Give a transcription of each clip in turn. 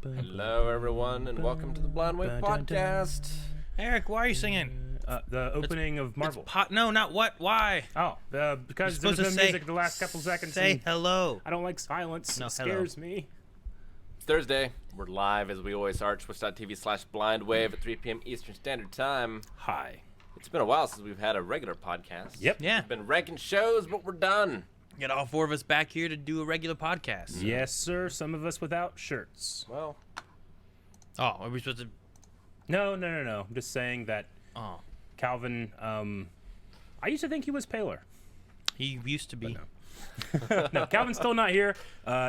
Hello, everyone, and welcome to the Blind Wave Podcast. Eric, why are you singing? The opening of Marvel. No, not what? Why? Oh, because You're there's supposed to been say- music the last couple seconds. Say and hello. I don't like silence. No, it scares me. It's Thursday. We're live, as we always are, at twitch.tv/blindwave at 3 p.m. Eastern Standard Time. Hi. It's been a while since we've had a regular podcast. Yep. Yeah. We've been ranking shows, but we're done. Get all four of us back here to do a regular podcast. Yes, sir. Some of us without shirts. Well, Oh, are we supposed to? No. I'm just saying that Oh, Calvin. I used to think he was paler. he used to be. No, Calvin's still not here.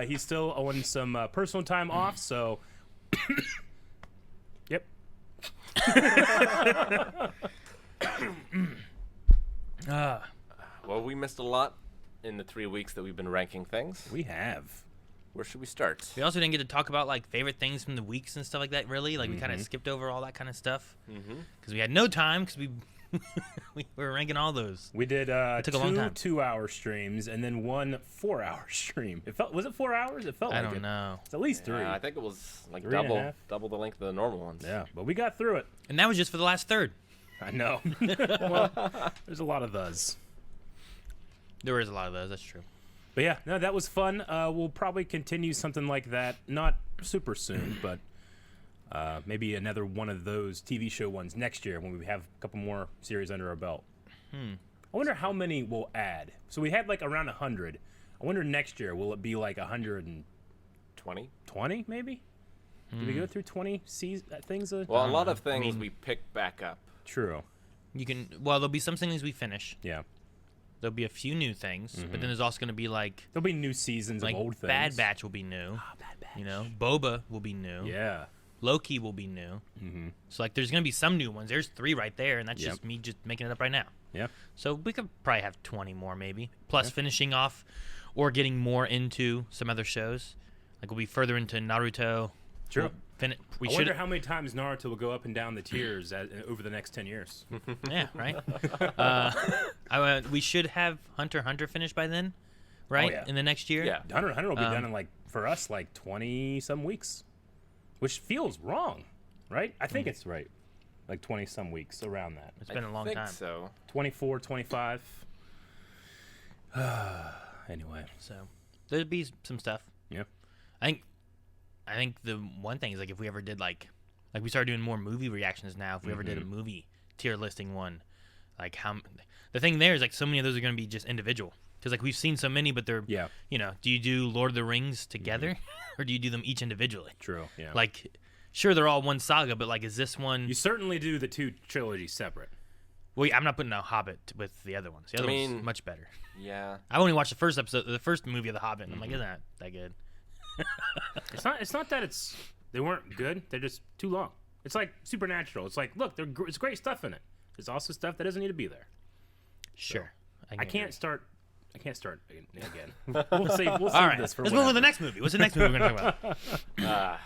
He's still on some personal time off. So. Yep. well, we missed a lot in the 3 weeks that we've been ranking things. We have. Where should we start? We also didn't get to talk about like favorite things from the weeks and stuff like that. Really, like we kind of skipped over all that kind of stuff because we had no time because we we were ranking all those. We did took a long time. 2-hour streams and then one 4-hour stream. Was it 4 hours? It felt I like don't it. know. It's at least 3. I think it was like 3 and a half. double the length of the normal ones. Yeah, but we got through it. And that was just for the last third. I know. Well, there's a lot of those. There is a lot of those. That's true. But yeah, no, that was fun. We'll probably continue something like that. Not super soon, but maybe another one of those TV show ones next year when we have a couple more series under our belt. I wonder how many we'll add. So we had like around 100. I wonder next year, will it be like 120 20? maybe? Did we go through 20 things? Well, a lot of things we picked back up. True. You can. Well, there'll be some things we finish. Yeah. There'll be a few new things, but then there's also going to be like There'll be new seasons like of old things. Bad Batch will be new. Bad Batch. You know, Boba will be new. Yeah. Loki will be new. So like, there's gonna be some new ones. There's 3 right there, and that's Yep. just me just making it up right now. Yeah. So we could probably have 20 more, maybe. Plus finishing off, or getting more into some other shows. Like we'll be further into Naruto. True. We I should. wonder how many times Naruto will go up and down the tiers over the next 10 years. Yeah, right. We should have Hunter x Hunter finished by then, right? yeah. In the next year. Yeah. Hunter x Hunter will be done in, like, for us, like 20-some weeks, which feels wrong, right? I think it's right. Like 20-some weeks, around that. It's been a long I think time. so. 24, 25. Anyway. So there'd be some stuff. Yeah. I think the one thing is like if we ever did like we started doing more movie reactions now. If we ever did a movie tier listing one, like the thing there is like so many of those are going to be just individual because like we've seen so many, but they're you know, do you do Lord of the Rings together or do you do them each individually? True. Yeah. Like, sure they're all one saga, but like is this one? You certainly do the 2 trilogies separate. Well, I'm not putting a Hobbit with the other ones. The other one's much better. Yeah. I only watched the first movie of the Hobbit, and I'm like, isn't that good? It's not that they weren't good. They're just too long. It's like Supernatural. It's like, look, it's great stuff in it. There's also stuff that doesn't need to be there. Sure. I can't start again. We'll save All right. this for Let's move on to the next movie. What's the next movie we're going to talk about?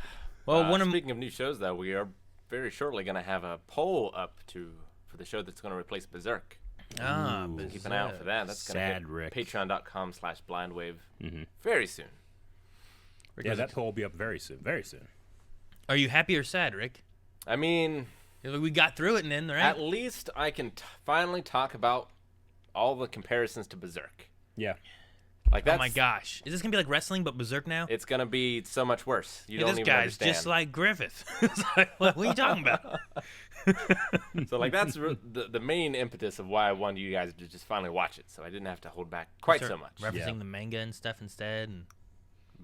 Well, Speaking of new shows, though, we are very shortly going to have a poll up for the show that's going to replace Berserk. Keep an eye out for that. That's going to hit Rick. patreon.com/blindwave very soon. Yeah, that poll will be up very soon. Very soon. Are you happy or sad, Rick? I mean, We got through it and then, right? at least I can finally talk about all the comparisons to Berserk. Yeah. Like that's, Oh my gosh. Is this going to be like wrestling but Berserk now? It's going to be so much worse. You don't This even guy's understand. just like Griffith. It's like, what are you talking about? So like that's the main impetus of why I wanted you guys to just finally watch it. So I didn't have to hold back quite so much. Referencing the manga and stuff instead. And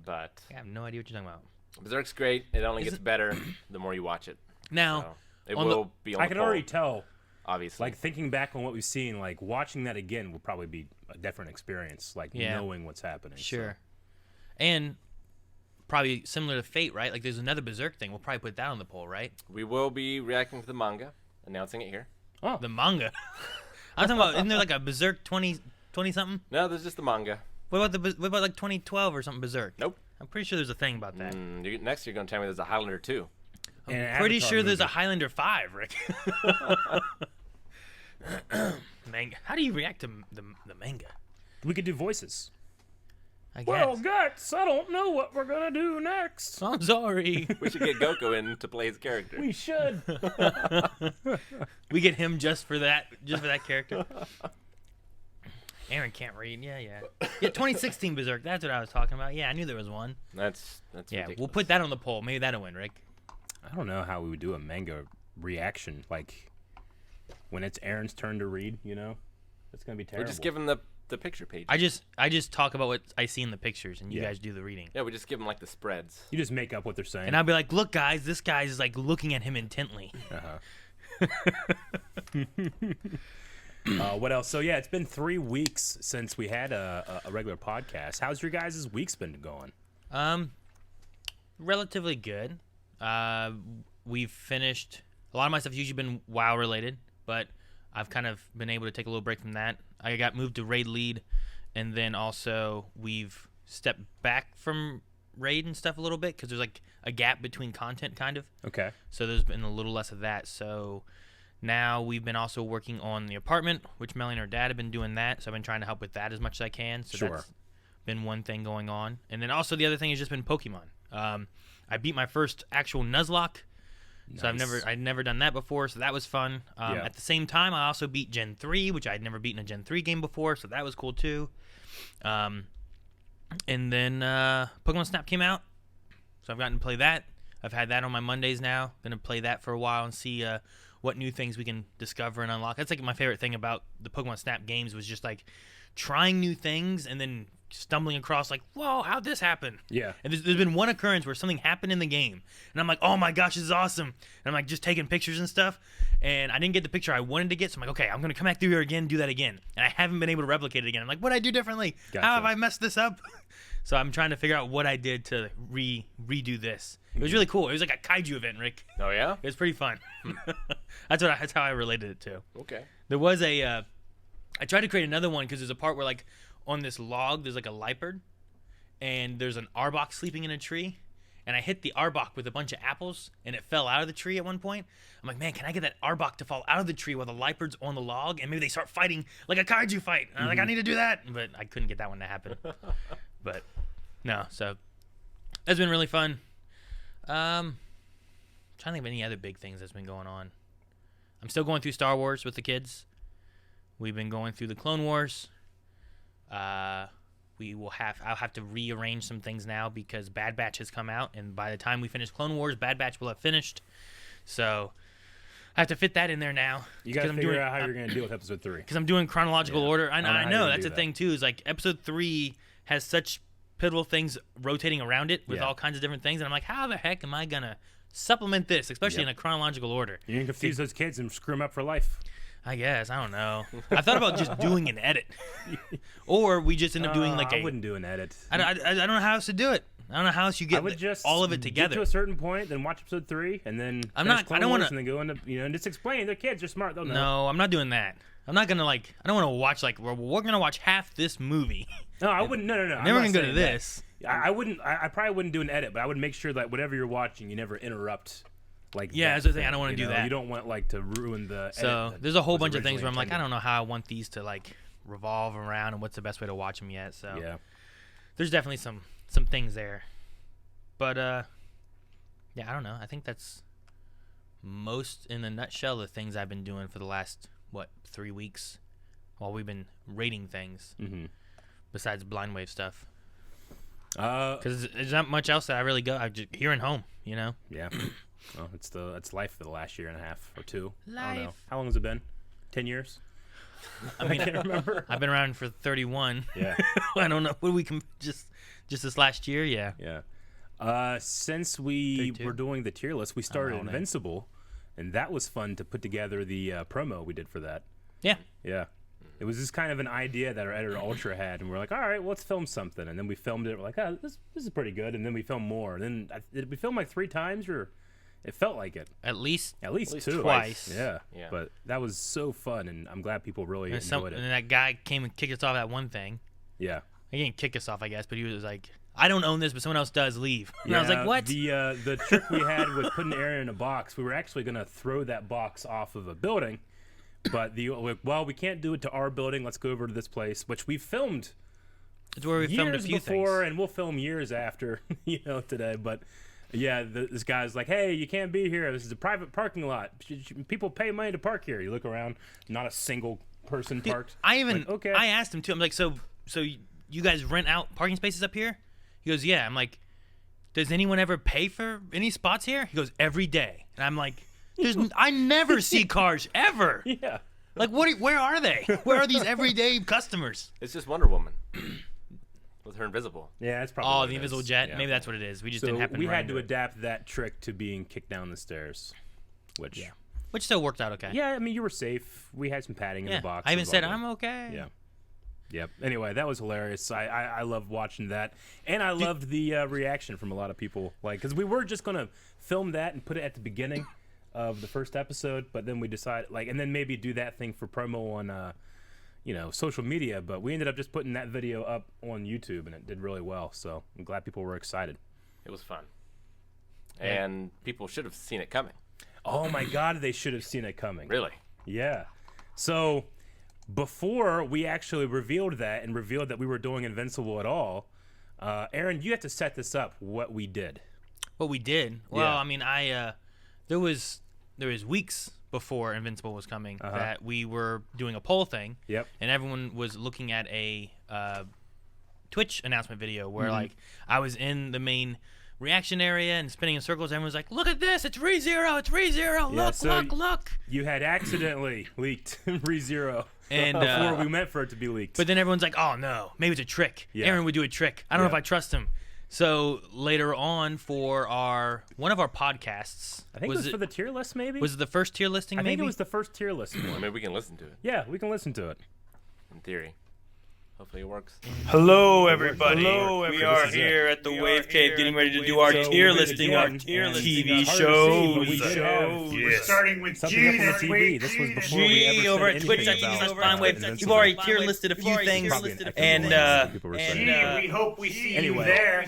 But I have no idea what you're talking about. Berserk's great. It only gets better the more you watch it. Now, So it will be on I the can poll, already tell, obviously. like, thinking back on what we've seen, like, watching that again will probably be a different experience, like, knowing what's happening. Sure. And probably similar to Fate, right? Like there's another Berserk thing. We'll probably put that on the poll, right? We will be reacting to the manga, announcing it here. Oh. The manga. I'm talking about, isn't there like a Berserk 20 something? No, there's just the manga. What about like 2012 or something Berserk? Nope. I'm pretty sure there's a thing about that. Next you're going to tell me there's a Highlander 2. And Pretty Avatar sure there's a movie. Highlander 5, Rick. Manga. How do you react to the manga? We could do voices. I guess. Well, Guts, I don't know what we're gonna do next. I'm sorry. We should get Goku in to play his character. We should. We get him just for that character. Aaron can't read. Yeah. Yeah, 2016 Berserk. That's what I was talking about. Yeah, I knew there was one. That's ridiculous. We'll put that on the poll. Maybe that'll win, Rick. I don't know how we would do a manga reaction, like when it's Aaron's turn to read. You know, it's gonna be terrible. We just give him the picture page. I just talk about what I see in the pictures, and you guys do the reading. Yeah, we just give him like the spreads. You just make up what they're saying. And I'll be like, look, guys, this guy's like looking at him intently. What else? So yeah, it's been 3 weeks since we had a regular podcast. How's your guys' weeks been going? Relatively good. We've finished a lot of my stuff. Usually been WoW related, but I've kind of been able to take a little break from that. I got moved to raid lead, and then also we've stepped back from raid and stuff a little bit because there's like a gap between content, kind of. Okay. So there's been a little less of that. So now we've been also working on the apartment, which Melanie and her dad have been doing that. So I've been trying to help with that as much as I can. So that's been one thing going on. And then also the other thing has just been Pokemon. I beat my first actual Nuzlocke. Nice. So I'd never done that before, so that was fun. At the same time, I also beat Gen 3, which I'd never beaten a Gen 3 game before, so that was cool too. And then Pokemon Snap came out, so I've gotten to play that. I've had that on my Mondays now. Going to play that for a while and see what new things we can discover and unlock. That's like my favorite thing about the Pokemon Snap games was just like trying new things and then stumbling across like, whoa, how'd this happen? Yeah. And there's been one occurrence where something happened in the game, and I'm like, oh my gosh, this is awesome. And I'm like just taking pictures and stuff, and I didn't get the picture I wanted to get, so I'm like, okay, I'm gonna come back through here again, do that again, and I haven't been able to replicate it again. I'm like, what'd I do differently? Gotcha. How have I messed this up? So I'm trying to figure out what I did to redo this. It was really cool. It was like a kaiju event, Rick. Oh yeah. It was pretty fun. That's how I related it to. Okay. There was I tried to create another one because there's a part where like on this log there's like a Lightbird, and there's an Arbok sleeping in a tree, and I hit the Arbok with a bunch of apples, and it fell out of the tree at one point. I'm like, man, can I get that Arbok to fall out of the tree while the Lightbird's on the log, and maybe they start fighting like a kaiju fight? And I'm like, I need to do that, but I couldn't get that one to happen. But no, so that's been really fun. Trying to think of any other big things that's been going on. I'm still going through Star Wars with the kids. We've been going through the Clone Wars. I'll have to rearrange some things now because Bad Batch has come out, and by the time we finish Clone Wars, Bad Batch will have finished. So I have to fit that in there now. You got to figure out how you're going to deal with episode 3. Because I'm doing chronological order. I know that's the thing too. Is like episode 3 has such pivotal things rotating around it with all kinds of different things, and I'm like, how the heck am I gonna supplement this, especially in a chronological order? You can confuse those kids and screw them up for life. I guess. I don't know. I thought about just doing an edit. Or we just end up doing like I wouldn't do an edit. I don't know how else to do it. I don't know how else you get all of it together. Get to a certain point, then watch episode 3, and then I don't want to. And then go into and just explain. Their kids are smart. They'll know. No, I'm not doing that. I'm not gonna like. I don't want to watch like we're gonna watch half this movie. No, I wouldn't. No. Never gonna go to this. I wouldn't. I probably wouldn't do an edit, but I would make sure that whatever you're watching, you never interrupt. Like that's the thing. I don't want to do that. You don't want like to ruin the. So edit there's a whole bunch of things where I'm like, I don't know how I want these to like revolve around and what's the best way to watch them yet. So there's definitely some things there, but I don't know. I think that's most in a nutshell the things I've been doing for the last 3 weeks while we've been rating things. Mm-hmm. Besides blind wave stuff. Because there's not much else that I really go. I'm just here and home, you know. Yeah. Well, it's life for the last year and a half or 2. Life. I don't know. How long has it been? 10 years? I mean, I can't remember. I've been around for 31. Yeah. I don't know. What we can just this last year? Yeah. Yeah. Since we were doing the tier list, we started Invincible, and that was fun to put together the promo we did for that. Yeah. Yeah. It was just kind of an idea that our editor Ultra had, and we're like, all right, well, let's film something. And then we filmed it. We're like, oh, this is pretty good. And then we filmed more. And then did we film like 3 times, or it felt like it? At least 2. Twice. Yeah. But that was so fun, and I'm glad people really enjoyed it. And that guy came and kicked us off at one thing. Yeah. He didn't kick us off, I guess, but he was like, I don't own this, but someone else does. Leave. And I was like, what? The trick we had with putting Aaron in a box, we were actually going to throw that box off of a building. But we can't do it to our building. Let's go over to this place, which we filmed It's where we filmed a few before, things. and we'll film years after, today. But yeah, this guy's like, "Hey, you can't be here. This is a private parking lot. People pay money to park here." You look around, not a single person parked. I asked him too. I'm like, so you guys rent out parking spaces up here? He goes, yeah. I'm like, does anyone ever pay for any spots here? He goes, every day. And I'm like, I never see cars ever. Yeah. Like, where are they? Where are these everyday customers? It's just Wonder Woman with her invisible. Yeah, that's probably. Oh, the invisible jet. Yeah. Maybe that's what it is. We just didn't happen. We had to adapt that trick to being kicked down the stairs, which still worked out okay. Yeah, I mean, you were safe. We had some padding in the box. I even said I'm okay. Yeah. Yep. Anyway, that was hilarious. I loved watching that, and I loved the reaction from a lot of people. Like, because we were just gonna film that and put it at the beginning of the first episode, but then we decided, and then maybe do that thing for promo on, social media. But we ended up just putting that video up on YouTube, and it did really well. So I'm glad people were excited. It was fun, and people should have seen it coming. Oh my God, they should have seen it coming. Really? Yeah. So before we actually revealed that we were doing Invincible at all, Aaron, you have to set this up. What we did. What we did? Well, I mean, there was weeks before Invincible was coming that we were doing a poll thing. Yep. And everyone was looking at a Twitch announcement video where I was in the main reaction area and spinning in circles. Everyone's like, "Look at this! It's ReZero! It's ReZero! Look!" You had accidentally leaked ReZero, and before we meant for it to be leaked. But then everyone's like, "Oh no, maybe it's a trick." Yeah. Aaron would do a trick. I don't know if I trust him. So later on, for one of our podcasts, I think it was for the tier list. Maybe was it the first tier listing? I think it was the first tier list. Maybe we can listen to it. Yeah, we can listen to it. In theory. Hopefully it works. Hello, everybody. We are here at the Wave Cave getting ready to do our tier listing of TV shows. We're starting with G this week. This was before we ever over said at Twitch. You've already tier listed a few things. And we hope we see you there.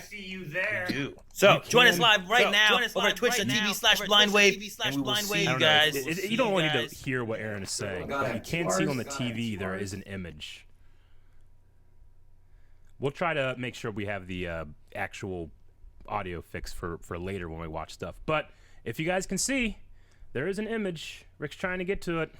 So join us live right now over at twitch.tv/blindwave, and we will see you guys. You don't want to hear what Aaron is saying. You can't see on the TV. There is an image. We'll try to make sure we have the actual audio fix for later when we watch stuff. But if you guys can see, there is an image. Rick's trying to get to it.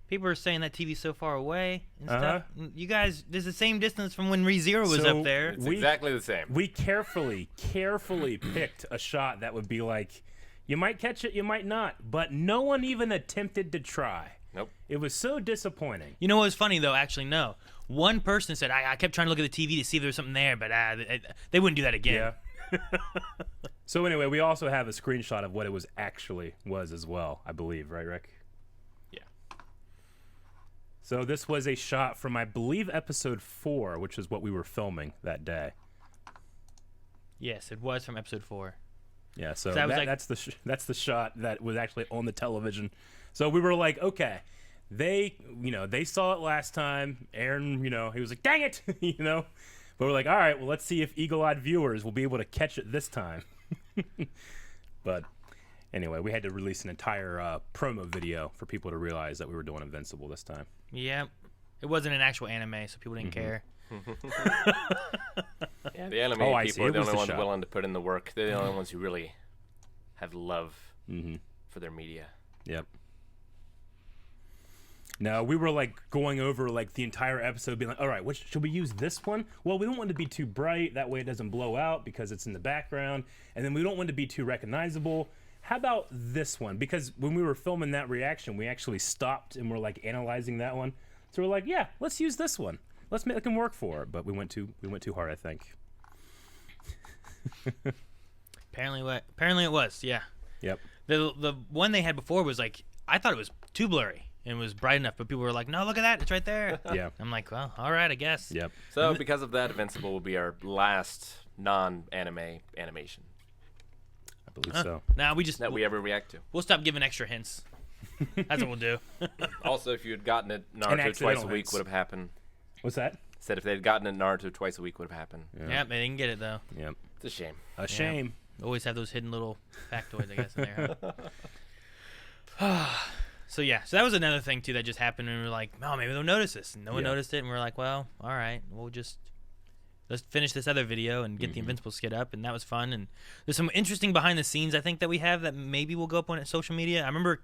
People are saying that TV's so far away and stuff. You guys, there's the same distance from when ReZero was up there. It's exactly the same. We carefully picked a shot that would be like, you might catch it, you might not. But no one even attempted to try. Nope. It was so disappointing. You know what was funny, though? Actually, no. One person said, I kept trying to look at the TV to see if there was something there, but they wouldn't do that again. Yeah. So anyway, we also have a screenshot of what it was as well, I believe. Right, Rick? Yeah. So this was a shot from, I believe, episode 4, which is what we were filming that day. Yes, it was from episode 4. Yeah, so that's the shot that was actually on the television. So we were like, okay, they saw it last time. Aaron, he was like, dang it, But we're like, all right, well, let's see if eagle-eyed viewers will be able to catch it this time. But anyway, we had to release an entire promo video for people to realize that we were doing Invincible this time. Yeah, it wasn't an actual anime, so people didn't care. Yeah, the anime people are the only ones willing to put in the work. They're the only ones who really have love for their media. Yep. No, we were going over the entire episode, being like, all right, should we use this one? Well, we don't want it to be too bright. That way it doesn't blow out because it's in the background. And then we don't want it to be too recognizable. How about this one? Because when we were filming that reaction, we actually stopped and we're analyzing that one. So we're like, yeah, let's use this one. Let's make it work for it. But we went too hard, I think. Apparently it was, yeah. Yep. The one they had before was I thought it was too blurry. And it was bright enough, but people were like, no, look at that. It's right there. Yeah. I'm like, well, all right, I guess. Yep. So because of that, Invincible will be our last non-anime animation. I believe so. Now we ever react to. We'll stop giving extra hints. That's what we'll do. Also, if you had gotten it, Naruto twice a week would have happened. What's that? Said if they had gotten it, Naruto twice a week would have happened. Yeah, they didn't get it, though. Yep. It's a shame. A shame. Always have those hidden little factoids, I guess, in there. Huh? So that was another thing too that just happened, and we were like, oh, maybe they'll notice this. And no one noticed it, and we are like, well, all right, we'll just let's finish this other video and get the Invincibles skit up, and that was fun. And there's some interesting behind the scenes I think that we have that maybe will go up on social media. I remember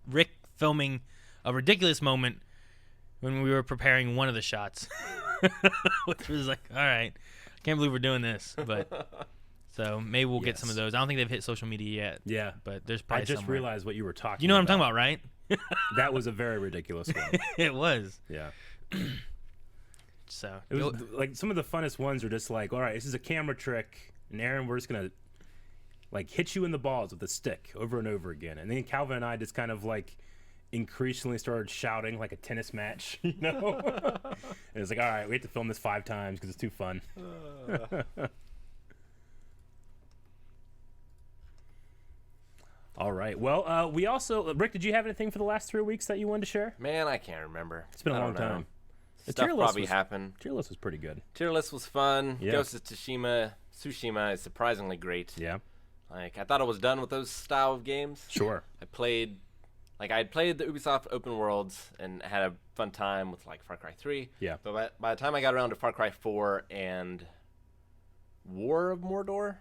Rick filming a ridiculous moment when we were preparing one of the shots, which was like, all right, I can't believe we're doing this, but. So maybe we'll get some of those. I don't think they've hit social media yet. Yeah. But there's probably I just somewhere. realized what you were talking about. You know what I'm talking about, right? That was a very ridiculous one. It was. Yeah. So it was like some of the funnest ones are just like, all right, this is a camera trick, and Aaron, we're just gonna like hit you in the balls with a stick over and over again. And then Calvin and I just kind of like increasingly started shouting like a tennis match, you know? And it's like, all right, we have to film this 5 times because it's too fun. All right. Well, we also, Rick, did you have anything for the last 3 weeks that you wanted to share? Man, I can't remember. It's been a long time. The Stuff probably happened. Tier list was pretty good. Tier list was fun. Yeah. Ghost of Tsushima is surprisingly great. Yeah. Like, I thought I was done with those style of games. Sure. I had played the Ubisoft open worlds and had a fun time with like Far Cry 3. Yeah. But by the time I got around to Far Cry 4 and War of Mordor,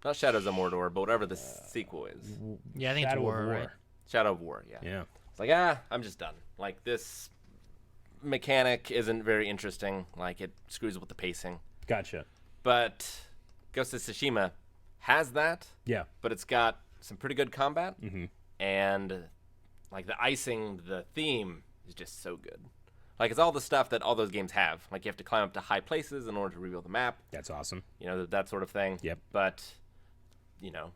not Shadows of Mordor, but whatever the sequel is. Yeah, I think Shadow it's War, of War. right? Shadow of War, yeah. Yeah. It's like, I'm just done. Like, this mechanic isn't very interesting. Like, it screws with the pacing. Gotcha. But Ghost of Tsushima has that. Yeah. But it's got some pretty good combat. Mm-hmm. And, like, the icing, the theme is just so good. Like, it's all the stuff that all those games have. Like, you have to climb up to high places in order to reveal the map. That's awesome. You know, that sort of thing. Yep. But, you know,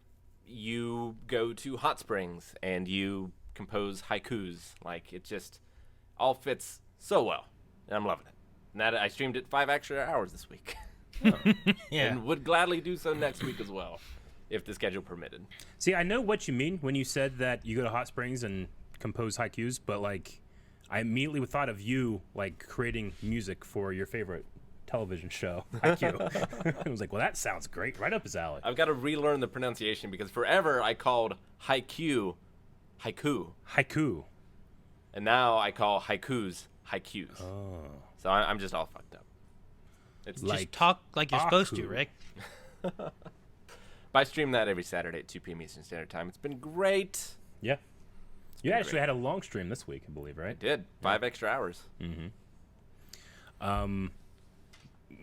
you go to hot springs and you compose haikus. Like, it just all fits so well. And I'm loving it. And that, I streamed it 5 extra hours this week. Yeah. And would gladly do so next week as well, if the schedule permitted. See, I know what you mean when you said that you go to hot springs and compose haikus, but, like, I immediately thought of you, like, creating music for your favorite television show, haiku. I was like, well, that sounds great. Right up his alley. I've got to relearn the pronunciation because forever I called haiku. Haiku. And now I call haikus haikus. Oh. So I'm just all fucked up. It's Like Just talk like you're supposed to, Aku. Rick. But I stream that every Saturday at 2 p.m. Eastern Standard Time. It's been great. Yeah. You actually great. had a long stream this week, I believe, right? Did 5 extra hours.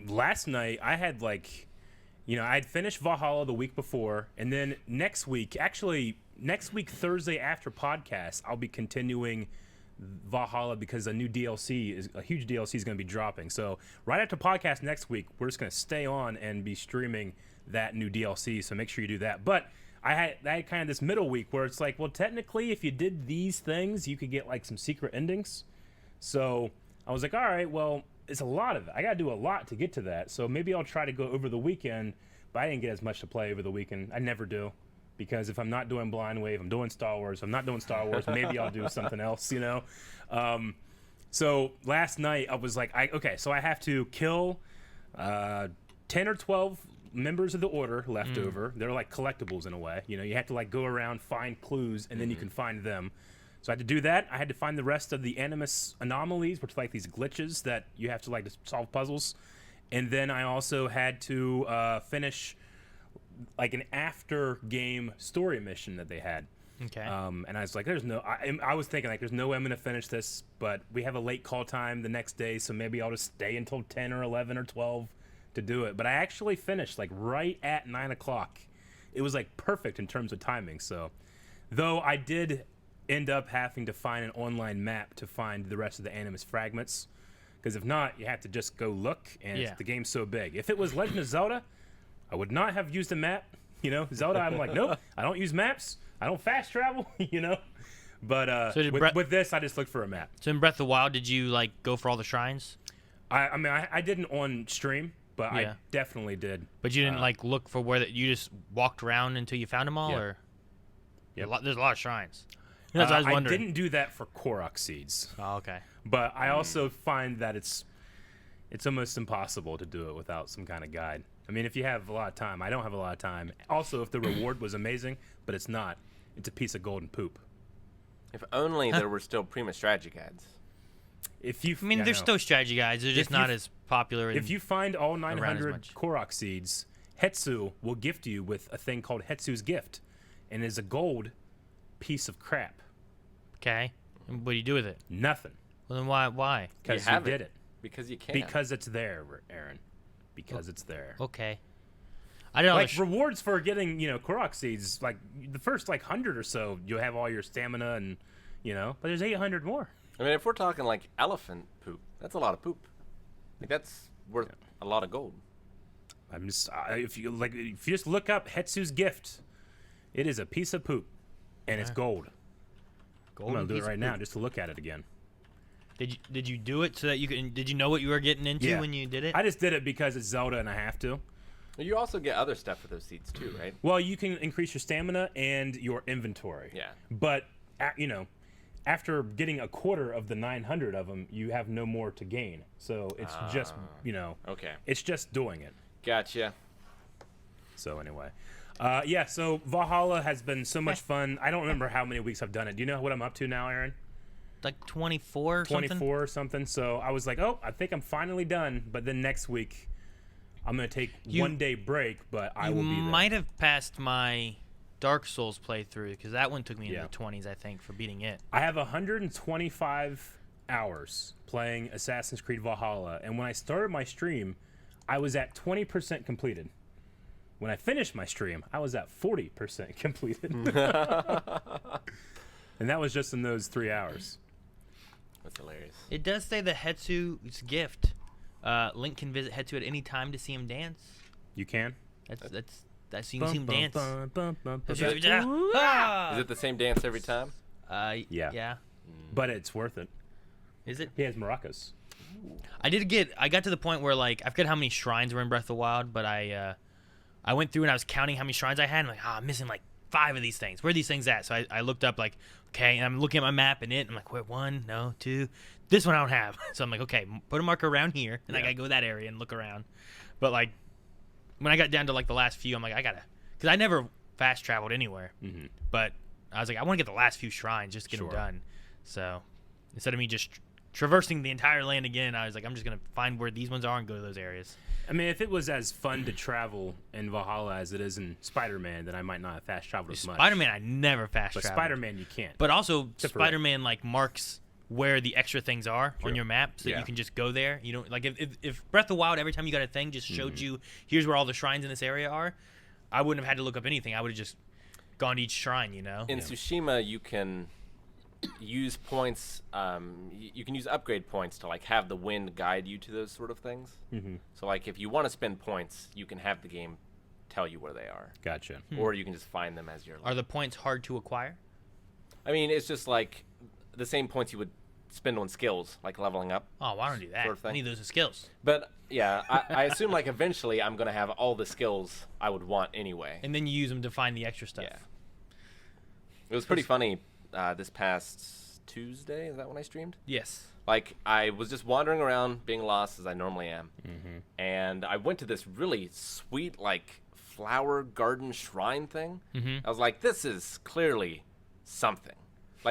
Last night I had like, you know, I'd finished Valhalla the week before, and then next week Thursday after podcast, I'll be continuing Valhalla because a huge DLC is going to be dropping. So right after podcast next week, we're just going to stay on and be streaming that new DLC. So make sure you do that. But I had kind of this middle week where it's like, well, technically, if you did these things, you could get like some secret endings. So I was like, all right, well, it's a lot of it. I got to do a lot to get to that. So maybe I'll try to go over the weekend. But I didn't get as much to play over the weekend. I never do. Because if I'm not doing Blind Wave, I'm doing Star Wars. If I'm not doing Star Wars, maybe I'll do something else, you know? So last night, I was like, so I have to kill 10 or 12 members of the Order left over. They're like collectibles in a way. You know, you have to like go around, find clues, and then you can find them. So I had to do that. I had to find the rest of the Animus anomalies, which are like these glitches that you have to like solve puzzles. And then I also had to finish like an after game story mission that they had. Okay. And I was like, I was thinking like, there's no way I'm going to finish this, but we have a late call time the next day. So maybe I'll just stay until 10 or 11 or 12 to do it. But I actually finished like right at 9:00. It was like perfect in terms of timing. So though I did end up having to find an online map to find the rest of the Animus fragments. Because if not, you have to just go look, and the game's so big. If it was Legend of Zelda, I would not have used a map. You know, Zelda, I'm like, nope, I don't use maps. I don't fast travel, you know. But with this, I just looked for a map. So in Breath of the Wild, did you like go for all the shrines? I mean, I didn't on stream, but I definitely did. But you didn't like look for where you just walked around until you found them all, or there's a lot of shrines. That's what I was wondering. I didn't do that for Korok seeds. Oh, okay. But I also find that it's almost impossible to do it without some kind of guide. I mean, if you have a lot of time, I don't have a lot of time. Also, if the reward was amazing, but it's not, it's a piece of golden poop. If only there were still Prima strategy guides. I mean, there's still strategy guides. They're just not as popular. If you find all 900 much. Korok seeds, Hetsu will gift you with a thing called Hetsu's Gift, and it's a gold piece of crap. Okay. And what do you do with it? Nothing. Well, then why? Because you did it. Because you can. Because it's there, Aaron. Because it's there. Okay. I don't know. Like rewards for getting, Korok seeds, like the first 100 or so, you'll have all your stamina and, but there's 800 more. I mean, if we're talking like elephant poop, that's a lot of poop. Like that's worth a lot of gold. I'm just if you just look up Hetsu's Gift, it is a piece of poop, and it's gold. I'm gonna do it right now just to look at it again. Did you do it so that you can? Did you know what you were getting into when you did it? I just did it because it's Zelda and I have to. You also get other stuff with those seeds too, right? Well, you can increase your stamina and your inventory. Yeah. But after getting a quarter of the 900 of them, you have no more to gain. So it's just Okay. It's just doing it. Gotcha. So anyway. So Valhalla has been so much fun. I don't remember how many weeks I've done it. Do you know what I'm up to now, Aaron? Like 24 or something? 24 or something. So I was like, I think I'm finally done. But then next week, I'm going to take 1 day break, but I will be there. You might have passed my Dark Souls playthrough, because that one took me into the 20s, I think, for beating it. I have 125 hours playing Assassin's Creed Valhalla. And when I started my stream, I was at 20% completed. When I finished my stream, I was at 40% completed. And that was just in those 3 hours. That's hilarious. It does say the Hetsu's Gift. Link can visit Hetsu at any time to see him dance. You can? That's you can see him dance. Is it the same dance every time? Yeah. But it's worth it. Is it? He has maracas. I got to the point where I forget how many shrines were in Breath of the Wild, but I went through and I was counting how many shrines I had. And I'm like, I'm missing 5 of these things. Where are these things at? So I looked up okay, and I'm looking at my map and I'm like, wait, 1, no, 2. This one I don't have. So I'm like, okay, put a marker around here, and I gotta go that area and look around. But when I got down to the last few, I'm like, because I never fast traveled anywhere. Mm-hmm. But I was like, I want to get the last few shrines just to get them done. So instead of me just traversing the entire land again, I was like, I'm just gonna find where these ones are and go to those areas. I mean, if it was as fun to travel in Valhalla as it is in Spider-Man, then I might not have fast traveled as much. Spider-Man, I never fast traveled. But Spider-Man, you can't. But also, Spider-Man marks where the extra things are on your map, so you can just go there. You don't if Breath of the Wild, every time you got a thing, just showed you here's where all the shrines in this area are. I wouldn't have had to look up anything. I would have just gone to each shrine. In Tsushima, you can use points. You can use upgrade points to have the wind guide you to those sort of things. Mm-hmm. So if you want to spend points, you can have the game tell you where they are. Gotcha. Or you can just find them as you're. Are the points hard to acquire? I mean, it's just the same points you would spend on skills, like leveling up. Oh, well, I don't do that. Sort of I need those as skills. But yeah, I assume eventually I'm gonna have all the skills I would want anyway. And then you use them to find the extra stuff. Yeah. It was pretty funny. This past Tuesday, is that when I streamed? Yes. I was just wandering around, being lost as I normally am, and I went to this really sweet flower garden shrine thing. I was like, this is clearly something.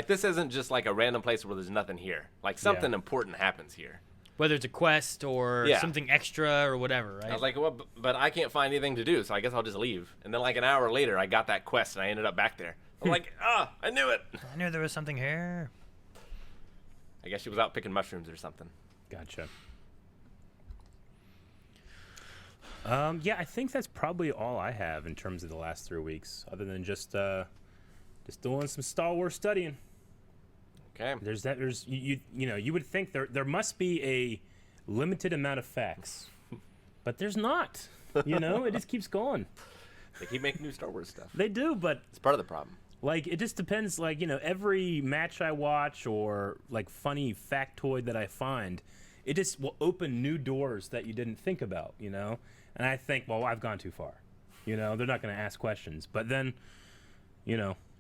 This isn't just a random place where there's nothing here. Something important happens here. Whether it's a quest or something extra or whatever, right? I was like, well, but I can't find anything to do, so I guess I'll just leave. And then an hour later, I got that quest, and I ended up back there. I'm like, I knew it. I knew there was something here. I guess she was out picking mushrooms or something. Gotcha. I think that's probably all I have in terms of the last 3 weeks, other than just doing some Star Wars studying. Okay. You would think there must be a limited amount of facts, but there's not. It just keeps going. They keep making new Star Wars stuff. They do, but it's part of the problem. It just depends. Every match I watch or funny factoid that I find, it just will open new doors that you didn't think about. And I think, well, I've gone too far. They're not going to ask questions. But then,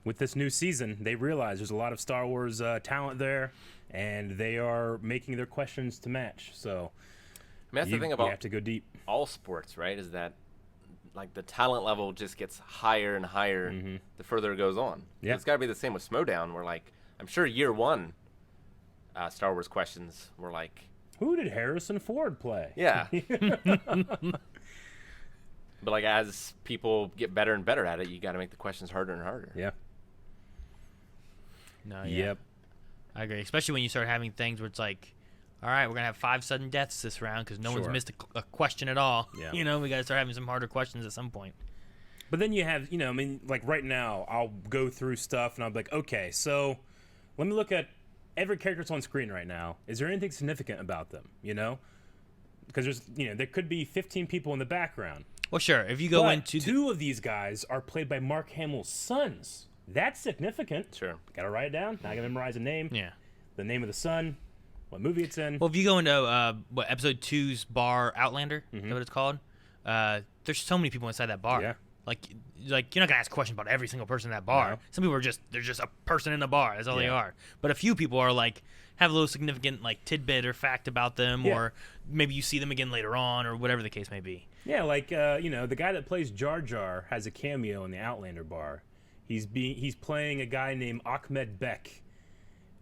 with this new season, they realize there's a lot of Star Wars talent there, and they are making their questions to match. So, that's the thing about you have to go deep. All sports, right? Is that the talent level just gets higher and higher the further it goes on. Yeah. It's got to be the same with Smowdown, where I'm sure year one, Star Wars questions were like, who did Harrison Ford play? yeah. But like as people get better and better at it, you got to make the questions harder and harder. Yeah. No, yeah. Yep. I agree, especially when you start having things where it's like, all right, we're going to have 5 sudden deaths this round because no one's missed a question at all. Yeah. You know, we got to start having some harder questions at some point. But then you have, I mean, like right now, I'll go through stuff and I'll be like, okay, so let me look at every character that's on screen right now. Is there anything significant about them, Because there's, there could be 15 people in the background. Well, sure. If you go into two of these guys are played by Mark Hamill's sons. That's significant. Sure. Gotta write it down. Now I gotta memorize a name. Yeah. The name of the son. What movie it's in. Well, if you go into episode 2's bar Outlander, is that what it's called? There's so many people inside that bar. Yeah. Like you're not gonna ask questions about every single person in that bar. No. Some people they're just a person in the bar. That's all they Yeah. are. But a few people are like have a little significant like tidbit or fact about them, Yeah. or maybe you see them again later on, or whatever the case may be. Yeah, like the guy that plays Jar Jar has a cameo in the Outlander bar. He's playing a guy named Ahmed Beck,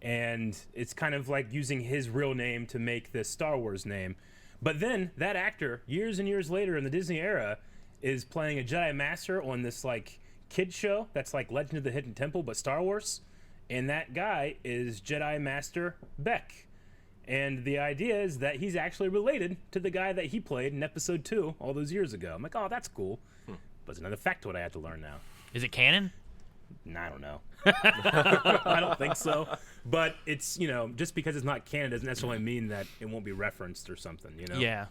and it's kind of like using his real name to make this Star Wars name. But then that actor, years and years later in the Disney era, is playing a Jedi Master on this like kid show that's like Legend of the Hidden Temple but Star Wars, and that guy is Jedi Master Beck. And the idea is that he's actually related to the guy that he played in episode 2 all those years ago. I'm like, oh, that's cool. But it's another factoid I have to learn now. Is it canon? I don't know. I don't think so. But it's, just because it's not canon doesn't necessarily mean that it won't be referenced or something, Yeah.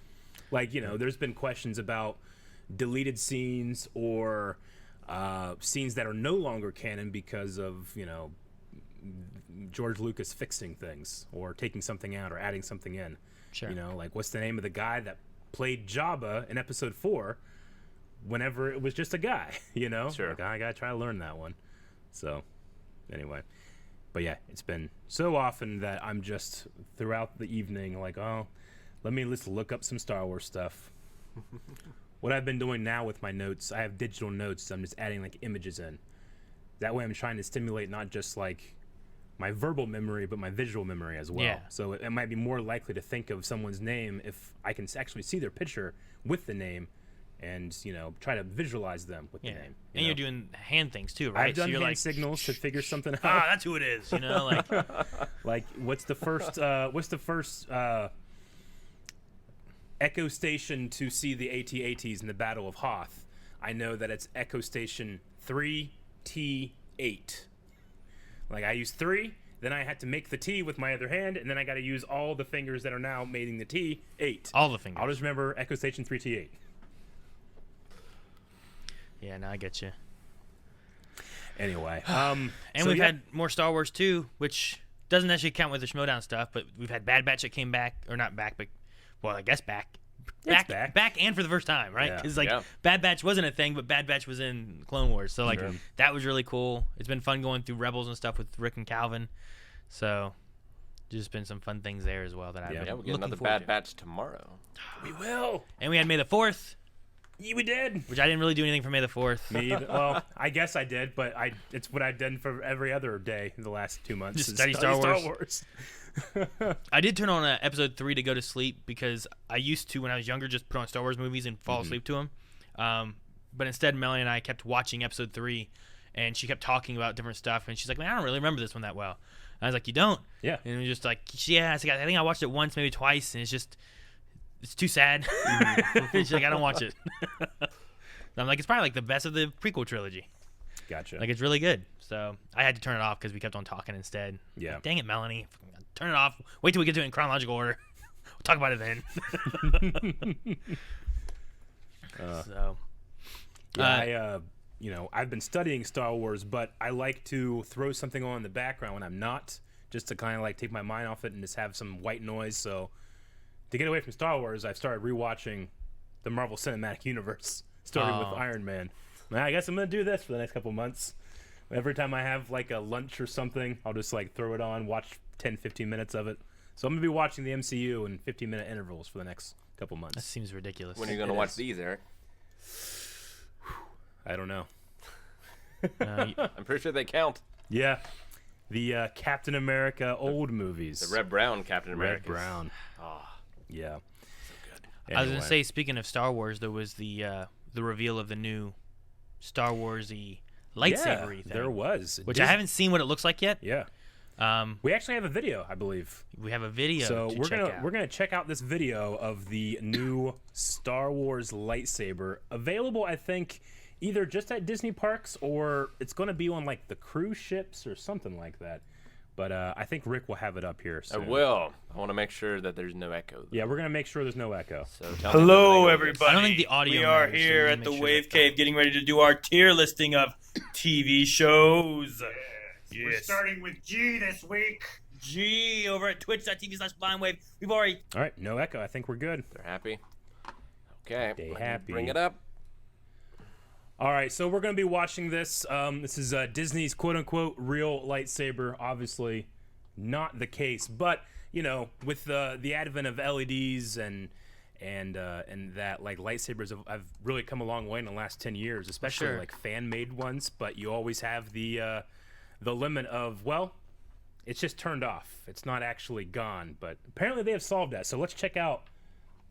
Like, there's been questions about deleted scenes or scenes that are no longer canon because of, George Lucas fixing things or taking something out or adding something in. Sure. Like what's the name of the guy that played Jabba in episode 4 whenever it was just a guy, Sure. Like, I gotta try to learn that one. So anyway, but yeah, it's been so often that I'm just throughout the evening like, oh, let me just look up some Star Wars stuff. What I've been doing now with my notes, I have digital notes. I'm just adding like images in. That way I'm trying to stimulate not just like my verbal memory, but my visual memory as well. Yeah. So it might be more likely to think of someone's name if I can actually see their picture with the name and, try to visualize them with the name. And you're doing hand things too, right? I've done so you're hand like, signals to figure something out. ah, that's who it is, like Like, what's the first Echo Station to see the AT-ATs in the Battle of Hoth? I know that it's Echo Station 3T8. Like, I use 3, then I had to make the T with my other hand, and then I got to use all the fingers that are now making the T 8. all the fingers. I'll just remember Echo Station 3T8. Yeah, no, I get you. Anyway, And so we've yeah. had more Star Wars too, which doesn't actually count with the Schmodown stuff, but we've had Bad Batch that came back, or not back, but well, I guess back. It's Back and for the first time, right? Yeah. Because like Yeah. Bad Batch wasn't a thing, but Bad Batch was in Clone Wars, so like that was really cool. It's been fun going through Rebels and stuff with Rick and Calvin, so there's just been some fun things there as well that I've been Yeah, we get looking another forward Bad to. Batch tomorrow. We will. And we had May the 4th, Yeah, we did. which I didn't really do anything for May the 4th. Me either. Well, I guess I did, but it's what I've done for every other day in the last 2 months. Just is study Star Wars. Wars. I did turn on episode 3 to go to sleep because I used to, when I was younger, just put on Star Wars movies and fall asleep to them. But instead, Melanie and I kept watching episode 3, and she kept talking about different stuff. And she's like, man, I don't really remember this one that well. And I was like, you don't? Yeah. And we just like, yeah. I was like, I think I watched it once, maybe twice, and it's too sad. And she's like, I don't watch it. And I'm like, it's probably like the best of the prequel trilogy. Gotcha. Like, it's really good. So I had to turn it off because we kept on talking instead. Yeah. Like, dang it, Melanie. Turn it off. Wait till we get to it in chronological order. We'll talk about it then. So. I've been studying Star Wars, but I like to throw something on in the background when I'm not, just to kind of like take my mind off it and just have some white noise. So to get away from Star Wars, I've started rewatching the Marvel Cinematic Universe, starting with Iron Man. I guess I'm going to do this for the next couple months. Every time I have like a lunch or something, I'll just like throw it on, watch 10, 15 minutes of it. So I'm going to be watching the MCU in 15-minute intervals for the next couple months. That seems ridiculous. When are you going to watch these, Eric? I don't know. I'm pretty sure they count. Yeah. the Captain America old movies. The Red Brown Captain America. Red Brown. Oh, Yeah. so good. I was Anyway. gonna say, speaking of Star Wars, there was the reveal of the new Star Warsy lightsaber thing. There was. Which I haven't seen what it looks like yet. Yeah. We actually have a video, I believe. We have a video. So to we're check gonna out. we're gonna check out this video of the new Star Wars lightsaber, available I think either just at Disney parks or it's gonna be on like the cruise ships or something like that. But I think Rick will have it up here soon. I will. I want to make sure that there's no echo. Yeah, we're gonna make sure there's no echo. So tell me Hello, when I go everybody. I don't think the audio We are matters, so here we at need the to make sure Wave that- Cave getting ready to do our tier listing of TV shows. We're starting with G this week. G over at twitch.tv/blindwave. We've already. All right, no echo. I think we're good. They're happy. Okay. Stay let me happy. Bring it up. All right, so we're going to be watching this. This is Disney's quote-unquote real lightsaber. Obviously, not the case, but you know, with the advent of LEDs and that, like, lightsabers have really come a long way in the last 10 years, especially Sure. like fan-made ones. But you always have the limit of, well, it's just turned off. It's not actually gone. But apparently they have solved that. So let's check out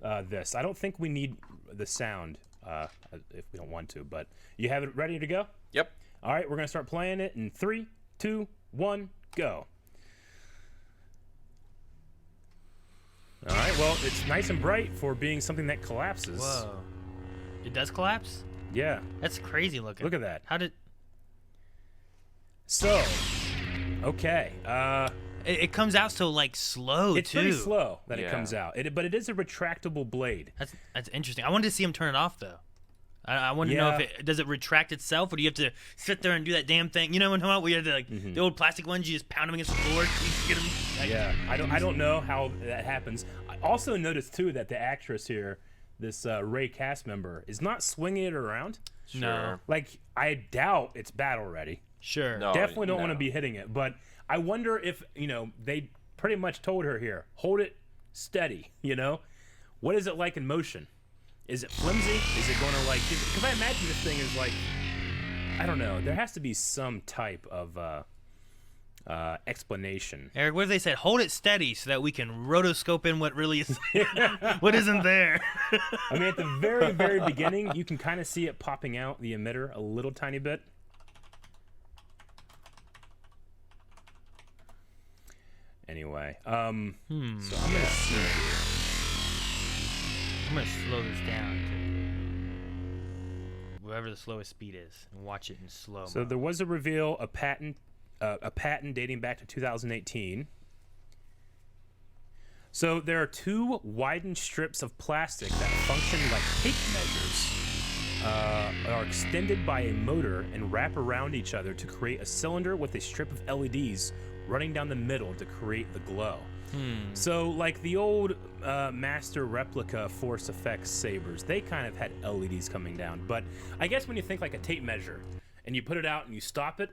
this. I don't think we need the sound. If we don't want to, but you have it ready to go? Yep. All right, we're going to start playing it in 3, 2, 1, go. All right, well, it's nice and bright for being something that collapses. Whoa. It does collapse? Yeah, That's crazy looking. look at that. How did... So, okay. It comes out so, like, slow, It's too. pretty slow that it Yeah. comes out, but it is a retractable blade. That's interesting. I wanted to see him turn it off, though. I wanted to know Yeah. if does it retract itself, or do you have to sit there and do that damn thing? You know what I'm talking about? Where you have to, like, the old plastic ones, you just pound them against the floor so you can get them. Like, Yeah, I don't know how that happens. I also noticed, too, that the actress here, this Ray cast member, is not swinging it around. Sure. No. Like, I doubt it's battle ready. Sure. No. Definitely don't no. want to be hitting it, but I wonder if, you know, they pretty much told her here, hold it steady, you know? What is it like in motion? Is it flimsy? Is it going to, like, because I imagine this thing is like, I don't know, there has to be some type of explanation. Eric, what if they said, hold it steady so that we can rotoscope in what really is, what isn't there? I mean, at the very, very beginning, you can kind of see it popping out, the emitter, a little tiny bit. Anyway, so I'm going to see here. I'm going to slow this down to whatever the slowest speed is and watch it in slow. So there was a reveal, a patent dating back to 2018. So there are two widened strips of plastic that function like tape measures, are extended by a motor and wrap around each other to create a cylinder with a strip of LEDs running down the middle to create the glow. So like the old Master Replica Force Effects sabers, they kind of had LEDs coming down. But I guess when you think like a tape measure and you put it out and you stop it,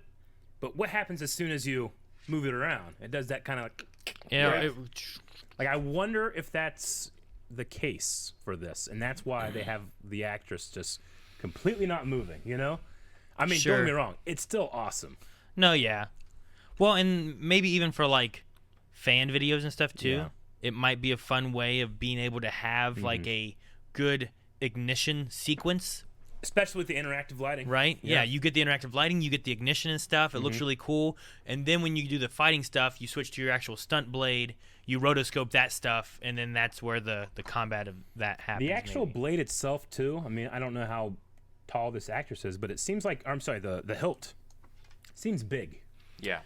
but what happens as soon as you move it around? It does that kind of you know, yeah. Like I wonder if that's the case for this, and that's why they have the actress just completely not moving, you know? I mean, Sure. don't get me wrong, it's still awesome. no, yeah. Well, and maybe even for like fan videos and stuff too, Yeah. it might be a fun way of being able to have like a good ignition sequence, Especially with the interactive lighting. right? Yeah, you get the interactive lighting, you get the ignition and stuff. It looks really cool. And then when you do the fighting stuff, you switch to your actual stunt blade, you rotoscope that stuff, and then that's where the combat of that happens. The actual maybe. blade itself, too, I mean, I don't know how tall this actress is, but it seems like, I'm sorry, the hilt seems big. Yeah.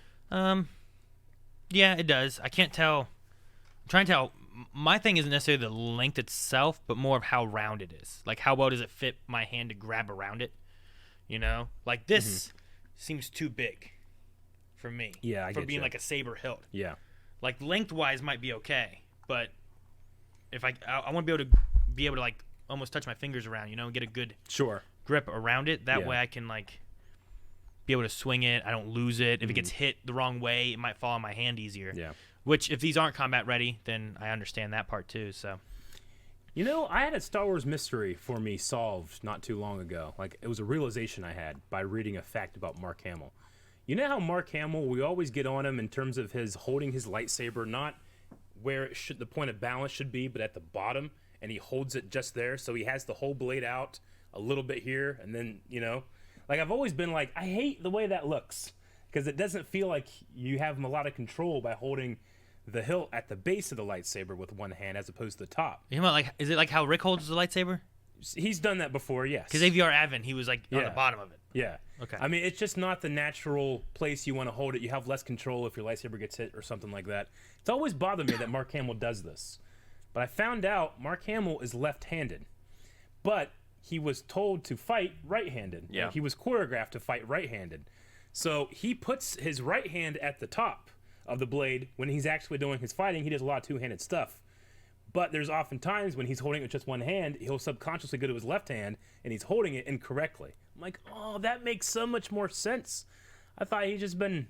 Yeah, it does. I can't tell. I'm trying to tell. My thing isn't necessarily the length itself, but more of how round it is. Like, how well does it fit my hand to grab around it? You know? Like, this seems too big for me. Yeah, I For get being you. like a saber hilt. Yeah. Like, lengthwise might be okay, but if I want to be able to, like, almost touch my fingers around, you know, and get a good Sure. grip around it. That Yeah. way I can, like, be able to swing it. I don't lose it. If it gets hit the wrong way, it might fall on my hand easier. Yeah. Which, if these aren't combat ready, then I understand that part too. So, You know, I had a Star Wars mystery for me solved not too long ago. Like, it was a realization I had by reading a fact about Mark Hamill. You know how Mark Hamill, we always get on him in terms of his holding his lightsaber, not where it should, the point of balance should be, but at the bottom, and he holds it just there, so he has the whole blade out a little bit here, and then, like I've always been like, I hate the way that looks, because it doesn't feel like you have a lot of control by holding the hilt at the base of the lightsaber with one hand as opposed to the top. You know, is it like how Rick holds the lightsaber? He's done that before, yes. Because AVR Advent, he was like on the bottom of it. Yeah. Okay. I mean, it's just not the natural place you want to hold it. You have less control if your lightsaber gets hit or something like that. It's always bothered me that Mark Hamill does this. But I found out Mark Hamill is left-handed. But he was told to fight right-handed. Yeah. He was choreographed to fight right-handed. So he puts his right hand at the top of the blade. When he's actually doing his fighting, he does a lot of two-handed stuff. But there's often times when he's holding it with just one hand, he'll subconsciously go to his left hand, and he's holding it incorrectly. I'm like, oh, that makes so much more sense. I thought he'd just been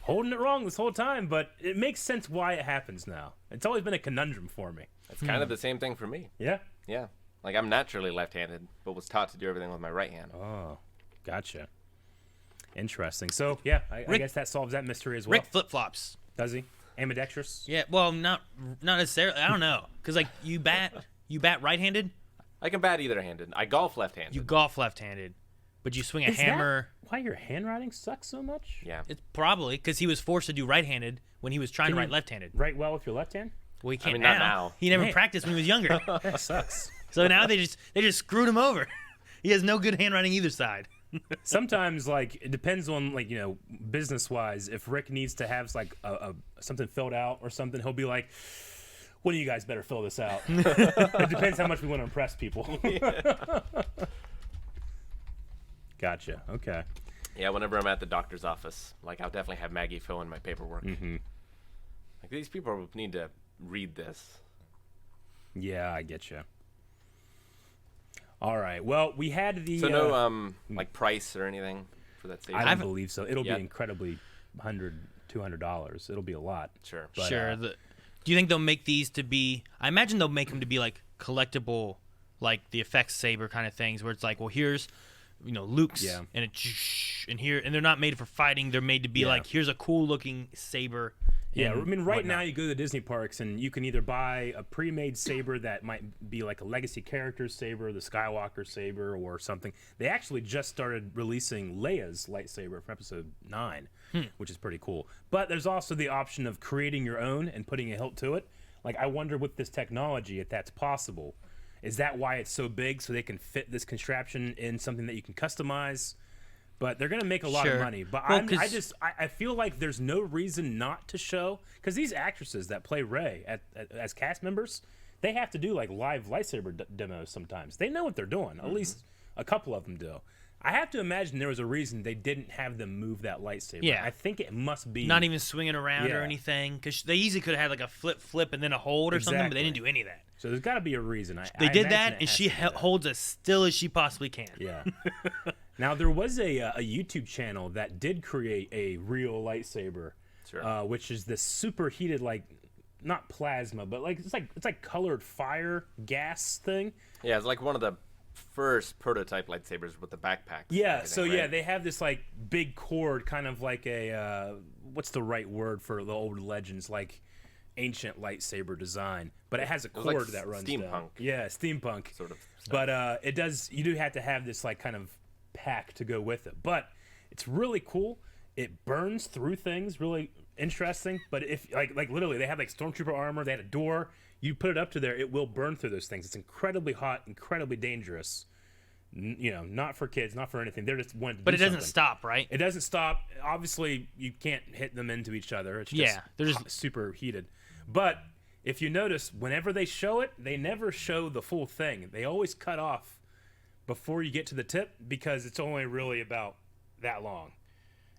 holding it wrong this whole time, but it makes sense why it happens now. It's always been a conundrum for me. It's kind of the same thing for me. Yeah? Yeah. Like, I'm naturally left-handed, but was taught to do everything with my right hand. Oh, gotcha. Interesting. So, yeah, I guess that solves that mystery as well. Rick flip-flops. Does he? Ambidextrous? Yeah, well, not necessarily. I don't know. Because, like, you bat right-handed? I can bat either-handed. I golf left-handed. You golf left-handed. But you swing a hammer. That why your handwriting sucks so much? Yeah. It's probably because he was forced to do right-handed when he was trying to write left-handed. Write well with your left hand? Well, he can't mean, not now. He never practiced when he was younger. That sucks. So now they just screwed him over. He has no good handwriting either side. Sometimes, like, it depends on, like, business-wise. If Rick needs to have, like, something filled out or something, he'll be like, one of you guys better fill this out. It depends how much we want to impress people. Gotcha. Okay. Yeah, whenever I'm at the doctor's office, like, I'll definitely have Maggie fill in my paperwork. Mm-hmm. Like, these people need to read this. Yeah, I get you. All right. Well, we had the... So no, like, price or anything for that saber? I don't believe so. It'll Yet. be incredibly $100, $200. It'll be a lot. Sure. But, Sure. Do you think they'll make these to be... I imagine they'll make them to be, like, collectible, like the effects saber kind of things, where it's like, well, here's, Luke's, and and here, and they're not made for fighting. They're made to be like, here's a cool-looking saber. Yeah, I mean, right now you go to the Disney parks and you can either buy a pre-made saber that might be like a legacy character's saber, the Skywalker saber, or something. They actually just started releasing Leia's lightsaber from Episode 9, which is pretty cool. But there's also the option of creating your own and putting a hilt to it. Like, I wonder with this technology if that's possible. Is that why it's so big, so they can fit this contraption in something that you can customize? But they're going to make a lot of money. But I feel like there's no reason not to show, because these actresses that play Rey as cast members, they have to do like live lightsaber demos sometimes. They know what they're doing. At least a couple of them do. I have to imagine there was a reason they didn't have them move that lightsaber. Yeah. I think it must be... Not even swinging around or anything. Because they easily could have had like a flip, and then a hold or something, but they didn't do any of that. So there's got to be a reason. They did that, and she holds as still as she possibly can. Yeah. Now, there was a YouTube channel that did create a real lightsaber, which is this superheated, like, not plasma, but like it's like colored fire gas thing. Yeah, it's like one of the first prototype lightsabers with the backpack. Yeah, so right? They have this like big cord, kind of like a what's the right word for the old legends, like ancient lightsaber design, but it has a cord like that runs steampunk. down. Yeah, steampunk sort of stuff. But you do have to have this like kind of pack to go with it. But it's really cool. It burns through things, really interesting. But if like literally they have like stormtrooper armor, they had a door. You put it up to there, it will burn through those things. It's incredibly hot, incredibly dangerous. Not for kids, not for anything. They're just wanting to But do it doesn't something. stop, right? It doesn't stop. Obviously, you can't hit them into each other. It's just they're just super heated. But if you notice, whenever they show it, they never show the full thing. They always cut off before you get to the tip because it's only really about that long.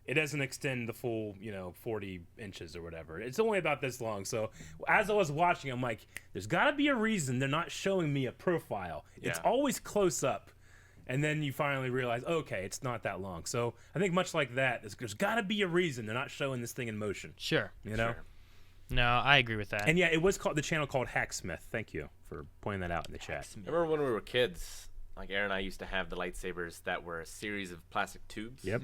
It doesn't extend the full, 40 inches or whatever. It's only about this long. So as I was watching, I'm like, there's got to be a reason they're not showing me a profile. It's always close up. And then you finally realize, okay, it's not that long. So I think much like that, there's got to be a reason they're not showing this thing in motion. Sure. Sure. No, I agree with that. And yeah, it was called the channel called Hacksmith. Thank you for pointing that out in the chat. I remember when we were kids, like Aaron and I used to have the lightsabers that were a series of plastic tubes. Yep.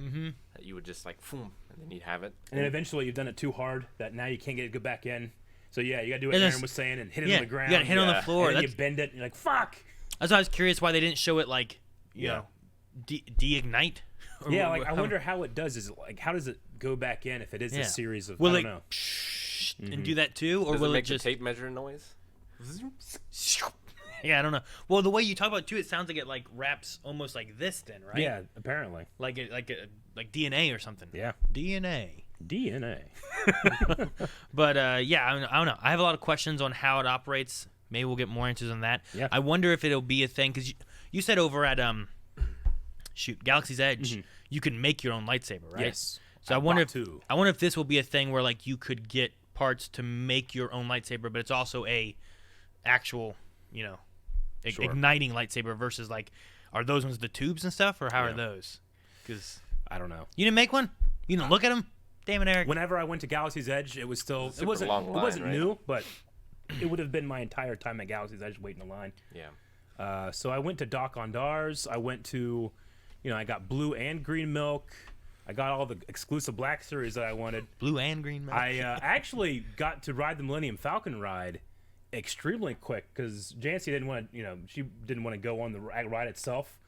That you would just like, boom, and then you'd have it. And then eventually you've done it too hard that now you can't get it go back in. So yeah, you gotta do what Aaron was saying and hit it on the ground. You gotta hit on the floor. And then you bend it and you're like, fuck! That's why I was curious why they didn't show it like, you know, de-ignite. Yeah, like I wonder how it does. Is it like how does it go back in if it is a series of? Will I it don't know. And do that too, or Does will it it make just the tape measure noise? Yeah, I don't know. Well, the way you talk about it too, it sounds like it like wraps almost like this, then, right? Yeah, apparently. Like DNA or something. Yeah. DNA. But yeah, I don't know. I have a lot of questions on how it operates. Maybe we'll get more answers on that. Yeah. I wonder if it'll be a thing because you said over at Galaxy's Edge, you can make your own lightsaber, right? yes. So I wonder if this will be a thing where like you could get parts to make your own lightsaber, but it's also a actual, igniting lightsaber versus like, are those ones the tubes and stuff, or how are those? Because I don't know. you didn't make one. You didn't look at them. Damn it, Eric. Whenever I went to Galaxy's Edge, it was still Super long line, it wasn't right? new, but it would have been my entire time at Galaxy's Edge waiting in line. Yeah. So I went to Doc Ondars. I went to, I got blue and green milk. I got all the exclusive Black Series that I wanted. Blue and green milk. I actually got to ride the Millennium Falcon ride extremely quick because Jancy didn't want to, she didn't want to go on the ride itself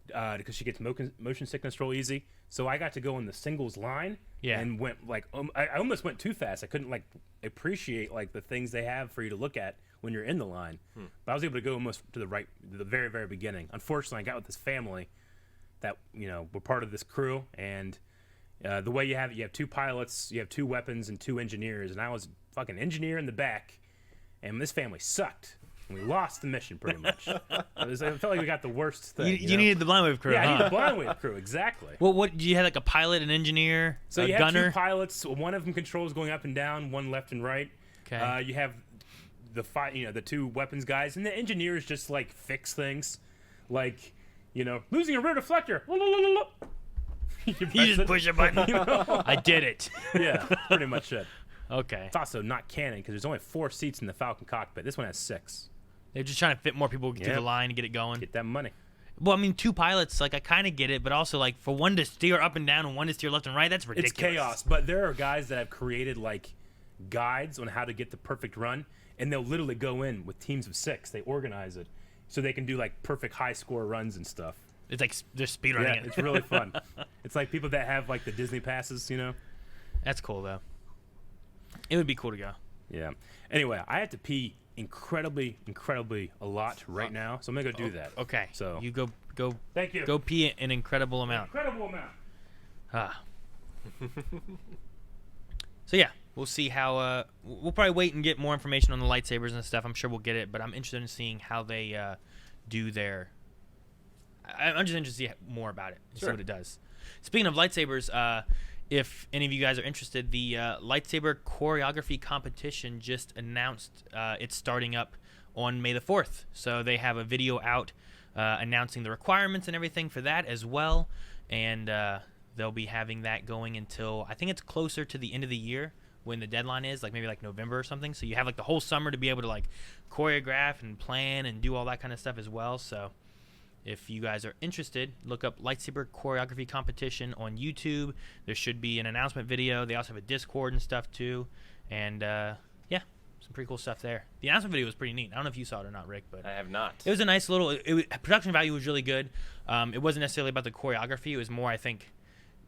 because she gets motion sickness real easy. So I got to go in the singles line and went like I almost went too fast. I couldn't like appreciate like the things they have for you to look at when you're in the line. But I was able to go almost to the very, very beginning. Unfortunately, I got with this family that were part of this crew, and the way you have two pilots, you have 2 weapons and 2 engineers, and I was fucking engineer in the back, and this family sucked, and we lost the mission pretty much. I felt like we got the worst thing. You needed the blind wave crew. Yeah, I huh? needed the blind wave crew exactly. Well, what you had like a pilot, an engineer, So a you have gunner. 2 pilots. One of them controls going up and down, one left and right. Okay. You have the 2 weapons guys, and the engineers just like fix things, like losing a rear deflector. You just push a button. I did it. Yeah, pretty much it. Okay. It's also not canon because there's only 4 seats in the Falcon cockpit. This one has 6. They're just trying to fit more people through Yep. the line and get it going. Get that money. Well, I mean, 2 pilots, like I kind of get it, but also like for one to steer up and down and one to steer left and right, that's ridiculous. It's chaos, but there are guys that have created like guides on how to get the perfect run, and they'll literally go in with teams of 6. They organize it so they can do like perfect high score runs and stuff. It's like they're speedrunning Yeah, it. it's really fun. It's like people that have like the Disney passes, That's cool though. It would be cool to go. Yeah. Anyway, I have to pee incredibly a lot right now, so I'm gonna go do that. Okay. So you go. Thank you. Go pee an incredible amount. Incredible amount. Ah. So yeah, we'll see how. We'll probably wait and get more information on the lightsabers and stuff. I'm sure we'll get it, but I'm interested in seeing how they do their. I'm just interested to see more about it. See what it does. Speaking of lightsabers, if any of you guys are interested, the lightsaber choreography competition just announced it's starting up on May the 4th. So they have a video out announcing the requirements and everything for that as well. And they'll be having that going until, I think it's closer to the end of the year when the deadline is, like maybe like November or something. So you have like the whole summer to be able to like choreograph and plan and do all that kind of stuff as well. So if you guys are interested, look up Lightsaber Choreography Competition on YouTube. There should be an announcement video. They also have a Discord and stuff too. And yeah, some pretty cool stuff there. The announcement video was pretty neat. I don't know if you saw it or not, Rick, but I have not. it was a nice little. Production value was really good. It wasn't necessarily about the choreography. It was more, I think,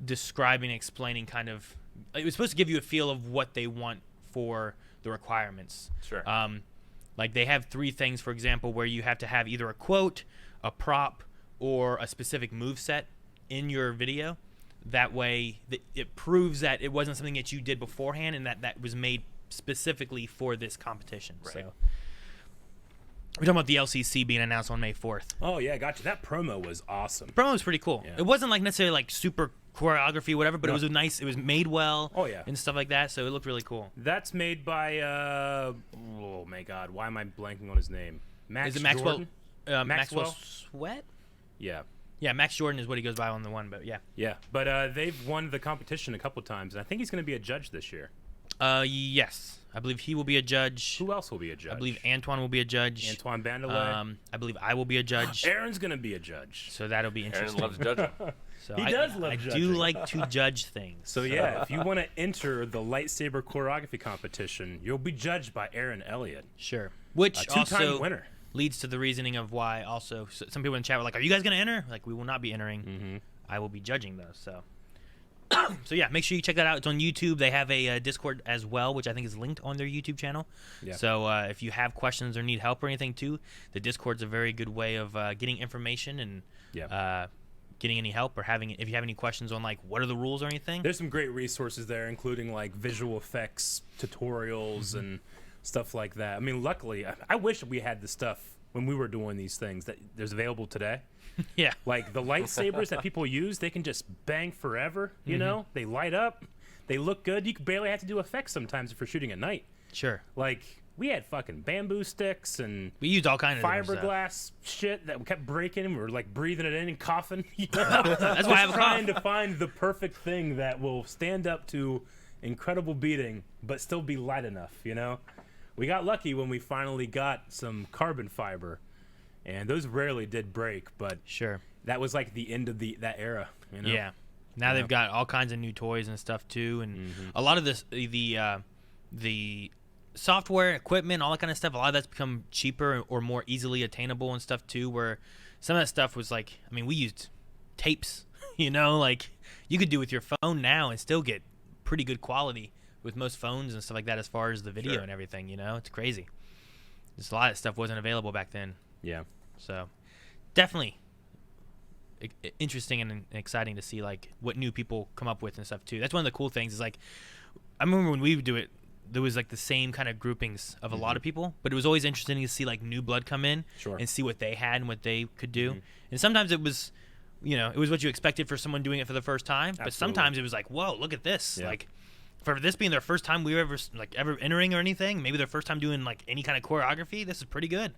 describing, explaining kind of. It was supposed to give you a feel of what they want for the requirements. Sure. Like they have 3 things, for example, where you have to have either a quote, a prop, or a specific move set in your video. That way, it proves that it wasn't something that you did beforehand, and that was made specifically for this competition. Right. So we're talking about the LCC being announced on May 4th. Oh yeah, gotcha. That promo was awesome. The promo was pretty cool. Yeah. It wasn't like necessarily like super choreography, whatever, but No. it was nice. It was made well. Oh, yeah. And stuff like that. So it looked really cool. That's made by oh my god, why am I blanking on his name? Is it Maxwell? Jordan? Maxwell Maxwell? Sweat? Yeah. Yeah, Max Jordan is what he goes by on the one, but yeah. Yeah, but they've won the competition a couple times, and I think he's going to be a judge this year. Yes. I believe he will be a judge. Who else will be a judge? I believe Antoine will be a judge. Antoine Bandelet. I believe I will be a judge. Aaron's going to be a judge. So that'll be Aaron interesting. loves judging. So He does love I judging. do like to judge things. So yeah, if you want to enter the lightsaber choreography competition, you'll be judged by Aaron Elliott, Sure. Which a two-time also winner. leads to the reasoning of why also some people in chat were like, are you guys going to enter? Like, we will not be entering. Mm-hmm. I will be judging those. So so yeah, make sure you check that out. It's on YouTube. They have a Discord as well, which I think is linked on their YouTube channel. Yeah. So if you have questions or need help or anything too, the Discord's a very good way of getting information and getting any help or if you have any questions on like what are the rules or anything. There's some great resources there, including like visual effects tutorials and stuff like that. I mean, luckily, I wish we had the stuff when we were doing these things that there's available today. Yeah. Like the lightsabers that people use, they can just bang forever. You know, they light up, they look good. You barely have to do effects sometimes if you're shooting at night. Sure. Like we had fucking bamboo sticks and We used all kinds of different stuff. fiberglass shit that we kept breaking. We were like breathing it in and coughing. You know? That's why I have a trying cough. to find the perfect thing that will stand up to incredible beating, but still be light enough. You know, we got lucky when we finally got some carbon fiber, and those rarely did break. But Sure. that was like the end of that era. You know? Yeah. Now they've got all kinds of new toys and stuff too, and a lot of this the software, equipment, all that kind of stuff. A lot of that's become cheaper or more easily attainable and stuff too. Where some of that stuff was like, I mean, we used tapes. You know, like you could do with your phone now and still get pretty good quality with most phones and stuff like that as far as the video Sure. and everything. You know, it's crazy. Just a lot of stuff wasn't available back then. Yeah. So definitely interesting and exciting to see like what new people come up with and stuff too. That's one of the cool things is like I remember when we would do it, there was like the same kind of groupings of a lot of people, but it was always interesting to see like new blood come in Sure. and see what they had and what they could do. And sometimes it was, you know, it was what you expected for someone doing it for the first time, but Absolutely. sometimes it was like, whoa, look at this. Yeah. Like for this being their first time we were ever entering or anything, maybe their first time doing like any kind of choreography, this is pretty good.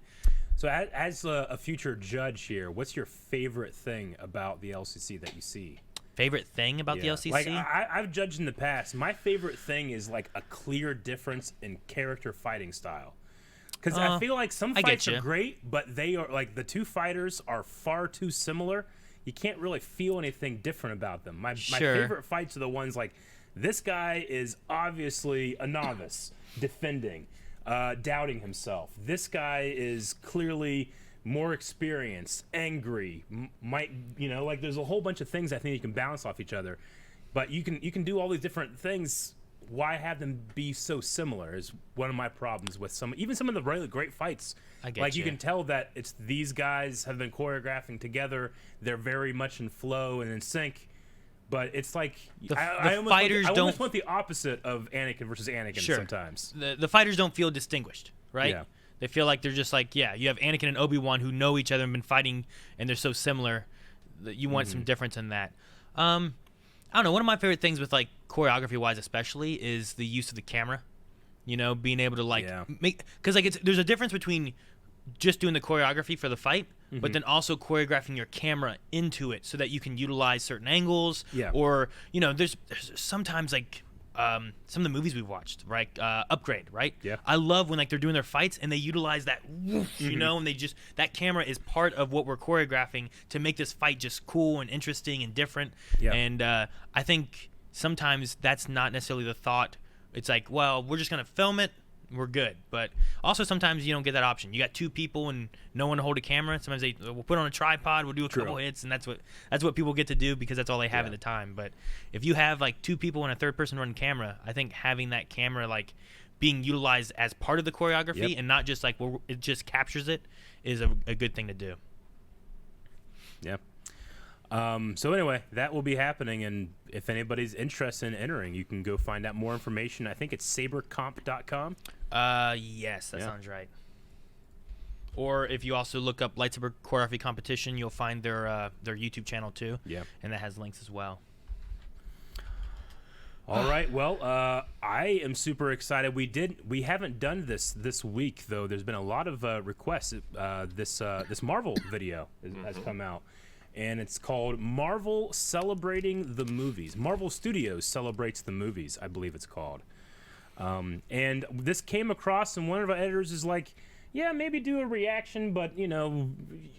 So as a future judge here, what's your favorite thing about the LCC that you see? Favorite thing about the LCC? Like I've judged in the past. My favorite thing is like a clear difference in character fighting style. Because I feel like some I fights get are you. great, but they are like the two fighters are far too similar. You can't really feel anything different about them. My Sure. favorite fights are the ones like this guy is obviously a novice defending, doubting himself. This guy is clearly more experienced, angry, might, you know, like there's a whole bunch of things I think you can balance off each other. But you can do all these different things. Why have them be so similar is one of my problems with even some of the really great fights. I get like you you. can tell that it's these guys have been choreographing together. They're very much in flow and in sync. But it's like I almost fighters I almost don't- want the opposite of Anakin versus Anakin Sure. sometimes. The fighters don't feel distinguished, right? Yeah. They feel like they're just like, yeah, you have Anakin and Obi-Wan who know each other and been fighting, and they're so similar that you want some difference in that. I don't know. One of my favorite things with like choreography-wise, especially, is the use of the camera. You know, being able to like Yeah. make because like there's a difference between just doing the choreography for the fight, but then also choreographing your camera into it so that you can utilize certain angles. Yeah. Or you know, there's sometimes like some of the movies we've watched, right? Upgrade, right? Yeah. I love when like they're doing their fights and they utilize that, whoosh, you know, and they just that camera is part of what we're choreographing to make this fight just cool and interesting and different. Yeah. And I think sometimes that's not necessarily the thought. It's like, well, we're just gonna film it. We're good. But also sometimes you don't get that option. You got two people and no one to hold a camera. Sometimes we'll put it on a tripod. We'll do a couple hits, and that's what people get to do because that's all they have at the time. But if you have like two people and a third person running camera, I think having that camera like being utilized as part of the choreography and not just like it just captures it is a good thing to do. Yeah. So anyway, that will be happening, and if anybody's interested in entering, you can go find out more information. I think it's sabercomp.com. Yes, that sounds right. Or if you also look up Lightsaber Choreography Competition, you'll find their YouTube channel too. Yeah. And that has links as well. All right. Well, I am super excited. We haven't done this week though. There's been a lot of requests. This Marvel video has come out, and it's called Marvel Celebrating the Movies. Marvel Studios Celebrates the Movies, I believe it's called. And this came across, and one of our editors is like, yeah, maybe do a reaction, but, you know,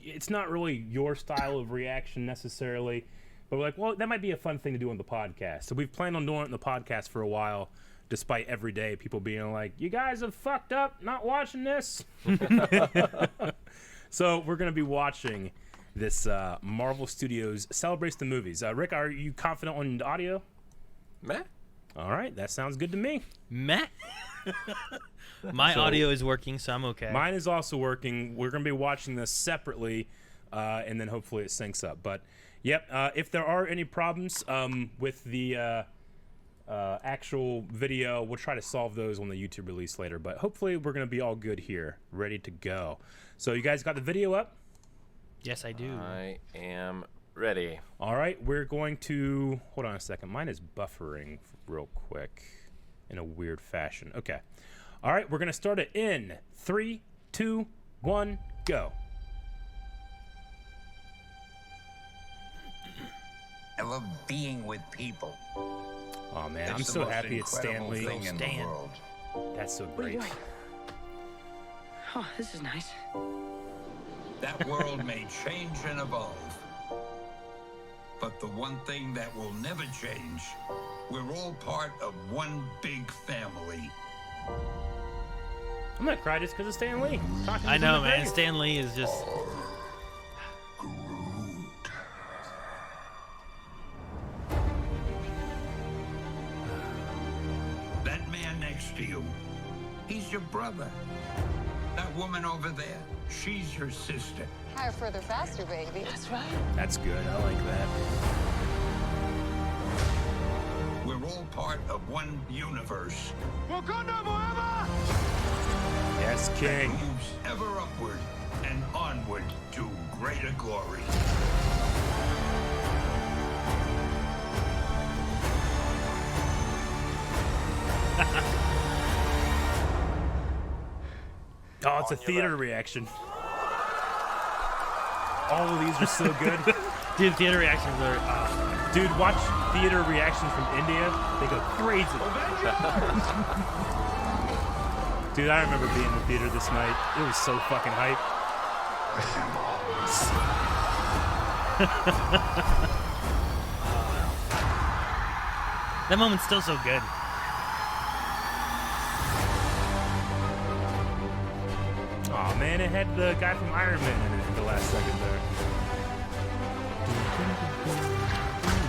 it's not really your style of reaction necessarily. But we're like, well, that might be a fun thing to do on the podcast. So we've planned on doing it in the podcast for a while, despite every day people being like, you guys have fucked up not watching this. So we're going to be watching this Marvel Studios Celebrates the Movies. Rick, are you confident on the audio? Meh. All right, that sounds good to me. Meh. My audio is working, so I'm okay. Mine is also working. We're going to be watching this separately, and then hopefully it syncs up. But, yep, if there are any problems with the actual video, we'll try to solve those on the YouTube release later. But hopefully we're going to be all good here, ready to go. So you guys got the video up? Yes, I do. I am ready. All right, we're going to... Hold on a second. Mine is buffering real quick in a weird fashion. Okay. All right, we're going to start it in 3, 2, 1, go. I love being with people. Oh, man, I'm It's the so most happy it's incredible Stan Lee. thing in the Stan. world. That's so What are you great. doing? Oh, this is nice. That world may change and evolve. But the one thing that will never change, we're all part of one big family. I'm going to cry just because of Stan Lee. Talking I to know, him man. today. Stan Lee is just... That man next to you, he's your brother. That woman over there, she's your sister. Higher, further, faster, baby. That's right. That's good. I like that. We're all part of one universe. Yes, King. Moves ever upward and onward to greater glory. Oh, it's a theater reaction. All of these are so good. Dude, theater reactions are... Dude, watch theater reactions from India. They go crazy. Dude, I remember being in the theater this night. It was so fucking hype. That moment's still so good. Oh man, it had the guy from Iron Man in it at the last second there.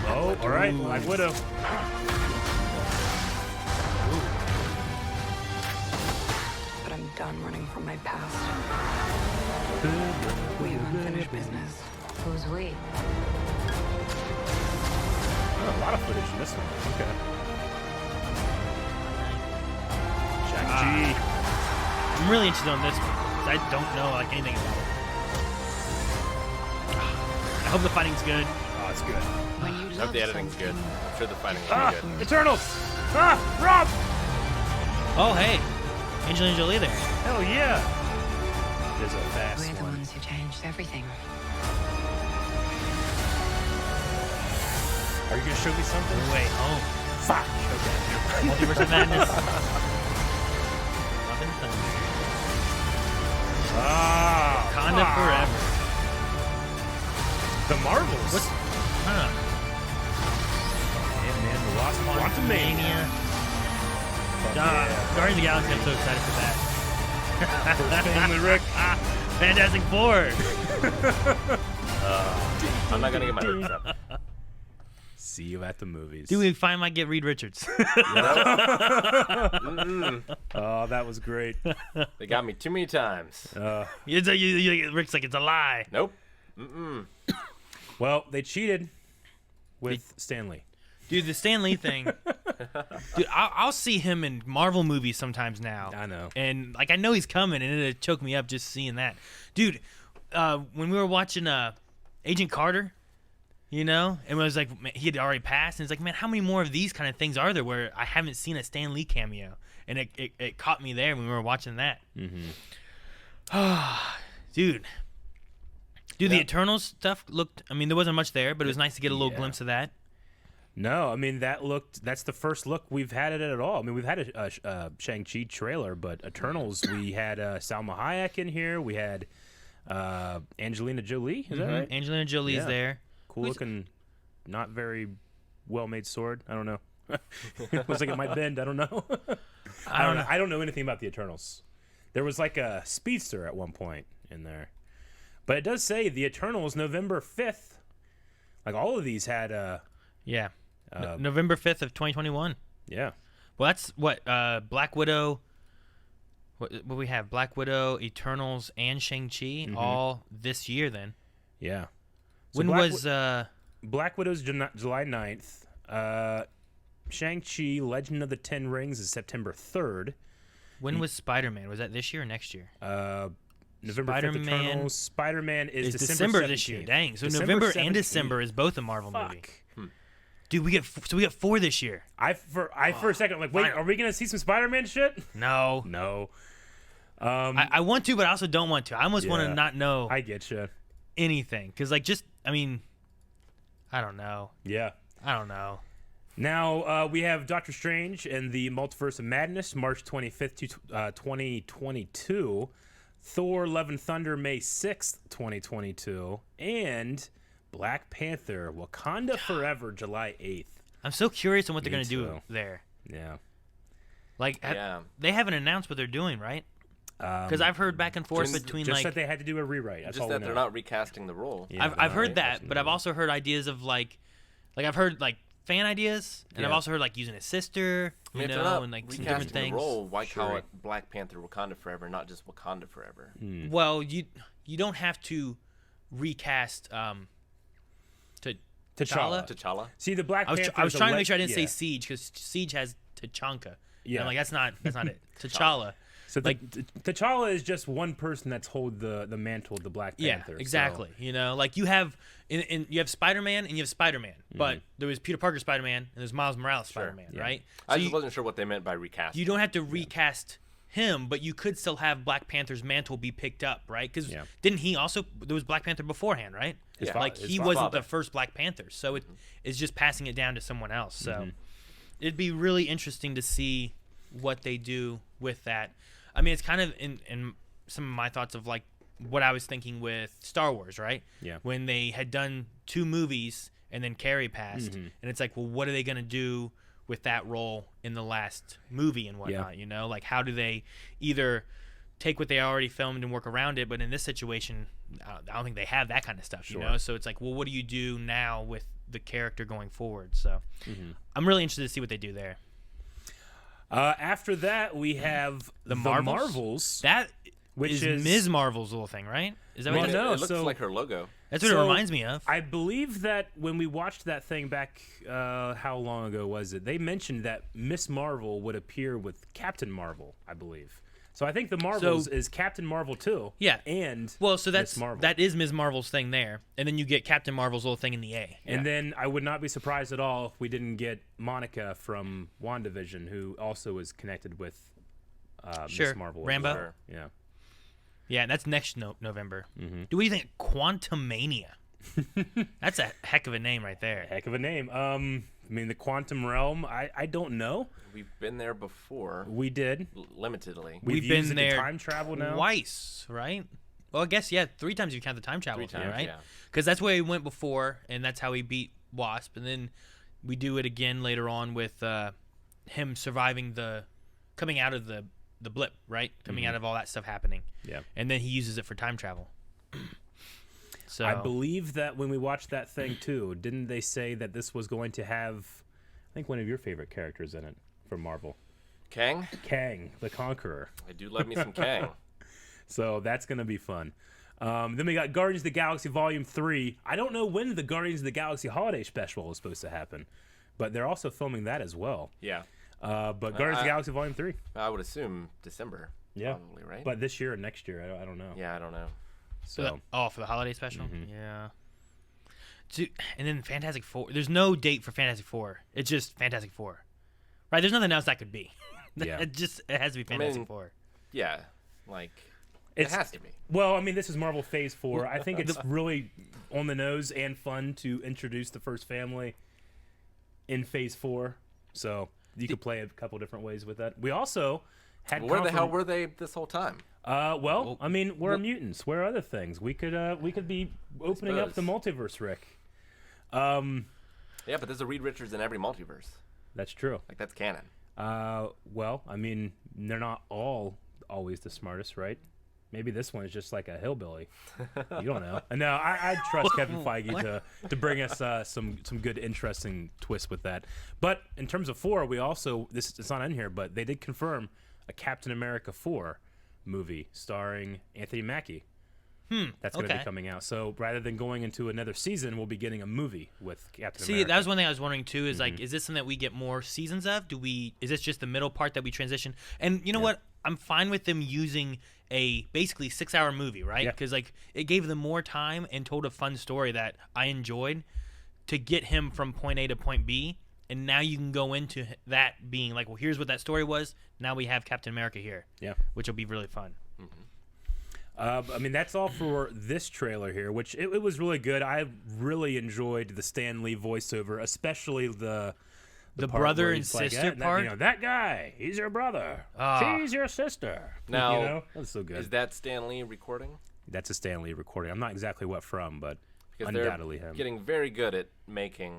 Oh, all right, Black Widow. But I'm done running from my past. We have unfinished business. Who's we? Oh, a lot of footage in this one. Okay. Shang-Chi. I'm really interested on this one. 'Cause I don't know like anything about it. I hope the fighting's good. Oh, it's good. When you I hope love the editing's good. something, I'm sure the fighting's gonna be good. Eternals! Ah, Rob! Oh, hey. Angelina Jolie there. Hell yeah! There's a fast we're the one. ones who changed everything. Are you gonna show me something? No way home. Fuck! Okay. Multiverse of Madness. Love and Thunder. Ah! Wakanda fuck. Forever. The Marvels. What's... Huh. Ant-Man, the Lost Quantumania. Fuck yeah. Guardians of the Galaxy, I'm so excited for that. First family, Rick. Fantastic Four. I'm not gonna get my hopes up. See you at the movies. Dude, we finally might get Reed Richards. Oh, that was great. They got me too many times. Rick's like, it's a lie. Nope. Well, they cheated with Stanley. Dude, the Stan Lee thing. Dude, I'll see him in Marvel movies sometimes now. I know. And, like, I know he's coming, and it'll choke me up just seeing that. Dude, when we were watching Agent Carter, you know, and it was like, man, he had already passed, and it's like, man, how many more of these kind of things are there where I haven't seen a Stan Lee cameo? And it caught me there when we were watching that. Mm-hmm. Dude, the Eternals stuff looked, I mean, there wasn't much there, but it was nice to get a little glimpse of that. No, I mean that's the first look we've had at it at all. I mean, we've had a Shang-Chi trailer, but Eternals, we had Salma Hayek in here. We had Angelina Jolie. Is that right? Angelina Jolie's there. Cool looking, not very well made sword. I don't know. Looks like it might bend. I don't know. I don't know anything about the Eternals. There was like a speedster at one point in there, but it does say the Eternals November 5th. Like all of these had November 5th of 2021. Yeah. Well, that's what Black Widow. What we have? Black Widow, Eternals, and Shang-Chi all this year. Then. Yeah. So When was Black Widow's July 9th. Shang-Chi Legend of the Ten Rings is September 3rd. When was Spider-Man? Was that this year or next year? November 5th Eternals. Spider-Man is December 17th. this year. Dang. So December November 17th. and December is both a Marvel movie. Fuck. Dude, we get 4 this year. For a second, like, wait, are we gonna see some Spider-Man shit? No. No. I want to, but I also don't want to. I almost want to not know I get you. anything. Because, like, I don't know. Yeah. I don't know. Now, we have Doctor Strange and the Multiverse of Madness, March 25th, 2022. Thor Love and Thunder, May 6th, 2022. And Black Panther, Wakanda Forever, July 8th. I'm so curious on what they're Me going to do too. there. Yeah. Like, they haven't announced what they're doing, right? Because I've heard back and forth between, just like... that they had to do a rewrite. That's Just all that we they're know. not recasting the role. Yeah, I've heard that, but I've also heard ideas of, like I've heard, like, fan ideas, and I've also heard, like, using his sister, I mean, you if they're know, not and, like, some recasting different the things. role, why call it Black Panther Wakanda Forever, not just Wakanda Forever? Well, you don't have to recast T'Challa. See, the Black Panther. I was trying to make sure I didn't say Siege, because Siege has T'Chaka. Yeah. And, like, that's not it. T'Challa. So T'Challa is just one person that's hold the mantle of the Black Panther. Yeah, exactly. So. You know, like you have you have Spider-Man and you have Spider-Man, but there was Peter Parker Spider-Man and there's Miles Morales Spider-Man, right? I just wasn't sure what they meant by recasting. You don't have to recast him, but you could still have Black Panther's mantle be picked up, right? Because didn't he also? There was Black Panther beforehand, right? Like he wasn't the first Black Panther, so it's just passing it down to someone else. So it'd be really interesting to see what they do with that. I mean, it's kind of in some of my thoughts of like what I was thinking with Star Wars, right? Yeah. When they had done 2 movies and then Carrie passed, and it's like, well, what are they going to do with that role in the last movie and whatnot? You know, like how do they either take what they already filmed and work around it? But in this situation, I don't think they have that kind of stuff, you know? So it's like, well, what do you do now with the character going forward? So I'm really interested to see what they do there. After that, we have the Marvels. That which is Ms. Marvel's little thing, right? Is that what it looks like her logo. That's what it reminds me of. I believe that when we watched that thing back, how long ago was it? They mentioned that Miss Marvel would appear with Captain Marvel, I believe. So I think the Marvels is Captain Marvel too. Yeah. And so that is Ms. Marvel's thing there, and then you get Captain Marvel's little thing in the A. And then I would not be surprised at all if we didn't get Monica from WandaVision, who also is connected with Ms. Marvel. Rambo. Well. Yeah. Yeah, and that's next November. What do you think? Quantumania. That's a heck of a name right there. Heck of a name. I mean, the quantum realm, I don't know. We've been there before. We did. Limitedly. We've been there time travel now? Twice, right? Well, I guess, 3 times you count the time travel thing, right? Yeah. Because that's where he went before, and that's how he beat Wasp. And then we do it again later on with him surviving coming out of the blip, right? Coming out of all that stuff happening. Yeah. And then he uses it for time travel. So I believe that when we watched that thing too, didn't they say that this was going to have, I think, one of your favorite characters in it from Marvel? Kang, the Conqueror. I do love me some Kang. So that's going to be fun. Then we got Guardians of the Galaxy Volume 3. I don't know when the Guardians of the Galaxy Holiday Special is supposed to happen, but they're also filming that as well. Yeah. But Guardians of the Galaxy Volume 3. I would assume December. Yeah. Probably, right? But this year or next year, I don't know. Yeah, I don't know. So for the holiday special? Yeah. And then Fantastic Four. There's no date for Fantastic Four. It's just Fantastic Four. Right? There's nothing else that could be. Yeah. it has to be Fantastic Four. Yeah. Like, it has to be. Well, I mean, this is Marvel Phase 4. I think it's really on the nose and fun to introduce the first family in Phase 4, so you could play a couple different ways with that. We also had Where the hell were they this whole time? Well, I mean, we're mutants. We're other things. We could be opening up the multiverse, Rick. Yeah, but there's a Reed Richards in every multiverse. That's true. Like, that's canon. Well, I mean, they're not all always the smartest, right? Maybe this one is just like a hillbilly. You don't know. No, I trust Kevin Feige to bring us some good, interesting twists with that. But in terms of 4, we also it's not in here, but they did confirm a Captain America 4 movie starring Anthony Mackie. That's going to be coming out. So rather than going into another season, we'll be getting a movie with Captain America. See, that was one thing I was wondering too. Is like, is this something that we get more seasons of? Is this just the middle part that we transition? And you know what? I'm fine with them using a basically 6-hour movie, right? Because like it gave them more time and told a fun story that I enjoyed to get him from point A to point B. And now you can go into that being like, well, here's what that story was. Now we have Captain America here. Yeah, which will be really fun. I mean, that's all for this trailer here, which it was really good. I really enjoyed the Stan Lee voiceover, especially the brother and sister part. You know, that guy, he's your brother. She's your sister. Now, you know, that's so good. Is that Stan Lee recording? That's a Stan Lee recording. I'm not exactly what from, but because undoubtedly they're him. Getting very good at making.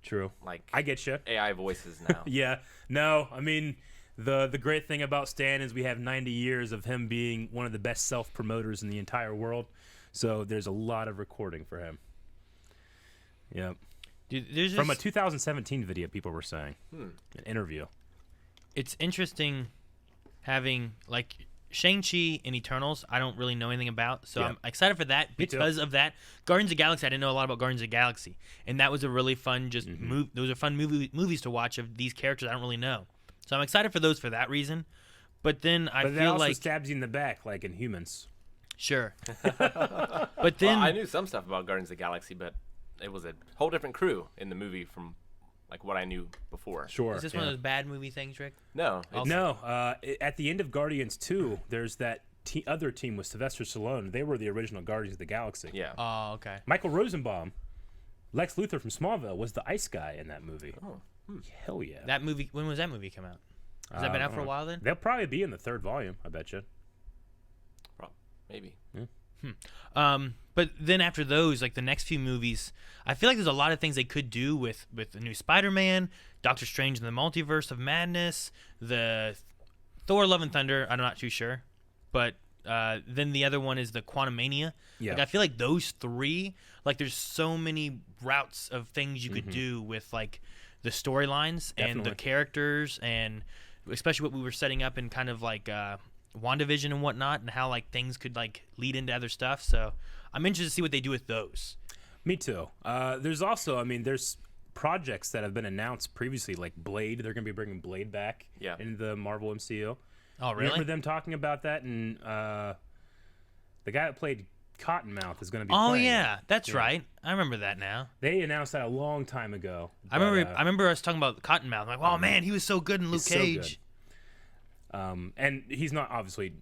True. Like, I get you. AI voices now. Yeah. No, I mean, the great thing about Stan is we have 90 years of him being one of the best self-promoters in the entire world. So there's a lot of recording for him. Yep. Dude, from a 2017 video, people were saying. An interview. It's interesting having, like, Shang-Chi and Eternals, I don't really know anything about, so I'm excited for that because of that. Guardians of the Galaxy, I didn't know a lot about Guardians of the Galaxy, and that was a really fun those are fun movies to watch of these characters I don't really know. So I'm excited for those for that reason. But then I feel also like stabs you in the back, like in Humans. Sure. But then I knew some stuff about Guardians of the Galaxy, but it was a whole different crew in the movie from like what I knew before. Sure. Is this one of those bad movie things, Rick? No. No. At the end of Guardians 2, there's that other team with Sylvester Stallone. They were the original Guardians of the Galaxy. Yeah. Oh, okay. Michael Rosenbaum, Lex Luthor from Smallville, was the ice guy in that movie. Oh. Hell yeah. That movie. When was that movie come out? Has that been out for a while then? They'll probably be in the 3rd volume, I bet you. Maybe. But then after those, like the next few movies, I feel like there's a lot of things they could do with the new Spider-Man, Doctor Strange in the Multiverse of Madness, the Thor: Love and Thunder. I'm not too sure, but then the other one is the Quantumania. Yeah. Like I feel like those 3, like there's so many routes of things you could do with like the storylines and the characters, and especially what we were setting up in kind of like WandaVision and whatnot, and how like things could like lead into other stuff. So I'm interested to see what they do with those. Me too. There's also, I mean, there's projects that have been announced previously, like Blade. They're going to be bringing Blade back in the Marvel MCU. Oh, really? Remember them talking about that? And the guy that played Cottonmouth is going to be Oh, playing yeah. it. That's right. I remember that now. They announced that a long time ago. I remember us talking about Cottonmouth. I'm like, oh, man, he was so good in Luke Cage. And he's not obviously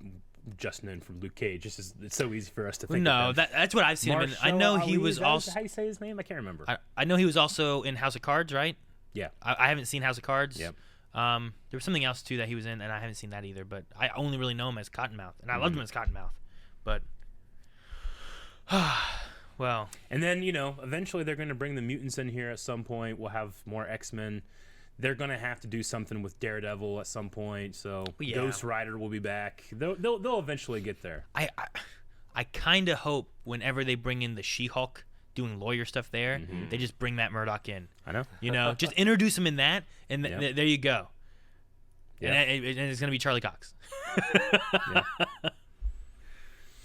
just known from Luke Cage. It's so easy for us to think. No, of him. that's what I've seen him in. I know he was also. How do you say his name? I can't remember. I know he was also in House of Cards, right? Yeah. I haven't seen House of Cards. Yep. There was something else too that he was in, and I haven't seen that either. But I only really know him as Cottonmouth, and I loved him as Cottonmouth. But well. And then eventually they're going to bring the mutants in here at some point. We'll have more X-Men. They're going to have to do something with Daredevil at some point. So Ghost Rider will be back. They'll eventually get there. I kind of hope whenever they bring in the She-Hulk doing lawyer stuff there, they just bring Matt Murdock in. I know. Just introduce him in that, and there you go. Yeah. And it's going to be Charlie Cox.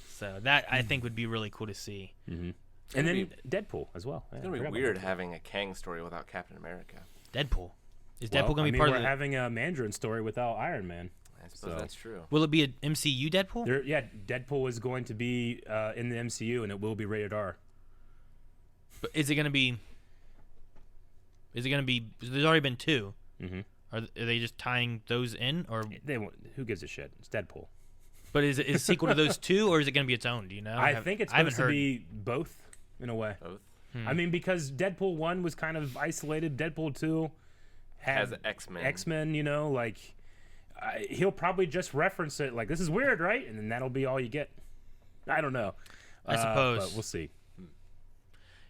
So that I think would be really cool to see. And then Deadpool as well. It's going to be weird having a Kang story without Captain America. Deadpool. Is Deadpool going to be part of it? We're having a Mandarin story without Iron Man. I suppose that's true. Will it be an MCU Deadpool? Deadpool is going to be in the MCU, and it will be rated R. But is it going to be? There's already been 2. Are they just tying those in, or they won't? Who gives a shit? It's Deadpool. But is it sequel to those 2, or is it going to be its own? Do you know? I think it's supposed to be both in a way. Both. I mean, because Deadpool 1 was kind of isolated. Deadpool 2 Has X-Men. X-Men, you know, like he'll probably just reference it like, this is weird, right? And then that'll be all you get. I don't know. I suppose. But we'll see. It'd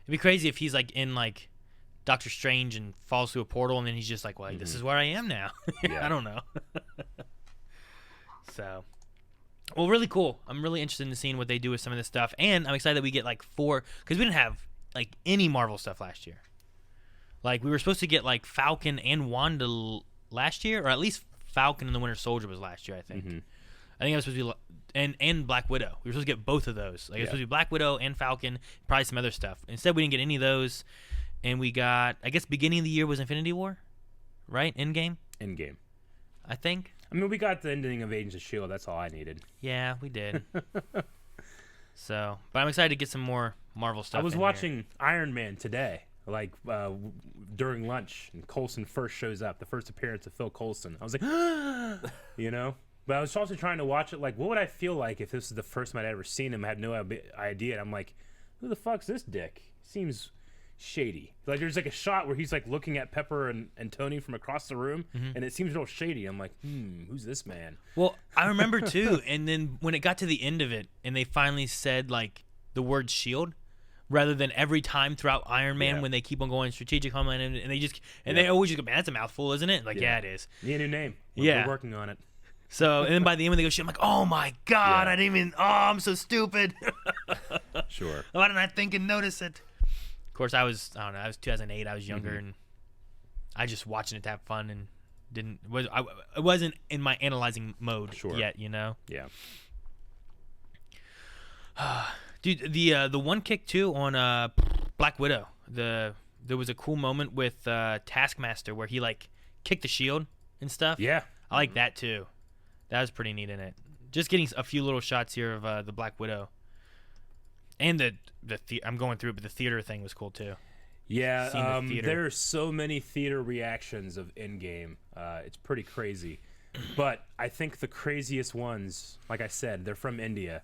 be crazy if he's like in like Doctor Strange and falls through a portal, and then he's just like, well, this is where I am now. I don't know. So, well, really cool. I'm really interested in seeing what they do with some of this stuff, and I'm excited that we get like 4, because we didn't have like any Marvel stuff last year. Like, we were supposed to get like Falcon and Wanda last year, or at least Falcon and the Winter Soldier was last year, I think. I think it was supposed to be and Black Widow. We were supposed to get both of those. Like, it was supposed to be Black Widow and Falcon, probably some other stuff. Instead, we didn't get any of those, and we got, I guess, beginning of the year was Infinity War, right? Endgame, I think. I mean, we got the ending of Agents of S.H.I.E.L.D. That's all I needed. Yeah, we did. So, but I'm excited to get some more Marvel stuff. I was in watching here. Iron Man today, like during lunch, and Coulson first shows up, the first appearance of Phil Coulson. I was like, you know? But I was also trying to watch it like, what would I feel like if this is the first time I'd ever seen him? I had no idea. And I'm like, who the fuck's this dick? Seems shady. Like, there's like a shot where he's like looking at Pepper and Tony from across the room, and it seems real shady. I'm like, who's this man? Well, I remember too, and then when it got to the end of it, and they finally said like the word shield, rather than every time throughout Iron Man when they keep on going strategic homeland, and they just they always just go, man, that's a mouthful, isn't it? Like, yeah it is. Need a new name. Yeah. We're working on it. So, and then by the end when they go shit, I'm like, oh my god, I didn't even. Oh, I'm so stupid. Sure. Why didn't I think and notice it? Of course, I was 2008. I was younger, and I just watching it to have fun, and I wasn't in my analyzing mode yet, you know. Yeah. Dude, the one kick too on Black Widow. There was a cool moment with Taskmaster where he like kicked the shield and stuff. Yeah. I like that too. That was pretty neat in it. Just getting a few little shots here of the Black Widow. And I'm going through it, but the theater thing was cool too. Yeah, there are so many theater reactions of Endgame. It's pretty crazy. But I think the craziest ones, like I said, they're from India.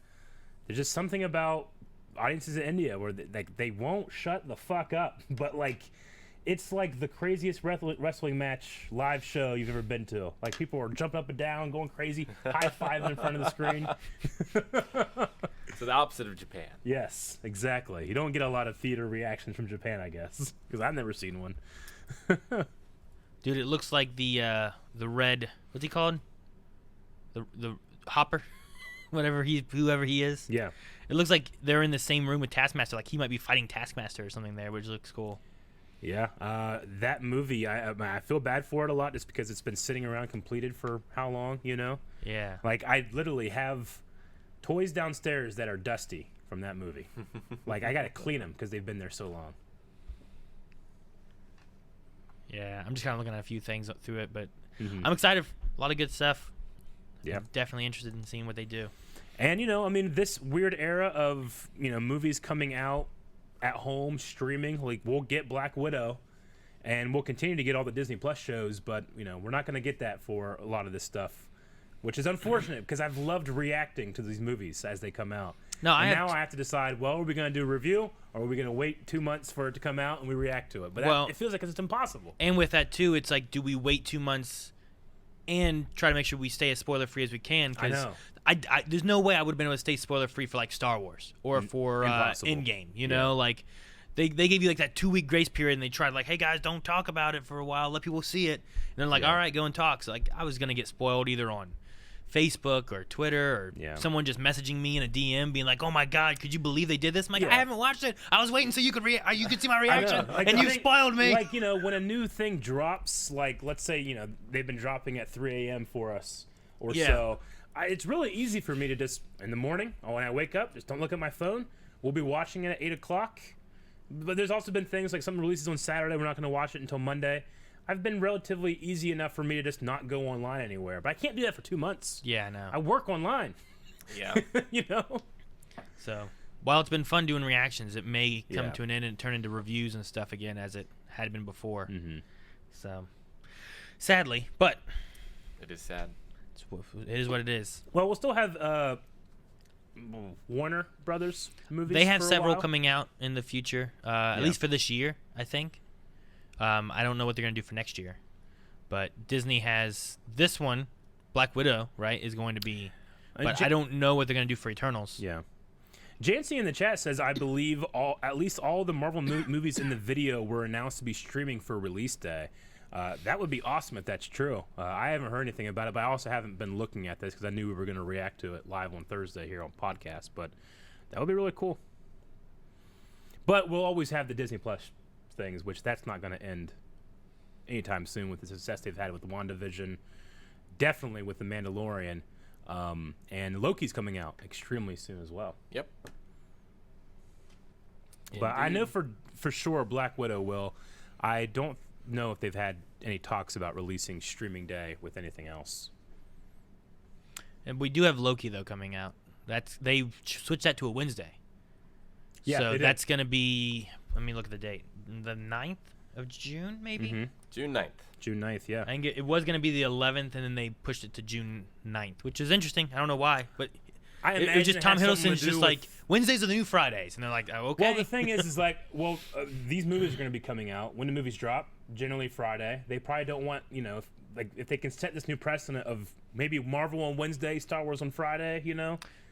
There's just something about audiences in India where they won't shut the fuck up. But like, it's like the craziest wrestling match live show you've ever been to. Like, people are jumping up and down, going crazy, high-fiving in front of the screen. So the opposite of Japan. Yes, exactly. You don't get a lot of theater reactions from Japan, I guess, because I've never seen one. Dude, it looks like the red. What's he called? The Hopper, whoever he is. Yeah. It looks like they're in the same room with Taskmaster. Like, he might be fighting Taskmaster or something there, which looks cool. Yeah, that movie, I feel bad for it a lot just because it's been sitting around completed for how long, you know? Yeah. Like, I literally have toys downstairs that are dusty from that movie. Like, I got to clean them because they've been there so long. Yeah, I'm just kind of looking at a few things through it, but I'm excited. A lot of good stuff. Yeah. I'm definitely interested in seeing what they do. And, you know, I mean, this weird era of, you know, movies coming out at home, streaming, like, we'll get Black Widow, and we'll continue to get all the Disney Plus shows, but, you know, we're not going to get that for a lot of this stuff, which is unfortunate because I've loved reacting to these movies as they come out. No, I have to decide, well, are we going to do a review, or are we going to wait 2 months for it to come out and we react to it? But it feels like it's impossible. And with that, too, it's like, do we wait 2 months and try to make sure we stay as spoiler-free as we can? I know. There's no way I would have been able to stay spoiler-free for, like, Star Wars or for Endgame, you know? Like, they gave you, like, that 2-week grace period, and they tried, like, hey, guys, don't talk about it for a while. Let people see it. And they're like, all right, go and talk. So, like, I was going to get spoiled either on Facebook or Twitter or someone just messaging me in a DM being like, oh, my God, could you believe they did this? I'm like, I haven't watched it. I was waiting so you could see my reaction, like, and you spoiled me. Like, you know, when a new thing drops, like, let's say, you know, they've been dropping at 3 a.m. for us or so. It's really easy for me to just, in the morning, or when I wake up, just don't look at my phone. We'll be watching it at 8 o'clock. But there's also been things like something releases on Saturday. We're not going to watch it until Monday. I've been relatively easy enough for me to just not go online anywhere. But I can't do that for 2 months. Yeah, I know. I work online. Yeah. You know? So, while it's been fun doing reactions, it may come to an end and turn into reviews and stuff again as it had been before. So, sadly, but it is sad. It is what it is. Well, we'll still have Warner Brothers movies. They have for a several while. coming out in the future, at least for this year, I think. I don't know what they're going to do for next year. But Disney has this one, Black Widow, right, is going to be... But I don't know what they're going to do for Eternals. Yeah. Jancy in the chat says, I believe at least all the Marvel movies in the video were announced to be streaming for release day. That would be awesome if that's true. I haven't heard anything about it, but I also haven't been looking at this because I knew we were going to react to it live on Thursday here on podcast. But that would be really cool. But we'll always have the Disney Plus things, which that's not going to end anytime soon with the success they've had with the WandaVision, definitely with the Mandalorian, and Loki's coming out extremely soon as well. Yep. But I know for sure Black Widow will. I don't know if they've had any talks about releasing streaming day with anything else. And we do have Loki, though, coming out. They switched that to a Wednesday. Yeah, so that's going to be, let me look at the date, the 9th of June, maybe? Mm-hmm. June 9th. June 9th, yeah. I think it was going to be the 11th, and then they pushed it to June 9th, which is interesting. I don't know why, but it was just Tom Hiddleston's just like, Wednesdays are the new Fridays. And they're like, oh, okay. Well, the thing is like, these movies are going to be coming out. When the movies drop, generally Friday. They probably don't want, if they can set this new precedent of maybe Marvel on Wednesday, Star Wars on Friday,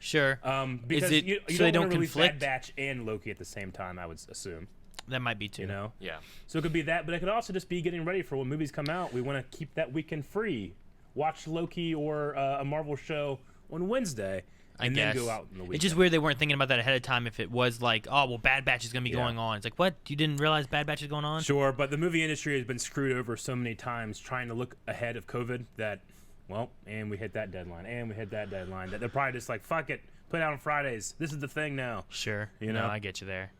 Sure. Because you so don't they don't want to release conflict? Bad Batch and Loki at the same time, I would assume. That might be too. Yeah. So it could be that, but it could also just be getting ready for when movies come out. We want to keep that weekend free. Watch Loki or a Marvel show on Wednesday, and then go out in the weekend. It's just weird they weren't thinking about that ahead of time. If it was like, oh, well, Bad Batch is going to be going on. It's like, what? You didn't realize Bad Batch is going on? Sure, but the movie industry has been screwed over so many times trying to look ahead of COVID that, and we hit that deadline, that they're probably just like, fuck it, put it out on Fridays. This is the thing now. Sure. You No, know? I get you there.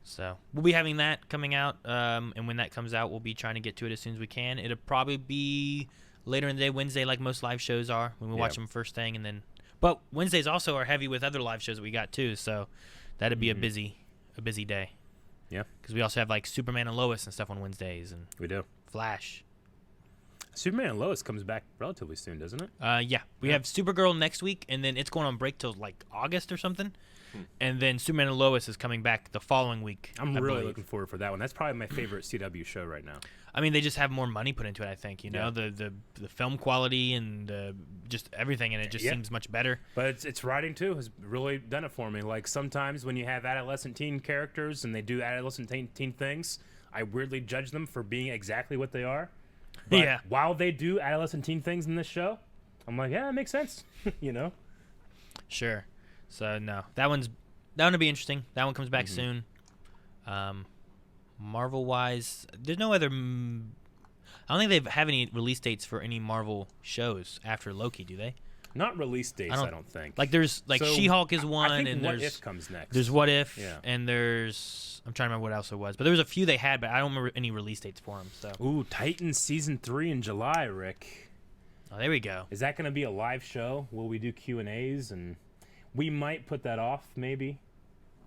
So we'll be having that coming out, and when that comes out, we'll be trying to get to it as soon as we can. It'll probably be later in the day, Wednesday, like most live shows are, when we watch them first thing, and then. But Wednesdays also are heavy with other live shows that we got too, so that'd be a busy day. Yeah, because we also have like Superman and Lois and stuff on Wednesdays, and we do. Flash. Superman and Lois comes back relatively soon, doesn't it? Yeah. We have Supergirl next week, and then it's going on break till like August or something. And then Superman and Lois is coming back the following week. I'm really looking forward for that one. That's probably my favorite CW show right now. I mean, they just have more money put into it, I think. The film quality and just everything in it just seems much better. But its writing, too, has really done it for me. Like, sometimes when you have adolescent teen characters and they do adolescent teen things, I weirdly judge them for being exactly what they are. But while they do adolescent teen things in this show, I'm like, yeah, it makes sense, Sure. So, no. That one will be interesting. That one comes back soon. Marvel-wise, there's no other... I don't think they have any release dates for any Marvel shows after Loki, do they? Not release dates, I don't think. Like, there's... Like, She-Hulk is one, I think and What If comes next. There's What If, yeah. And there's... I'm trying to remember what else there was. But there was a few they had, but I don't remember any release dates for them, so... Ooh, Titans Season 3 in July, Rick. Oh, there we go. Is that going to be a live show? Will we do Q&As? And we might put that off, maybe.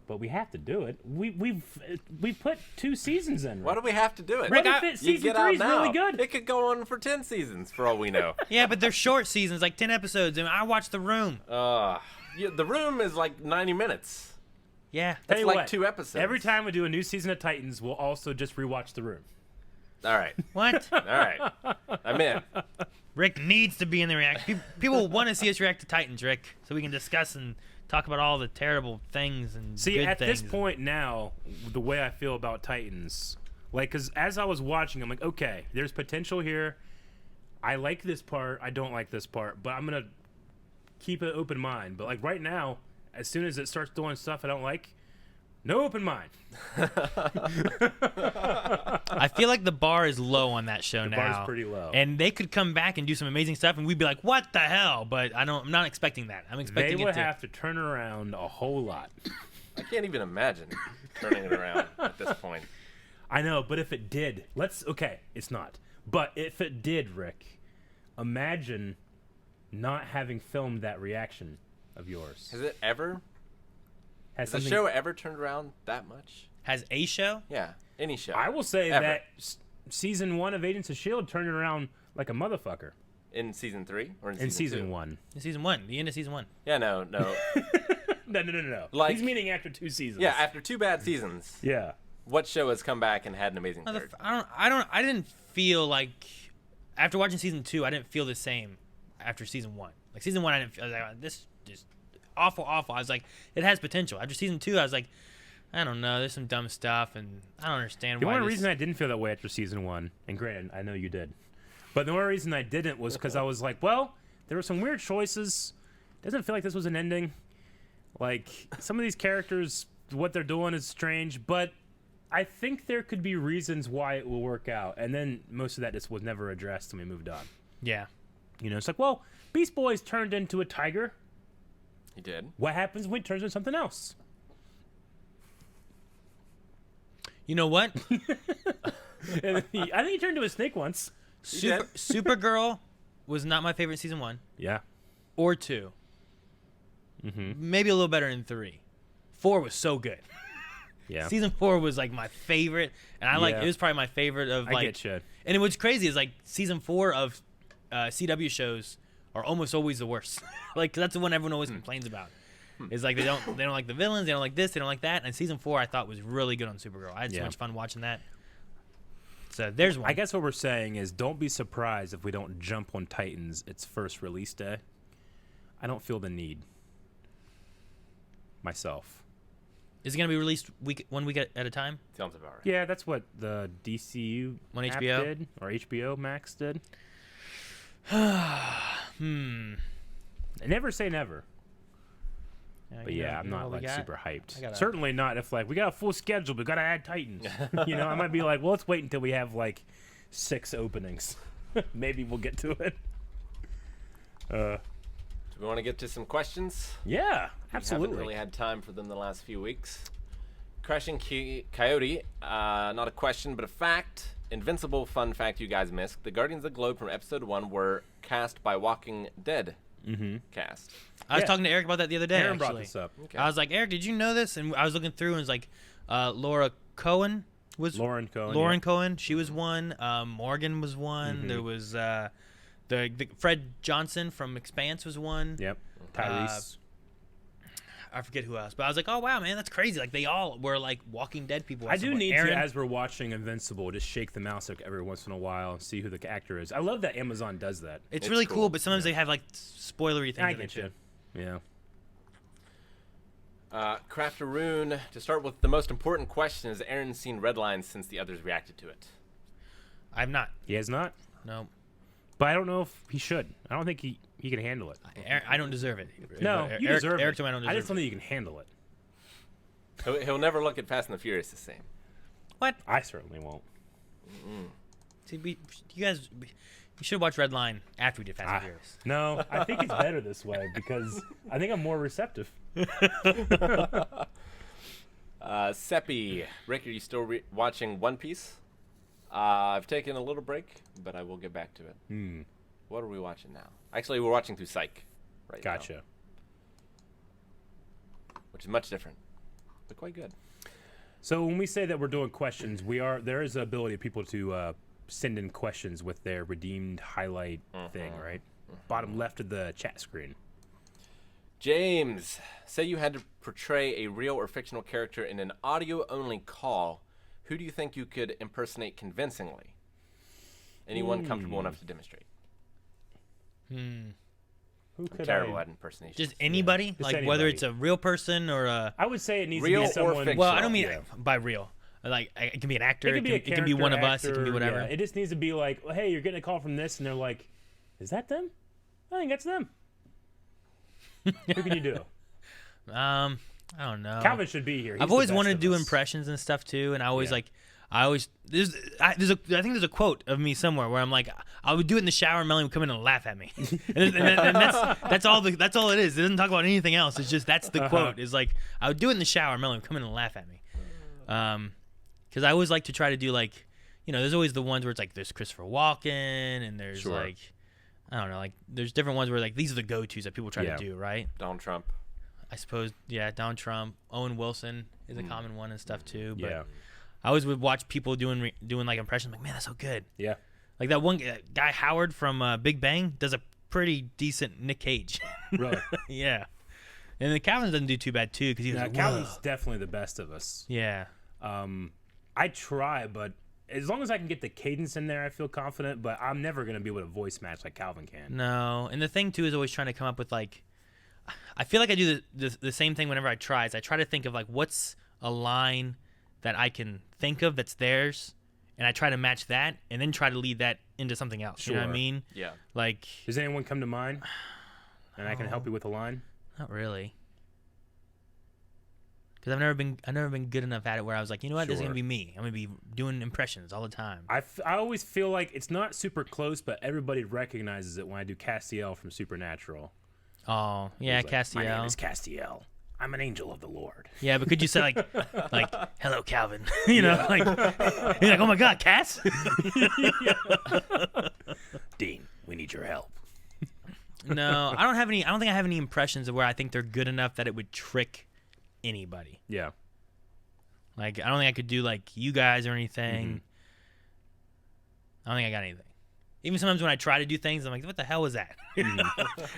But we have to do it. We've put 2 seasons in. Rick. Why do we have to do it? Rick, season 3 is really good. It could go on for 10 seasons, for all we know. Yeah, but they're short seasons, like 10 episodes, and I watched The Room. The Room is like 90 minutes. Yeah. That's like 2 episodes. Every time we do a new season of Titans, we'll also just rewatch The Room. All right. What? All right. I'm in. Rick needs to be in the reaction. People want to see us react to Titans, Rick, so we can discuss and talk about all the terrible things and See, good at things. this point now, the way I feel about Titans, like, because as I was watching, I'm like, okay, there's potential here. I like this part. I don't like this part, but I'm going to keep an open mind. But, like, right now, as soon as it starts doing stuff I don't like, no open mind. I feel like the bar is low on that show now. The bar's pretty low. And they could come back and do some amazing stuff, and we'd be like, what the hell? But I'm not expecting that. I'm expecting they would have to turn around a whole lot. I can't even imagine turning it around at this point. I know, but if it did, okay, it's not. But if it did, Rick, imagine not having filmed that reaction of yours. Has it ever? Has the something- show ever turned around that much? Has a show? Yeah, any show. I will say Ever. that season 1 of Agents of S.H.I.E.L.D. turned it around like a motherfucker. In season 3 or in In season season 2? 1. In season 1, the end of season 1. Yeah, no. No. Like- He's meaning after 2 seasons. Yeah, after 2 bad seasons, Yeah. what show has come back and had an amazing third? I didn't feel like after watching season 2, I didn't feel the same after season 1. Like season 1, I didn't feel I was like, this just awful. I was like, it has potential. After season 2, I was like, I don't know, there's some dumb stuff, and I don't understand The why. only reason I didn't feel that way after season 1, and granted, I know you did, but the only reason I didn't was because I was like, well, there were some weird choices. Doesn't feel like this was an ending. Like, some of these characters, what they're doing is strange, but I think there could be reasons why it will work out. And then most of that just was never addressed and we moved on. Yeah. You know, it's like, well, Beast Boy's turned into a tiger. He did. What happens when he turns into something else? You know what? I think he turned into a snake once. Supergirl was not my favorite season 1 Yeah. or 2. Maybe a little better in 3. 4 was so good. Yeah. Season 4 was like my favorite, and I like Yeah. it was probably my favorite of I like. get you. And what's crazy is like season 4 of CW shows are almost always the worst. Like that's the one everyone always complains about. Is like they don't like the villains, they don't like this, they don't like that. And season 4 I thought was really good on Supergirl. I had so Yeah. much fun watching that. So there's one. I guess what we're saying is don't be surprised if we don't jump on Titans its first release day. I don't feel the need myself. Is it gonna be released one week at a time? Sounds about right. Yeah, that's what the DCU On app HBO? did, or HBO Max did. Never say never. But yeah, I'm not like super hyped. Certainly not if like we got a full schedule, but we gotta add Titans. You know, I might be like, well, let's wait until we have like 6 openings. Maybe we'll get to it. Do we want to get to some questions? Yeah, We absolutely. haven't really had time for them the last few weeks. Crashing Coyote, not a question, but a fact. Invincible fun fact you guys missed. The Guardians of the Globe from episode 1 were cast by Walking Dead cast. I was Yeah. talking to Eric about that the other day. Aaron actually. brought this up. Okay. I was like, Eric, did you know this? And I was looking through and it was like Laura Cohen was Lauren Cohen. Lauren yeah. Cohen, she was one. Morgan was one. There was the Fred Johnson from Expanse was one. Yep. Tyrese. I forget who else, but I was like, oh wow, man, that's crazy. Like they all were like Walking Dead people. I do somewhere. need Aaron, to, as we're watching Invincible, just shake the mouse like every once in a while and see who the actor is. I love that Amazon does that. It's really cool, cool. but sometimes they have like spoilery things. I in it, get you. too. Yeah. Craftaroon, to start with the most important question, has Aaron seen Redline since the others reacted to it? I'm not. He has not, No, but I don't know if he should. I don't think he can handle it. I don't deserve it. No, you Eric, deserve Eric it. told me I don't deserve I just don't it. think you can handle it. He'll never look at Fast and the Furious the same. What? I certainly won't. See, you guys, you should watch Redline after we did Fast and Furious. No, I think it's better this way because I think I'm more receptive. Seppi, Rick, are you still watching One Piece? I've taken a little break, but I will get back to it. What are we watching now? Actually, we're watching through Psych right now. Gotcha. Which is much different, but quite good. So when we say that we're doing questions, there is the ability of people to send in questions with their redeemed highlight thing, right? Bottom left of the chat screen. James, say you had to portray a real or fictional character in an audio-only call. Who do you think you could impersonate convincingly? Anyone comfortable enough to demonstrate? Who could Terrible at impersonation. Just anybody, Just like anybody. whether it's a real person or a. I would say it needs Real to or be someone. fictional? Well, I don't mean Yeah. by real. Like it can be an actor. It can be one of us. It can be whatever. Yeah. It just needs to be like, well, hey, you're getting a call from this, and they're like, is that them? I think that's them. Who can you do? I don't know. Calvin should be here. He's I've the always best wanted to of do us. impressions and stuff too, and I always Yeah. I think there's a quote of me somewhere where I'm like, I would do it in the shower and Melanie would come in and laugh at me, and that's all it is. It doesn't talk about anything else. It's just that's the quote. Is like I would do it in the shower and Melanie would come in and laugh at me, because I always like to try to do like, there's always the ones where it's like there's Christopher Walken and there's like, I don't know, like there's different ones where like these are the go-tos that people try to do, right? Donald Trump. I suppose, yeah, Donald Trump, Owen Wilson is a common one and stuff too. But Yeah. I always would watch people doing like impressions. I'm like, man, that's so good. Yeah. Like that one guy Howard from Big Bang does a pretty decent Nick Cage. Really? Yeah. And then Calvin doesn't do too bad too because he was like, Calvin's definitely the best of us. Yeah. I try, but as long as I can get the cadence in there, I feel confident. But I'm never gonna be able to voice match like Calvin can. No, and the thing too is always trying to come up with like, I feel like I do the same thing whenever I try. Is I try to think of like what's a line that I can think of that's theirs, and I try to match that, and then try to lead that into something else. Sure. You know what I mean? Yeah. Like, does anyone come to mind? And I can help you with a line. Not really. Because I've never been good enough at it where I was like, you know what, this is gonna be me. I'm gonna be doing impressions all the time. I always feel like it's not super close, but everybody recognizes it when I do Castiel from Supernatural. Oh yeah, Like, Castiel. my name is Castiel. I'm an angel of the Lord. Yeah, but could you say like hello Calvin? You know, like you're like, oh my God, Cass. Dean, we need your help. No, I don't have any. I don't think I have any impressions of where I think they're good enough that it would trick anybody. Yeah. Like I don't think I could do like you guys or anything. I don't think I got anything. Even sometimes when I try to do things, I'm like, what the hell was that?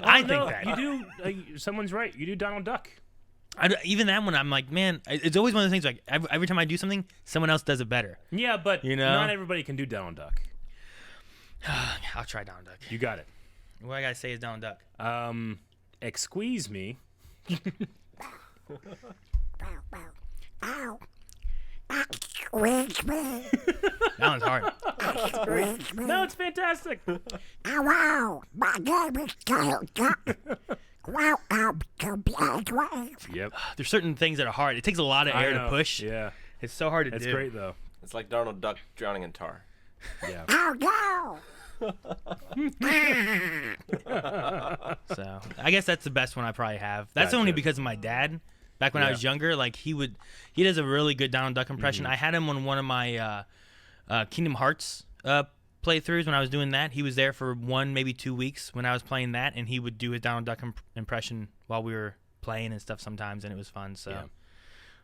I think that you do. Someone's right. You do Donald Duck. Even that one, I'm like, man, it's always one of those things. Like every time I do something, someone else does it better. Yeah, but you know, not everybody can do Donald Duck. I'll try Donald Duck. You got it. What I gotta say is Donald Duck. Excuse me. That one's hard. No, it's fantastic. Yep. There's certain things that are hard. It takes a lot of air to push. Yeah. It's so hard to do. It's great though. It's like Donald Duck drowning in tar. Yeah. So I guess that's the best one I probably have. That's only because of my dad. Back when I was younger, like he does a really good Donald Duck impression. I had him on one of my Kingdom Hearts playthroughs when I was doing that. He was there for 1, maybe 2 weeks when I was playing that, and he would do his Donald Duck impression while we were playing and stuff sometimes, and it was fun. So,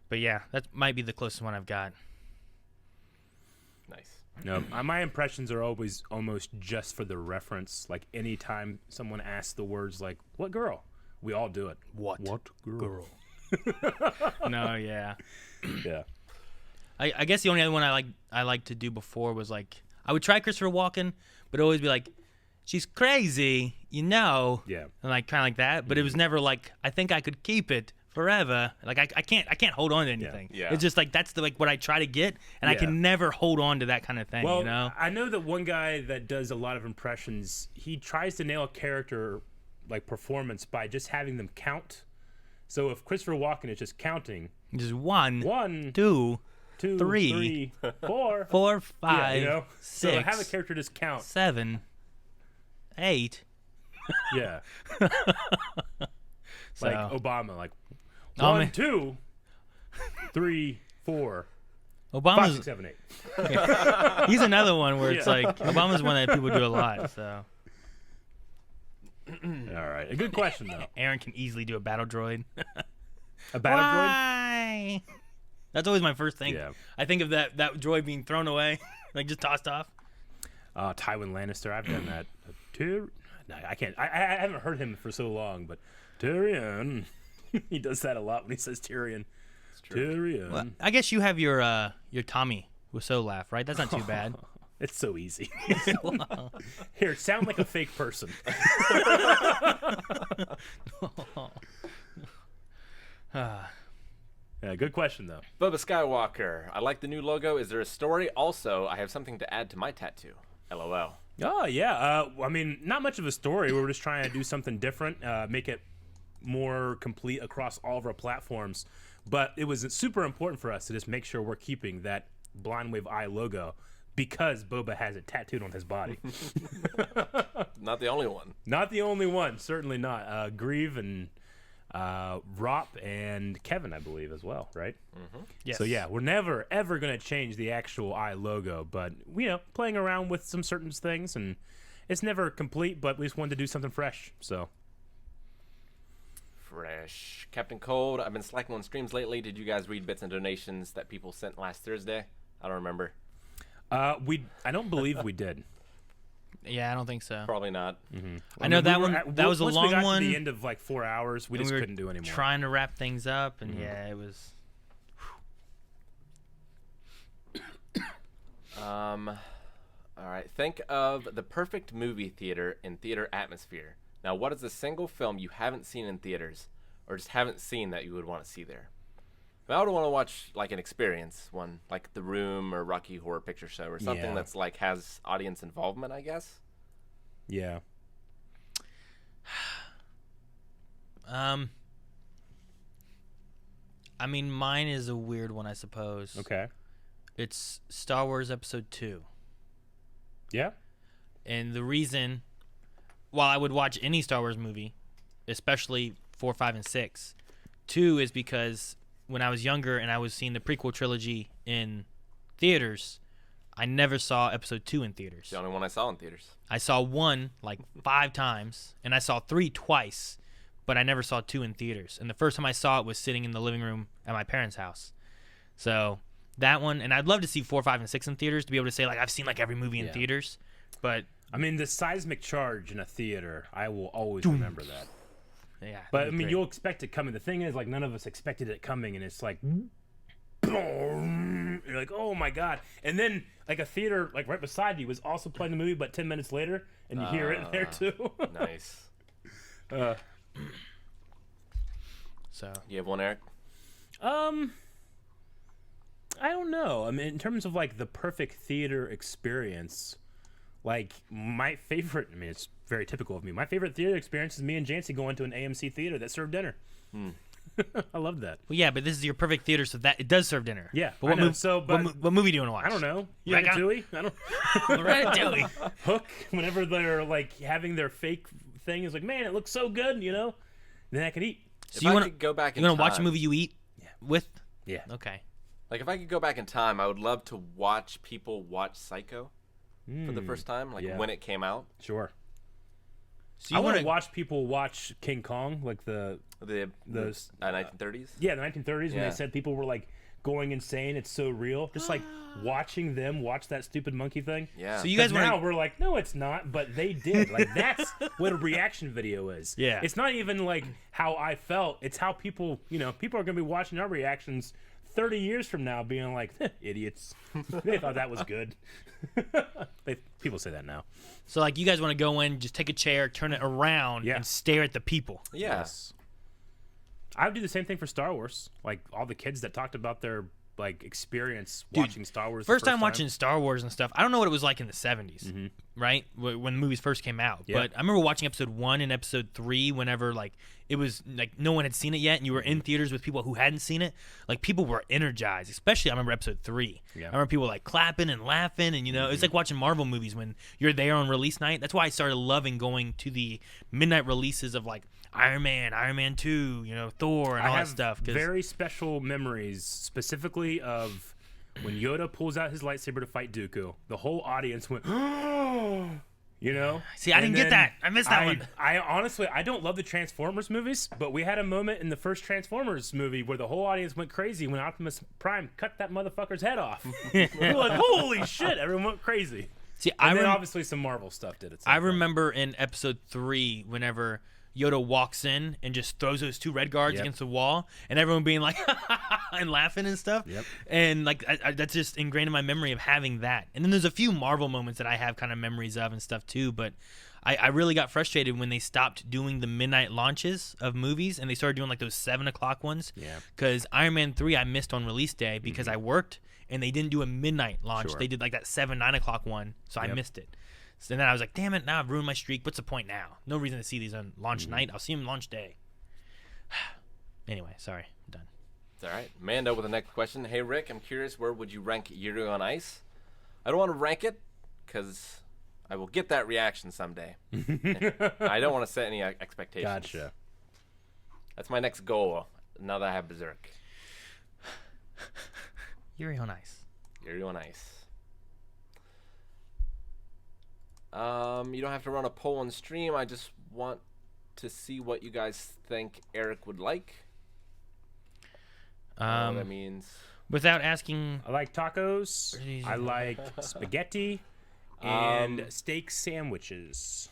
but yeah, that might be the closest one I've got. Nice. No, my impressions are always almost just for the reference. Like anytime someone asks the words like "What girl?" we all do it. What girl? No, yeah. Yeah. I guess the only other one I like to do before was like I would try Christopher Walken, but always be like, she's crazy, you know. Yeah. And like kind of like that, but it was never like I think I could keep it forever. Like I can't hold on to anything. Yeah. It's just like that's the what I try to get, and I can never hold on to that kind of thing. Well, you know. I know that one guy that does a lot of impressions. He tries to nail a character like performance by just having them count. So if Christopher Walken is just counting, Just one, 2, 2, 3, 4, 4, 5, yeah, you know? 6. So have a character just count. 7, 8. Yeah. So, Like Obama, like Oh, 1, man. 2, 3, 4, 5, Obama's 6, 7, 8. he's another one where it's like Obama's one that people do a lot. So All right, a good question though. Aaron can easily do a battle droid. A battle droid? Why? That's always my first thing. Yeah. I think of that droid being thrown away, like just tossed off. Tywin Lannister, I've done that. No, I can't. I haven't heard him for so long, but Tyrion, he does that a lot when he says Tyrion. Tyrion. Well, I guess you have your Tommy Wiseau laugh, right? That's not too bad. It's so easy. Here, sound like a fake person. Yeah, good question though. Bubba Skywalker. I like the new logo. Is there a story? Also, I have something to add to my tattoo. LOL. Oh yeah. I mean, not much of a story. We were just trying to do something different, make it more complete across all of our platforms. But it was super important for us to just make sure we're keeping that Blind Wave Eye logo because Boba has it tattooed on his body. Not the only one. Not the only one. Certainly not. Grieve and Rop and Kevin, I believe, as well, right? Mm-hmm. Yes. So yeah, we're never ever gonna change the actual eye logo, but playing around with some certain things, and it's never complete, but we just wanted to do something fresh. So Fresh. Captain Cold. I've been slacking on streams lately. Did you guys read bits and donations that people sent last Thursday? I don't remember. I don't believe we did. Yeah, I don't think so. Probably not. I know that one. That was a once long we got one. To the end of like 4 hours, we and just were couldn't do anymore. Trying to wrap things up, and yeah, it was. All right. Think of the perfect movie theater and theater atmosphere. Now, what is the single film you haven't seen in theaters, or just haven't seen that you would want to see there? I would want to watch like an experience one, like The Room or Rocky Horror Picture Show, or something that's like has audience involvement, I guess. Yeah. I mean, mine is a weird one, I suppose. Okay. It's Star Wars Episode 2. Yeah. And the reason, while I would watch any Star Wars movie, especially 4, 5, and 6, 2 is because when I was younger and I was seeing the prequel trilogy in theaters, I never saw Episode 2 in theaters. It's the only one I saw in theaters. I saw 1 like 5 times, and I saw 3 twice, but I never saw 2 in theaters. And the first time I saw it was sitting in the living room at my parents' house. So that one, and I'd love to see 4, 5, and 6 in theaters to be able to say, like, I've seen like every movie in theaters. But I mean, the seismic charge in a theater, I will always remember that. yeah, But I that'd be mean, great. you'll expect it coming. The thing is, like, none of us expected it coming, and it's like, boom. You're like, oh my god! And then, like, a theater like right beside you was also playing the movie, but 10 minutes later, and you hear it there too. Nice. So You have one, Eric? I don't know. I mean, in terms of like the perfect theater experience, like my favorite. I mean, it's very typical of me. My favorite theater experience is me and Jancy going to an AMC theater that served dinner. I love that. well, yeah, but this is your perfect theater, so that it does serve dinner. Yeah, But what, I know. mov- So, but what movie do you want to watch? I don't know. Like, Ratatouille? I don't. Ratatouille. Hook. Whenever they're like having their fake thing, is like, man, it looks so good, you know. Then I can eat. If So you I want could go back in You want to time, watch a movie you eat with? Yeah. Okay. Like, if I could go back in time, I would love to watch people watch Psycho for the first time, like yeah. when it came out. Sure. So I you want want to watch people watch King Kong, like the Those 1930s. Yeah, the 1930s when Yeah. they said people were like going insane. It's so real. Just like watching them watch that stupid monkey thing. Yeah. So you guys want now to? we're like, no, it's not, but they did. Like that's what a reaction video is. Yeah. It's not even like how I felt. It's how people, people are gonna be watching our reactions 30 years from now, being like, idiots. They thought that was good. People say that now. So like you guys want to go in, just take a chair, turn it around, Yeah. and stare at the people. Yeah. Yes. I would do the same thing for Star Wars. Like all the kids that talked about their like experience watching Star Wars. First time watching Star Wars and stuff. I don't know what it was like in the 70s, right? When the movies first came out. Yeah. But I remember watching episode 1 and episode 3 whenever like it was like no one had seen it yet and you were in theaters with people who hadn't seen it. Like people were energized, especially I remember episode 3. Yeah. I remember people like clapping and laughing and it's like watching Marvel movies when you're there on release night. That's why I started loving going to the midnight releases of like Iron Man 2, Thor and all I that have stuff. 'Cause very special memories, specifically of when Yoda pulls out his lightsaber to fight Dooku. The whole audience went, See, I didn't get that. I missed that one. I honestly, I don't love the Transformers movies, but we had a moment in the first Transformers movie where the whole audience went crazy when Optimus Prime cut that motherfucker's head off. We were like, holy shit! Everyone went crazy. See, And then obviously some Marvel stuff did it. I remember in episode 3 whenever Yoda walks in and just throws those 2 red guards Yep. against the wall and everyone being like and laughing and stuff. Yep. And like that's just ingrained in my memory of having that. And then there's a few Marvel moments that I have kind of memories of and stuff too, but I really got frustrated when they stopped doing the midnight launches of movies and they started doing like those 7 o'clock ones. Yeah. Because Iron Man 3 I missed on release day because I worked and they didn't do a midnight launch. Sure. They did like that 7, 9 o'clock one, so I Yep. missed it. So then I was like, damn it, now I've ruined my streak. What's the point now? No reason to see these on launch night. I'll see them launch day. Anyway, sorry. I'm done. It's all right. Mando with the next question. Hey, Rick, I'm curious, where would you rank Yuri on Ice? I don't want to rank it because I will get that reaction someday. I don't want to set any expectations. Gotcha. That's my next goal now that I have Berserk. Yuri on Ice. Yuri on Ice. You don't have to run a poll on stream. I just want to see what you guys think Eric would like. I don't know what that means. Without asking, I like tacos. I like spaghetti. and steak sandwiches.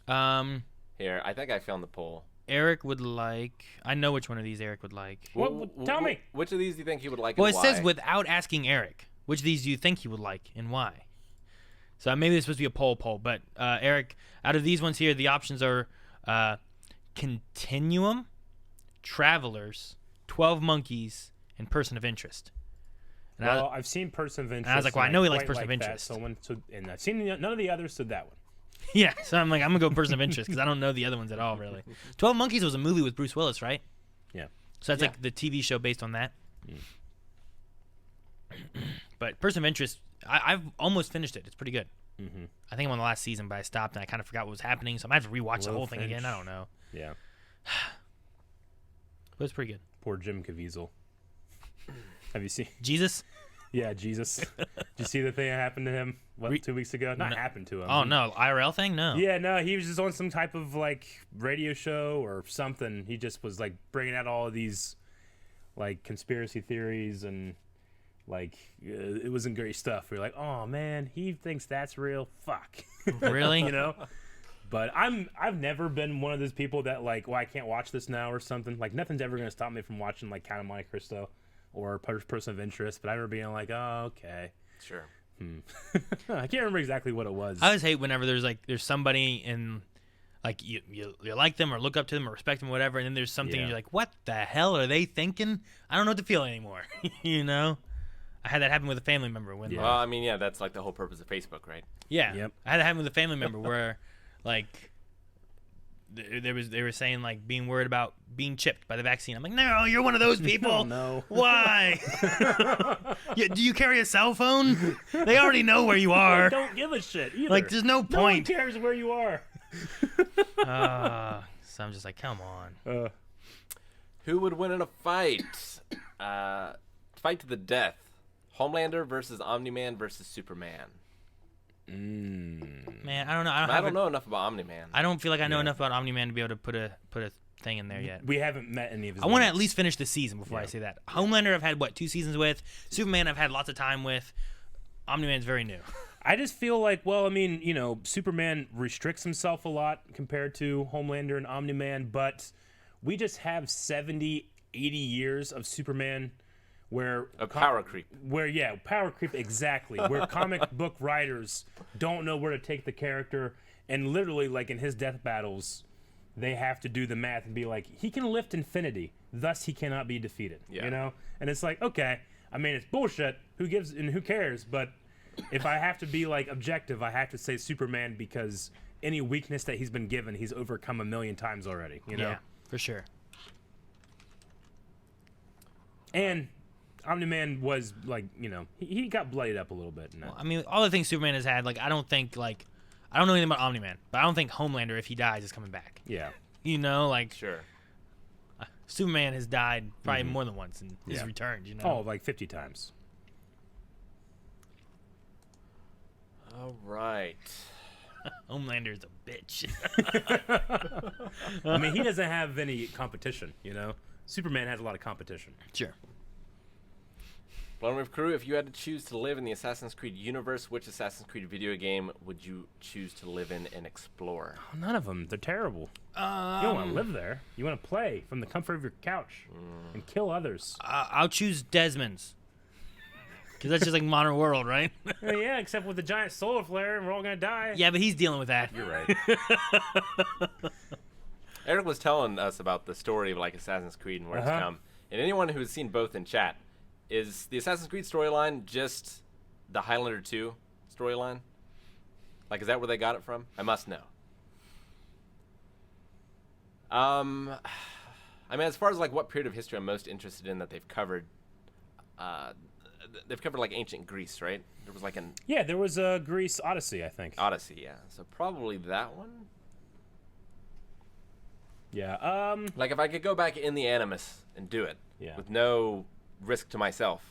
Here, I think I found the poll. Eric would like. I know which one of these Eric would like. Tell me. Which of these do you think he would like? Well, and it why? says without asking Eric. Which of these do you think he would like and why? So maybe it's supposed to be a poll, but Eric, out of these ones here, the options are Continuum, Travelers, 12 Monkeys, and Person of Interest. And I've seen Person of Interest. And I was like, well, I know he likes quite Person of like that, Interest. and I've seen none of the others, so that one. Yeah, so I'm like, I'm going to go Person of Interest because I don't know the other ones at all, really. 12 Monkeys was a movie with Bruce Willis, right? Yeah. So that's like the TV show based on that. But Person of Interest, I've almost finished it. It's pretty good. Mm-hmm. I think I'm on the last season, but I stopped and I kind of forgot what was happening, so I might have to rewatch the whole thing again. I don't know. Yeah. But it's pretty good. Poor Jim Caviezel. Have you seen? Jesus? Yeah, Jesus. Did you see the thing that happened to him 2 weeks ago? Not happened to him. Oh, no. IRL thing? No. Yeah, no. He was just on some type of like radio show or something. He just was like bringing out all of these like conspiracy theories and like it wasn't great stuff. We were like, oh man, he thinks that's real. Fuck. Really? You know. But I've never been one of those people that like, well, I can't watch this now or something. Like nothing's ever gonna stop me from watching like Count of Monte Cristo or Person of Interest. But I remember being like, oh, okay. Sure. I can't remember exactly what it was. I always hate whenever there's somebody in like you like them or look up to them or respect them or whatever, and then there's something and you're like, what the hell are they thinking? I don't know what to feel anymore. You know? I had that happen with a family member when Well, I mean, yeah, that's like the whole purpose of Facebook, right? Yeah. Yep. I had that happen with a family member where like they were saying like being worried about being chipped by the vaccine. I'm like, no, you're one of those people. Oh, no. Why? Do you carry a cell phone? They already know where you are. They don't give a shit either. Like, there's no point. No one cares where you are. So I'm just like, come on. Who would win in a fight? Fight to the death. Homelander versus Omni-Man versus Superman. Man, I don't know. I don't know enough about Omni-Man. I don't feel like I know enough about Omni-Man to be able to put a thing in there yet. We haven't met any of his I want to mates. at least finish the season before I say that. Homelander I've had, 2 seasons with. Superman I've had lots of time with. Omni-Man's very new. I just feel like, well, I mean, you know, Superman restricts himself a lot compared to Homelander and Omni-Man, but we just have 70, 80 years of Superman where power creep. Power creep, exactly. Where comic book writers don't know where to take the character, and literally, like in his death battles, they have to do the math and be like, he can lift infinity, thus he cannot be defeated. Yeah. You know? And it's like, okay, I mean, it's bullshit. Who gives and who cares? But if I have to be like objective, I have to say Superman because any weakness that he's been given, he's overcome a million times already. You know? Yeah, for sure. And Omni-Man was like, you know, he got bloodied up a little bit. Well, I mean, all the things Superman has had, like, I don't know anything about Omni-Man, but I don't think Homelander, if he dies, is coming back. Yeah. You know, like, Sure. Superman has died probably more than once and he's returned, you know? Oh, like 50 times. All right. Homelander is a bitch. I mean, he doesn't have any competition, you know? Superman has a lot of competition. Sure. Lone Wolf Crew, if you had to choose to live in the Assassin's Creed universe, which Assassin's Creed video game would you choose to live in and explore? Oh, none of them. They're terrible. You don't want to live there. You want to play from the comfort of your couch and kill others. I'll choose Desmond's. Because that's just like modern world, right? Yeah, except with the giant solar flare and we're all going to die. Yeah, but he's dealing with that. You're right. Eric was telling us about the story of like Assassin's Creed and where it's come. And anyone who's seen both in chat, is the Assassin's Creed storyline just the Highlander 2 storyline? Like, is that where they got it from? I must know. I mean, as far as like what period of history I'm most interested in that they've covered like ancient Greece, right? There was like an there was a Greece Odyssey, I think. Odyssey, yeah. So probably that one. Yeah. Like if I could go back in the Animus and do it with no risk to myself,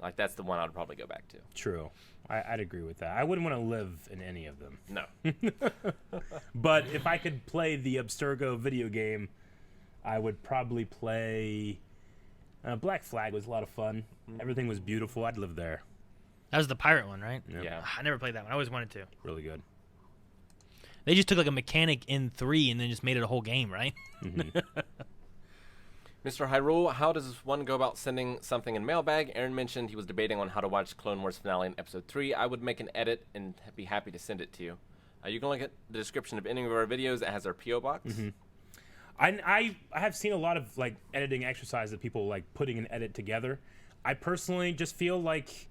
like that's the one I'd probably go back to. True. I'd agree with that. I wouldn't want to live in any of them. No. But if I could play the Abstergo video game, I would probably play... Black Flag was a lot of fun. Everything was beautiful. I'd live there. That was the pirate one, right? Yeah. I never played that one. I always wanted to. Really good. They just took like a mechanic in 3 and then just made it a whole game, right? Mm-hmm. Mr. Hyrule, how does one go about sending something in mailbag? Aaron mentioned he was debating on how to watch Clone Wars finale in episode 3. I would make an edit and be happy to send it to you. You can look at the description of any of our videos. It has our P.O. box. Mm-hmm. I have seen a lot of like editing exercises that people like putting an edit together. I personally just feel like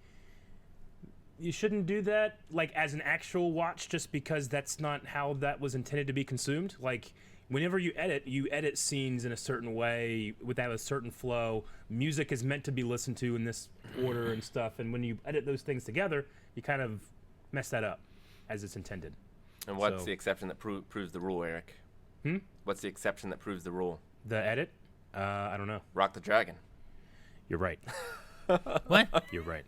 you shouldn't do that like as an actual watch, just because that's not how that was intended to be consumed. Like whenever you edit scenes in a certain way without a certain flow. Music is meant to be listened to in this order and stuff, and when you edit those things together, you kind of mess that up as it's intended. And what's the exception that proves the rule, Eric? What's the exception that proves the rule? The edit? I don't know. Rock the Dragon. You're right. What? You're right.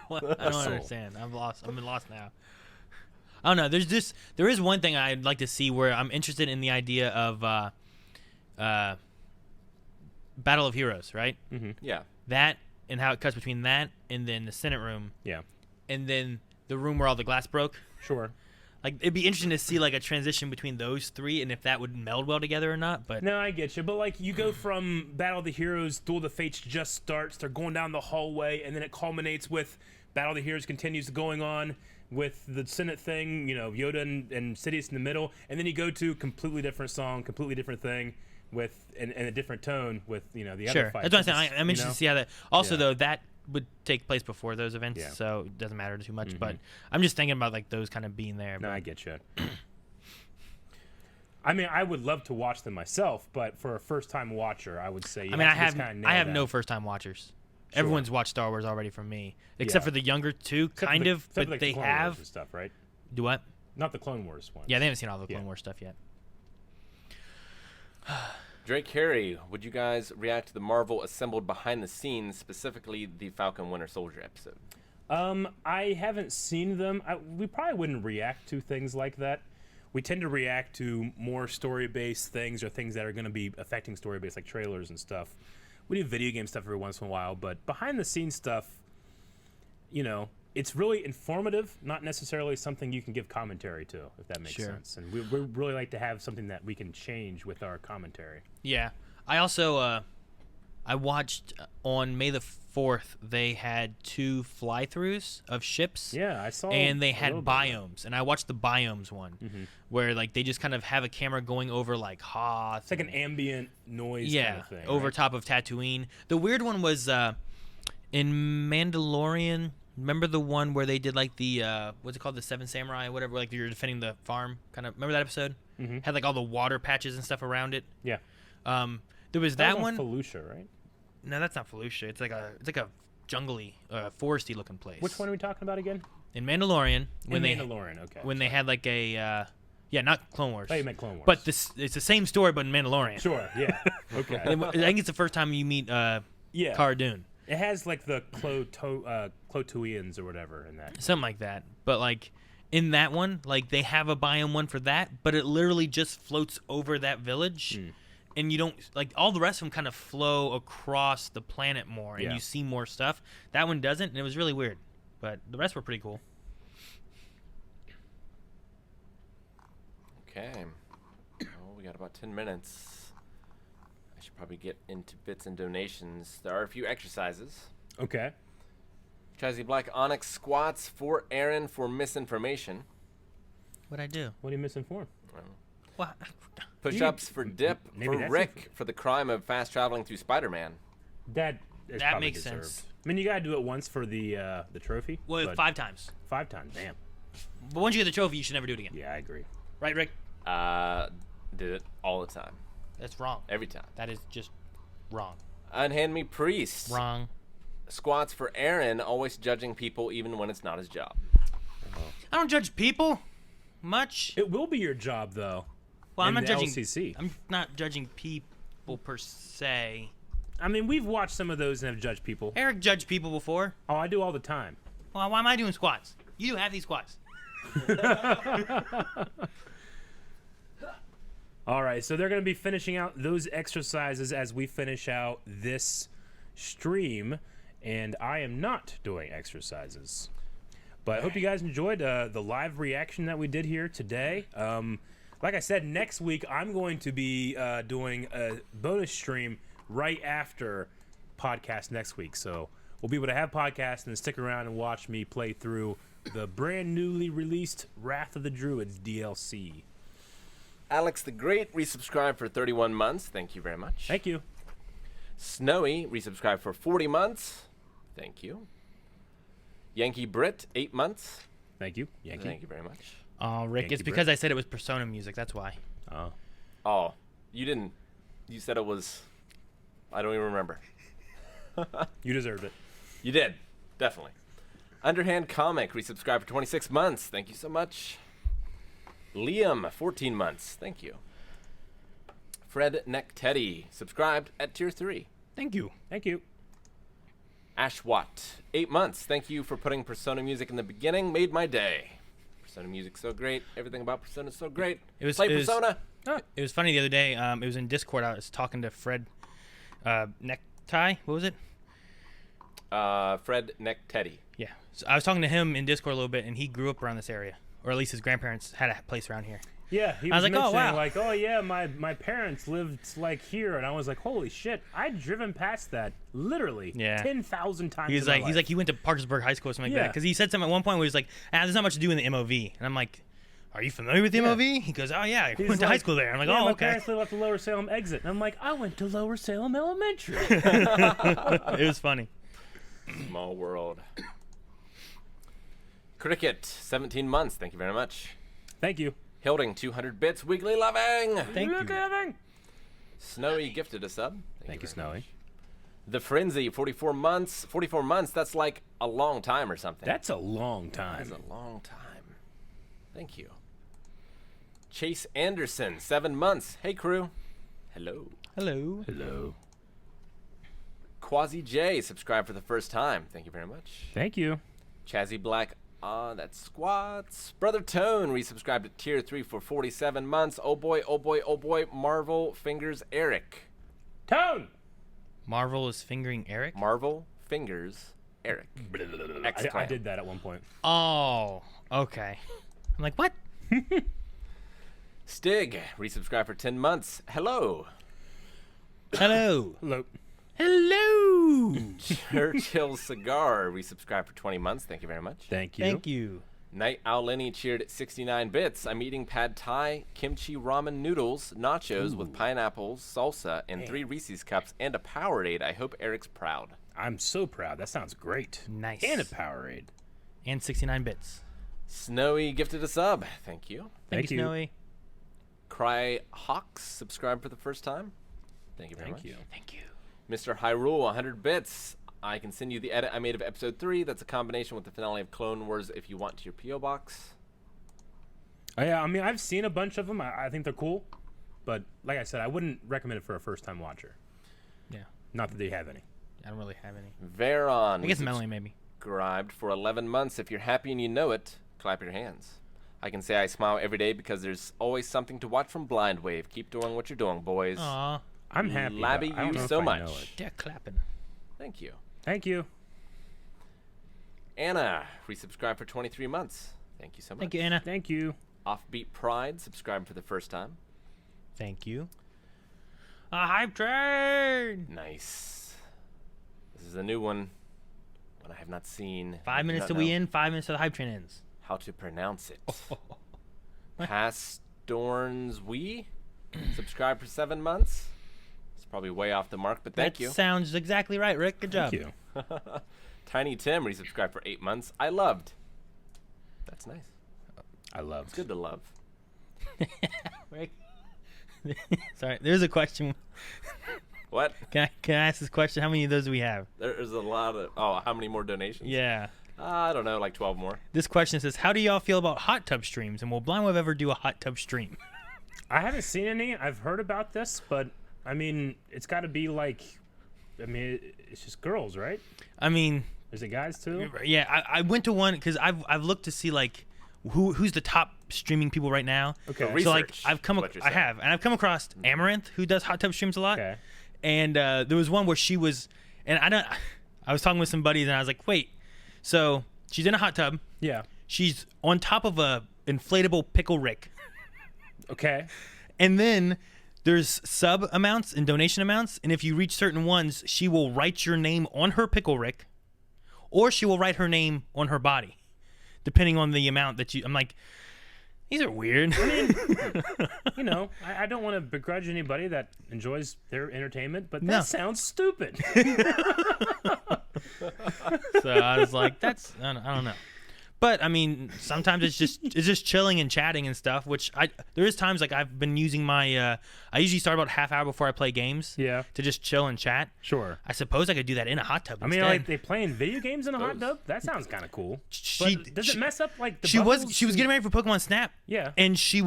What? I don't understand. I'm lost. I'm lost now. I don't know. There is one thing I'd like to see where I'm interested in the idea of Battle of Heroes, right? Mm-hmm. Yeah. That and how it cuts between that and then the Senate room. Yeah. And then the room where all the glass broke. Sure. Like it'd be interesting to see like a transition between those 3 and if that would meld well together or not. But no, I get you. But like you go from Battle of the Heroes, Duel of the Fates just starts. They're going down the hallway, and then it culminates with Battle of the Heroes continues going on with the Senate thing. You know, Yoda and Sidious in the middle, and then you go to completely different song, completely different thing with and a different tone with the other fight. That's what I'm saying. I'm interested to see how that. Also, Yeah. though, that would take place before those events, Yeah. so it doesn't matter too much. But I'm just thinking about like those kind of being there. No, but- I get you. I mean, I would love to watch them myself, but for a first-time watcher, I would say. I have no first-time watchers. Sure. Everyone's watched Star Wars already from me, except Yeah. for the younger two, Except for kind the- of. except for, But like, they the Clone Wars have and stuff, right? Do what? Not the Clone Wars ones. Yeah, they haven't seen all the Clone Yeah. Wars stuff yet. Drake Carey, would you guys react to the Marvel assembled behind the scenes, specifically the Falcon Winter Soldier episode? I haven't seen them. We probably wouldn't react to things like that. We tend to react to more story-based things or things that are going to be affecting story-based, like trailers and stuff. We do video game stuff every once in a while, but behind-the-scenes stuff, it's really informative, not necessarily something you can give commentary to, if that makes sense. And we really like to have something that we can change with our commentary. Yeah, I also I watched on May the 4th. They had 2 fly-throughs of ships. Yeah, I saw. And they a had little bit of that. biomes, and I watched the biomes one, where like they just kind of have a camera going over like Hoth. It's like an ambient noise yeah, kind of thing. over right? top of Tatooine. The weird one was in Mandalorian. Remember the one where they did like the what's it called, the Seven Samurai, whatever? Like you're defending the farm, kind of. Remember that episode? Had like all the water patches and stuff around it. Yeah. There was that one. Felucia, right? No, that's not Felucia. It's like a jungly, foresty looking place. Which one are we talking about again? In Mandalorian. Mandalorian, okay. When they had like a not Clone Wars. Oh, you meant Clone Wars. But it's the same story, but in Mandalorian. Sure, yeah. Okay. I think it's the first time you meet Cara Dune. It has like the Clotuians or whatever in that. Something like that. But like in that one, like they have a biome one for that, but it literally just floats over that village. And you don't like all the rest of them kind of flow across the planet more, and you see more stuff. That one doesn't, and it was really weird. But the rest were pretty cool. Okay. Well, we got about 10 minutes. I should probably get into bits and donations. There are a few exercises. Okay. Chazzy Black Onyx squats for Aaron for misinformation. What'd I do? What are you missing for? What? Push-ups for Dip maybe for that's Rick for the crime of fast traveling through Spider-Man. That probably makes deserved. sense. I mean, you gotta do it once for the trophy. Well, but 5 times. 5 times, damn. But once you get the trophy, you should never do it again. Yeah, I agree. Right, Rick? Did it all the time. That's wrong. Every time. That is just wrong. Unhand Me Priest. Wrong. Squats for Aaron, always judging people even when it's not his job. I don't judge people much. It will be your job, though. Well, I'm in not the judging. LCC. I'm not judging people per se. I mean, we've watched some of those and have judged people. Eric judged people before. Oh, I do all the time. Well, why am I doing squats? You do half these squats. All right, so they're going to be finishing out those exercises as we finish out this stream. and I am not doing exercises. But I hope you guys enjoyed the live reaction that we did here today. Like I said, next week I'm going to be doing a bonus stream right after podcast next week. So we'll be able to have podcasts and then stick around and watch me play through the brand newly released Wrath of the Druids DLC. Alex the Great resubscribed for 31 months. Thank you very much. Thank you. Snowy resubscribed for 40 months. Thank you. Yankee Brit, 8 months. Thank you, Yankee. Thank you very much. Rick, Yankee it's because I said it was Persona music. That's why. Oh, you didn't. You said it was. I don't even remember. You deserved it. You did. Definitely. Underhand Comic resubscribed for 26 months. Thank you so much. Liam, 14 months. Thank you. Fred Neck Teddy subscribed at tier 3. Thank you. Thank you. Ashwat, 8 months. Thank you for putting Persona music in the beginning. Made my day. Persona music's so great. Everything about Persona is so great. Play Persona. It was funny the other day. It was in Discord. I was talking to Fred Necktie. What was it? Fred Neck Teddy. Yeah. So I was talking to him in Discord a little bit, and he grew up around this area. Or at least his grandparents had a place around here. Yeah, he I was was like, oh, mentioning, wow. like, oh yeah, my parents lived like here, and I was like, holy shit, I'd driven past that literally 10,000 times. He's like he went to Parkersburg High School or something like that, because he said something at one point where he was like, there's not much to do in the MOV, and I'm like, are you familiar with the MOV? He goes, oh yeah, I went to high school there. I'm like, yeah, oh my okay. parents live up the Lower Salem exit, and I'm like, I went to Lower Salem Elementary. It was funny. Small world. Cricket, 17 months. Thank you very much. Thank you. Hilding, 200 bits. Weekly loving. Thank you. Snowy gifted a sub. Thank you, Snowy. Much. The Frenzy, 44 months. 44 months, that's like a long time or something. That's a long time. That's a long time. Thank you. Chase Anderson, 7 months. Hey, crew. Hello. Hello. Hello. Quasi J, subscribed for the first time. Thank you very much. Thank you. Chazzy Black, that's squats. Brother Tone resubscribed to tier 3 for 47 months. Oh boy, oh boy, oh boy. Marvel Fingers Eric. Tone! Marvel is fingering Eric? Marvel Fingers Eric. I did that at one point. Oh, okay. I'm like, what? Stig resubscribed for 10 months. Hello. Hello. Hello. Hello. Churchill Cigar resubscribed for 20 months. Thank you very much. Thank you. Thank you. Night Owl Lenny cheered at 69 bits. I'm eating pad thai, kimchi ramen noodles, nachos with pineapples, salsa, and 3 Reese's cups, and a Powerade. I hope Eric's proud. I'm so proud. That sounds great. Nice. And a Powerade. And 69 bits. Snowy gifted a sub. Thank you. Thank you, Snowy. Cry Hawks subscribed for the first time. Thank you very much. Thank you. Mr. Hyrule, 100 bits. I can send you the edit I made of episode 3. That's a combination with the finale of Clone Wars if you want to your P.O. box. Oh, yeah, I mean, I've seen a bunch of them. I think they're cool. But like I said, I wouldn't recommend it for a first-time watcher. Yeah. Not that they have any. I don't really have any. Veron. I guess Melanie, maybe. Subscribed for 11 months. If you're happy and you know it, clap your hands. I can say I smile every day because there's always something to watch from Blind Wave. Keep doing what you're doing, boys. Aw. I'm happy. Labby I don't you know so if I know much. it. They're clapping. Thank you. Thank you. Anna resubscribed for 23 months. Thank you so much. Thank you, Anna. Thank you. Offbeat Pride subscribed for the first time. Thank you. A hype train. Nice. This is a new one I have not seen. 5 minutes till we end. 5 minutes till the hype train ends. How to pronounce it. Pastorns We subscribed for 7 months. It's probably way off the mark, but thank you. Sounds exactly right, Rick. Good job. Thank you. Tiny Tim resubscribed for 8 months. I loved. That's nice. I love. It's good to love. Rick. Sorry, there's a question. What? Can I ask this question? How many of those do we have? There's a lot of. Oh, how many more donations? Yeah. I don't know, like 12 more. This question says, how do y'all feel about hot tub streams? And will Blind Wave ever do a hot tub stream? I haven't seen any. I've heard about this, but I mean, it's got to be like, I mean, it's just girls, right? I mean, is it guys too? Yeah, I went to one because I've looked to see like who's the top streaming people right now. Okay. So like I've come across Amaranth, who does hot tub streams a lot. Okay. And there was one where she was, and I was talking with some buddies, and I was like, wait. So she's in a hot tub. Yeah. She's on top of a inflatable pickle Rick. Okay. And then there's sub amounts and donation amounts. And if you reach certain ones, she will write your name on her pickle Rick, or she will write her name on her body, depending on the amount that you. I'm like, these are weird. I mean, you know, I don't want to begrudge anybody that enjoys their entertainment, but that sounds stupid. So I was like, that's I don't know. But I mean, sometimes it's just chilling and chatting and stuff. Which there is times like I've been using my I usually start about half hour before I play games. Yeah. To just chill and chat. Sure. I suppose I could do that in a hot tub. I mean, like they playing video games in a hot tub. That sounds kind of cool. But does it mess up like the? She was getting ready for Pokemon Snap. Yeah. And she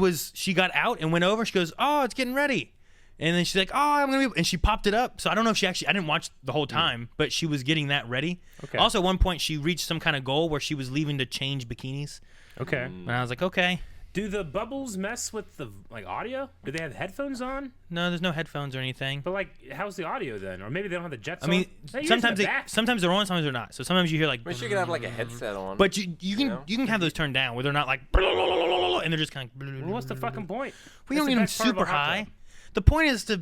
got out and went over. She goes, "Oh, it's getting ready." And then she's like, "Oh, I'm gonna be," and she popped it up. So I don't know if I didn't watch the whole time, but she was getting that ready. Okay. Also, at one point, she reached some kind of goal where she was leaving to change bikinis. Okay. And I was like, okay. Do the bubbles mess with the audio? Do they have headphones on? No, there's no headphones or anything. But how's the audio then? Or maybe they don't have the jets I mean, on? sometimes they're on, sometimes they're not. So sometimes you hear like. I wish you could have like a headset on. But you can have those turned down where they're not like and they're just kind of. Well, what's the fucking point? We don't need them super high. The point is to,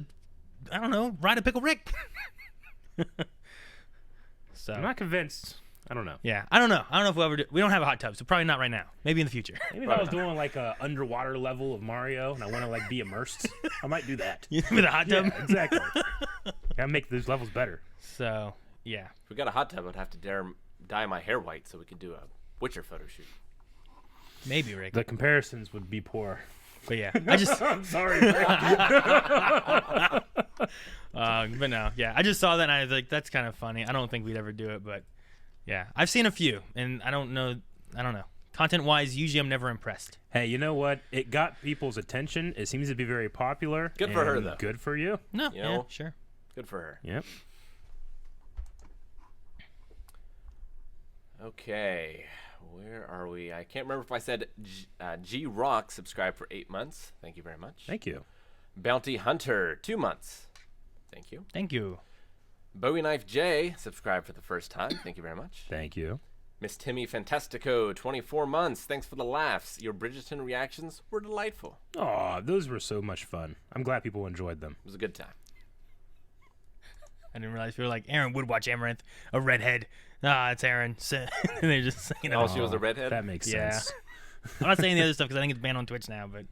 I don't know, ride a pickle Rick. So I'm not convinced. I don't know. Yeah, I don't know. I don't know if we'll ever do. We don't have a hot tub, so probably not right now. Maybe in the future. Maybe if I was doing like a underwater level of Mario and I want to like be immersed, I might do that. With a hot tub? Yeah, exactly. Gotta make those levels better. So, yeah. If we got a hot tub, I'd have to dye my hair white so we could do a Witcher photo shoot. Maybe, Rick. The comparisons would be poor. But yeah, I just. I'm sorry, Rick. But no, yeah, I just saw that and I was like, that's kind of funny. I don't think we'd ever do it, but yeah, I've seen a few, and I don't know. Content-wise, usually I'm never impressed. Hey, you know what? It got people's attention. It seems to be very popular. Good for her, though. Good for you. No, You know? sure. Good for her. Yep. Okay, where are we? I can't remember if I said G Rock subscribed for 8 months. Thank you very much. Thank you. Bounty Hunter 2 months. Thank you. Thank you. Bowie Knife J subscribed for the first time. Thank you very much. Thank you. Miss Timmy Fantastico 24 months. Thanks for the laughs. Your Bridgerton reactions were delightful. Oh, those were so much fun. I'm glad people enjoyed them. It was a good time. I didn't realize people were like, Aaron would watch Amaranth, a redhead. Ah, it's Aaron. And they're just saying, Oh, she was a redhead? That makes sense. I'm not saying the other stuff because I think it's banned on Twitch now, but.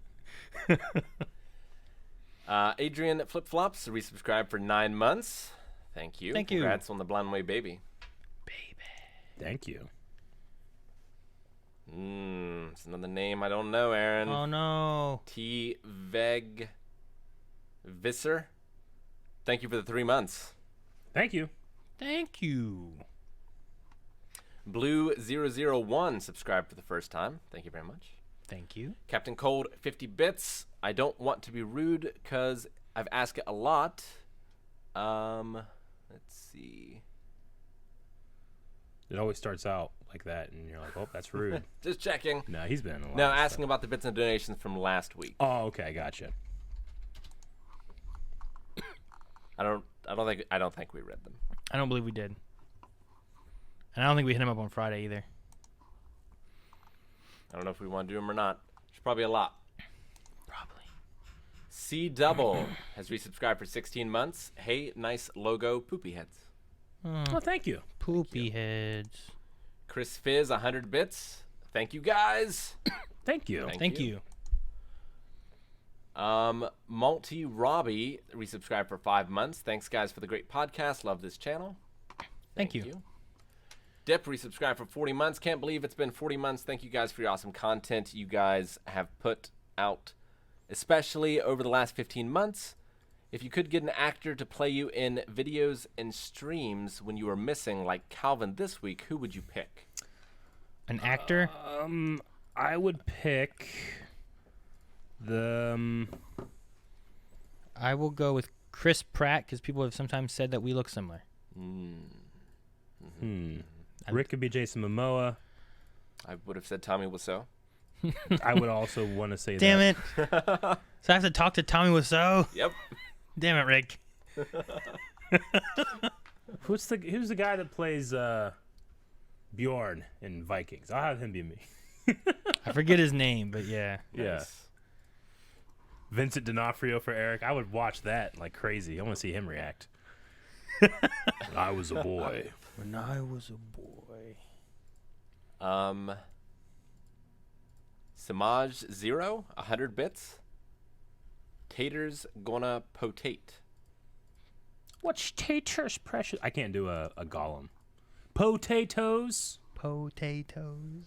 Adrian Flip Flops resubscribed for 9 months. Thank you. Thank you. Congrats on the Blind Way baby. Thank you. It's another name I don't know, Aaron. Oh, no. T. Veg Visser. Thank you for the 3 months. Thank you. Thank you. Blue001 subscribed for the first time. Thank you very much. Thank you. Captain Cold 50 bits. I don't want to be rude because I've asked it a lot. Let's see. It always starts out like that, and you're like, oh, that's rude. Just checking. No, he's been in a lot. No, of asking stuff. about the bits and donations from last week. Oh, okay, gotcha. I don't think we read them. I don't believe we did. And I don't think we hit him up on Friday either. I don't know if we want to do them or not. There's probably a lot. Probably. C Double has resubscribed for 16 months. Hey, nice logo, poopy heads. Oh, thank you. Poopy heads. Chris Fizz 100 bits. Thank you guys. Thank you. Thank you. Malty Robbie resubscribed for 5 months. Thanks guys for the great podcast. Love this channel. Thank you. Dip resubscribed for 40 months. Can't believe it's been 40 months. Thank you guys for your awesome content you guys have put out, especially over the last 15 months. If you could get an actor to play you in videos and streams when you were missing, like Calvin this week, who would you pick? An actor? I would pick the. I will go with Chris Pratt because people have sometimes said that we look similar. Rick could be Jason Momoa. I would have said Tommy Wiseau. I would also want to say Damn that. it. So I have to talk to Tommy Wiseau? Yep. Damn it, Rick. Who's the guy that plays Bjorn in Vikings? I'll have him be me. I forget his name, but yeah. Yeah. Nice. Vincent D'Onofrio for Eric. I would watch that like crazy. I want to see him react. When I was a boy. When I was a boy. Samaj 0, 100 bits. Taters gonna potate. What's taters precious? I can't do a Gollum. Potatoes. Potatoes.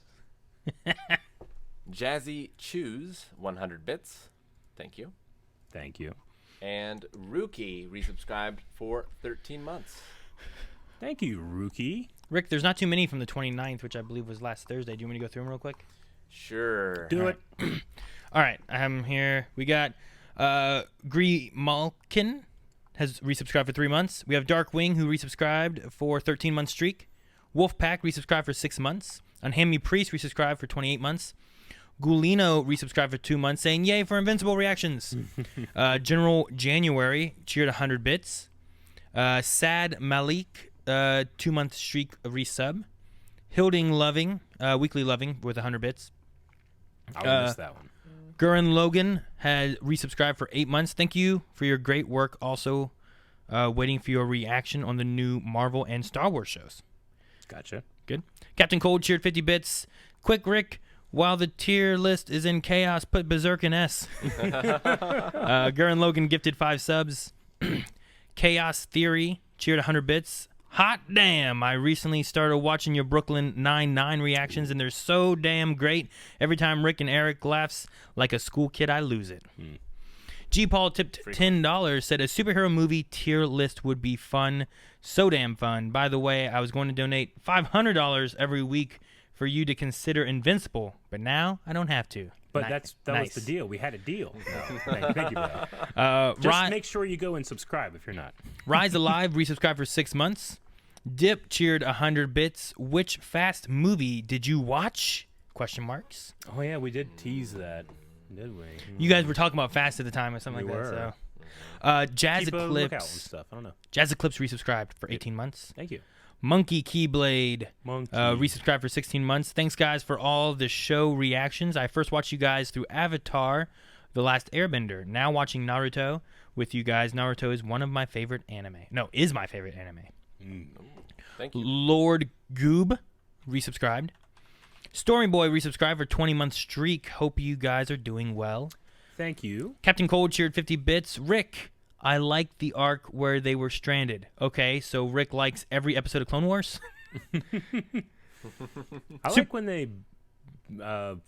Jazzy Choose 100 bits. Thank you. Thank you. And Rookie resubscribed for 13 months. Thank you, Rookie. Rick, there's not too many from the 29th, which I believe was last Thursday. Do you want me to go through them real quick? Sure. Do it. All right, I'm here. We got Gree Malkin has resubscribed for 3 months. We have Dark Wing, who resubscribed for 13-month streak. Wolfpack resubscribed for 6 months. Unhammy Priest resubscribed for 28 months. Gulino resubscribed for 2 months, saying yay for Invincible reactions. General January cheered 100 bits. Sad Malik, 2-month streak resub. Hilding Loving, weekly loving with 100 bits. I missed that one. Gurren Logan had resubscribed for 8 months. Thank you for your great work. Also, waiting for your reaction on the new Marvel and Star Wars shows. Gotcha. Good. Captain Cold cheered 50 bits. Quick, Rick. While the tier list is in chaos, put Berserk in S. Gurren Logan gifted 5 subs. Chaos Theory cheered 100 bits. Hot damn, I recently started watching your Brooklyn Nine-Nine reactions, and they're so damn great. Every time Rick and Eric laughs like a school kid, I lose it. G. Paul tipped $10, said a superhero movie tier list would be fun. So damn fun. By the way, I was going to donate $500 every week for you to consider Invincible, but now I don't have to. But that nice. was the deal. We had a deal. Thank you, bro. Just make sure you go and subscribe if you're not. Rise Alive resubscribed for 6 months. Dip cheered 100 bits. Which Fast movie did you watch? Question marks. Oh yeah, we did tease that, did we? You guys were talking about Fast at the time or something like that. So, Jazz Keep a lookout on Eclipse. stuff. I don't know. Jazz Eclipse resubscribed for 18 months. Thank you. Monkey Keyblade Monkey. resubscribed for 16 months. Thanks, guys, for all the show reactions. I first watched you guys through Avatar, The Last Airbender. Now watching Naruto with you guys. Naruto is one of my favorite anime. No, is my favorite anime. Thank you. Lord Goob resubscribed. Story Boy resubscribed for 20-month streak. Hope you guys are doing well. Thank you. Captain Cold cheered 50 bits. Rick, I like the arc where they were stranded. Okay, so Rick likes every episode of Clone Wars? I like when they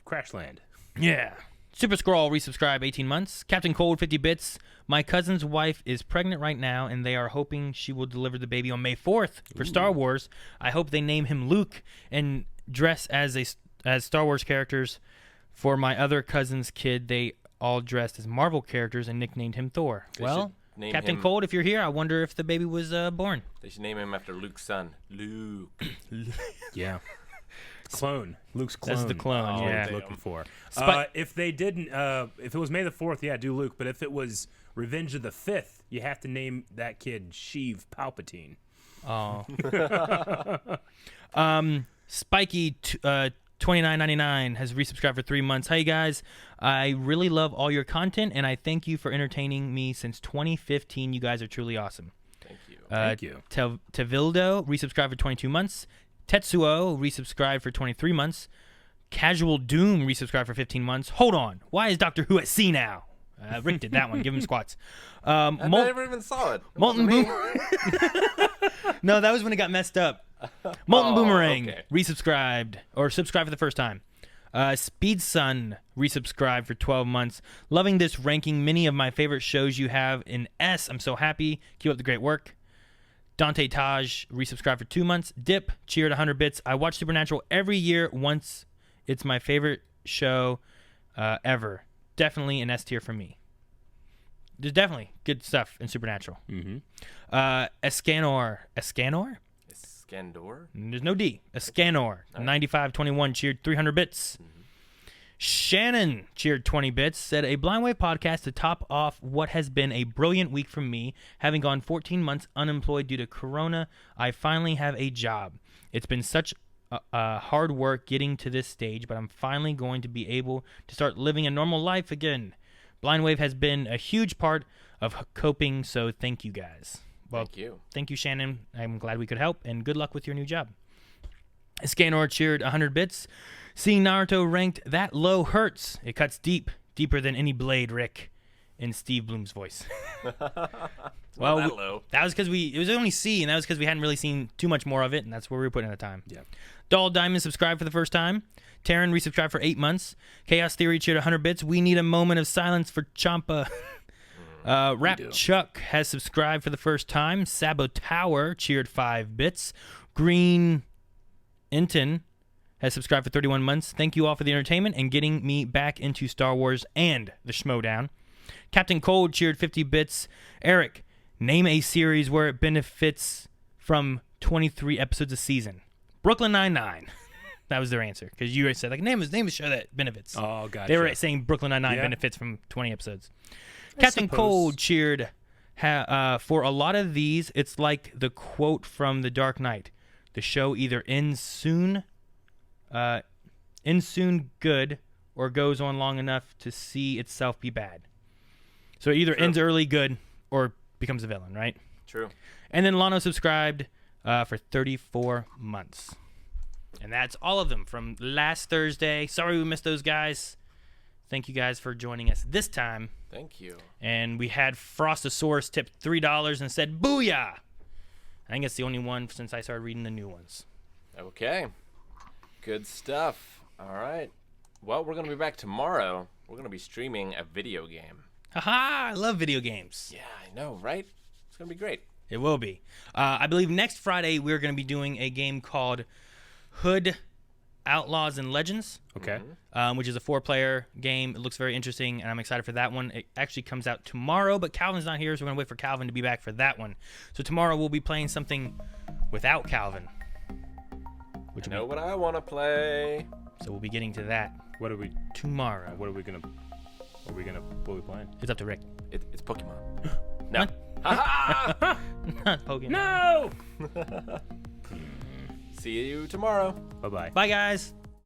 crash land. Yeah. Super Scroll resubscribe 18 months. Captain Cold 50 bits. My cousin's wife is pregnant right now, and they are hoping she will deliver the baby on May 4th for Star Wars. I hope they name him Luke and dress as Star Wars characters. For my other cousin's kid, they all dressed as Marvel characters and nicknamed him Thor. Well, Captain Cold, if you're here, I wonder if the baby was born. They should name him after Luke's son. Luke. Yeah. Clone. Luke's clone. That's the clone, yeah. What looking for. Spi- If they didn't, if it was May the 4th, yeah, do Luke. But if it was Revenge of the 5th, you have to name that kid Sheev Palpatine. Oh. Spiky 29.99 has resubscribed for 3 months. Hi guys, I really love all your content, and I thank you for entertaining me since 2015. You guys are truly awesome. Thank you. Thank you. Tevildo resubscribed for 22 months. Tetsuo resubscribed for 23 months. Casual Doom resubscribed for 15 months. Hold on, why is Doctor Who at sea now? Rick did that one. Give him squats. I never even saw it. Molten Boom. No, that was when it got messed up. Molten Boomerang resubscribed or subscribed for the first time. Speed Sun resubscribed for 12 months. Loving this ranking. Many of my favorite shows you have in S. I'm so happy. Keep up the great work. Dante Taj resubscribed for 2 months. Dip cheered 100 bits. I watch Supernatural every year once. It's my favorite show ever. Definitely an S tier for me. There's definitely good stuff in Supernatural. Mm-hmm. Escanor. Scandor? There's no D. Escanor. 9521 cheered 300 bits. Shannon cheered 20 bits, said a Blind Wave podcast to top off what has been a brilliant week for me. Having gone 14 months unemployed due to Corona, I finally have a job. It's been such hard work getting to this stage, but I'm finally going to be able to start living a normal life again. Blind Wave has been a huge part of coping, so thank you guys. Well, thank you, Shannon. I'm glad we could help, and good luck with your new job. Scanor cheered 100 bits. Seeing Naruto ranked that low hurts. It cuts deep, deeper than any blade, Rick, in Steve Bloom's voice. Well, that low. That was because it was only C, and that was because we hadn't really seen too much more of it, and that's where we were putting in the time. Yeah. Doll Diamond subscribed for the first time. Taryn resubscribed for 8 months. Chaos Theory cheered 100 bits. We need a moment of silence for Champa. Rap Chuck has subscribed for the first time. Sabo Tower cheered 5 bits. Green Inton has subscribed for 31 months. Thank you all for the entertainment and getting me back into Star Wars and the Schmodown. Captain Cold cheered 50 bits. Eric, name a series where it benefits from 23 episodes a season. Brooklyn Nine-Nine. That was their answer. Because you said, name a show that benefits. Oh, gotcha. They were saying Brooklyn Nine-Nine benefits from 20 episodes. Captain Cold cheered for a lot of these. It's like the quote from The Dark Knight. The show either ends soon good or goes on long enough to see itself be bad. So it either ends early good or becomes a villain, right? True. And then Lano subscribed for 34 months. And that's all of them from last Thursday. Sorry we missed those guys. Thank you guys for joining us this time. Thank you. And we had Frostosaurus tipped $3 and said, "Booyah!" I think it's the only one since I started reading the new ones. Okay. Good stuff. All right. Well, we're going to be back tomorrow. We're going to be streaming a video game. Haha, I love video games. Yeah, I know, right? It's going to be great. It will be. I believe next Friday we're going to be doing a game called Hood Outlaws and Legends. Okay. Which is a 4-player game. It looks very interesting, and I'm excited for that one. It actually comes out tomorrow, but Calvin's not here, so we're going to wait for Calvin to be back for that one. So tomorrow we'll be playing something without Calvin. Which what I want to play. So we'll be getting to that. What are we tomorrow? What are we playing? It's up to Rick. It's Pokemon. No. Not Pokemon. No. See you tomorrow. Bye-bye. Bye, guys.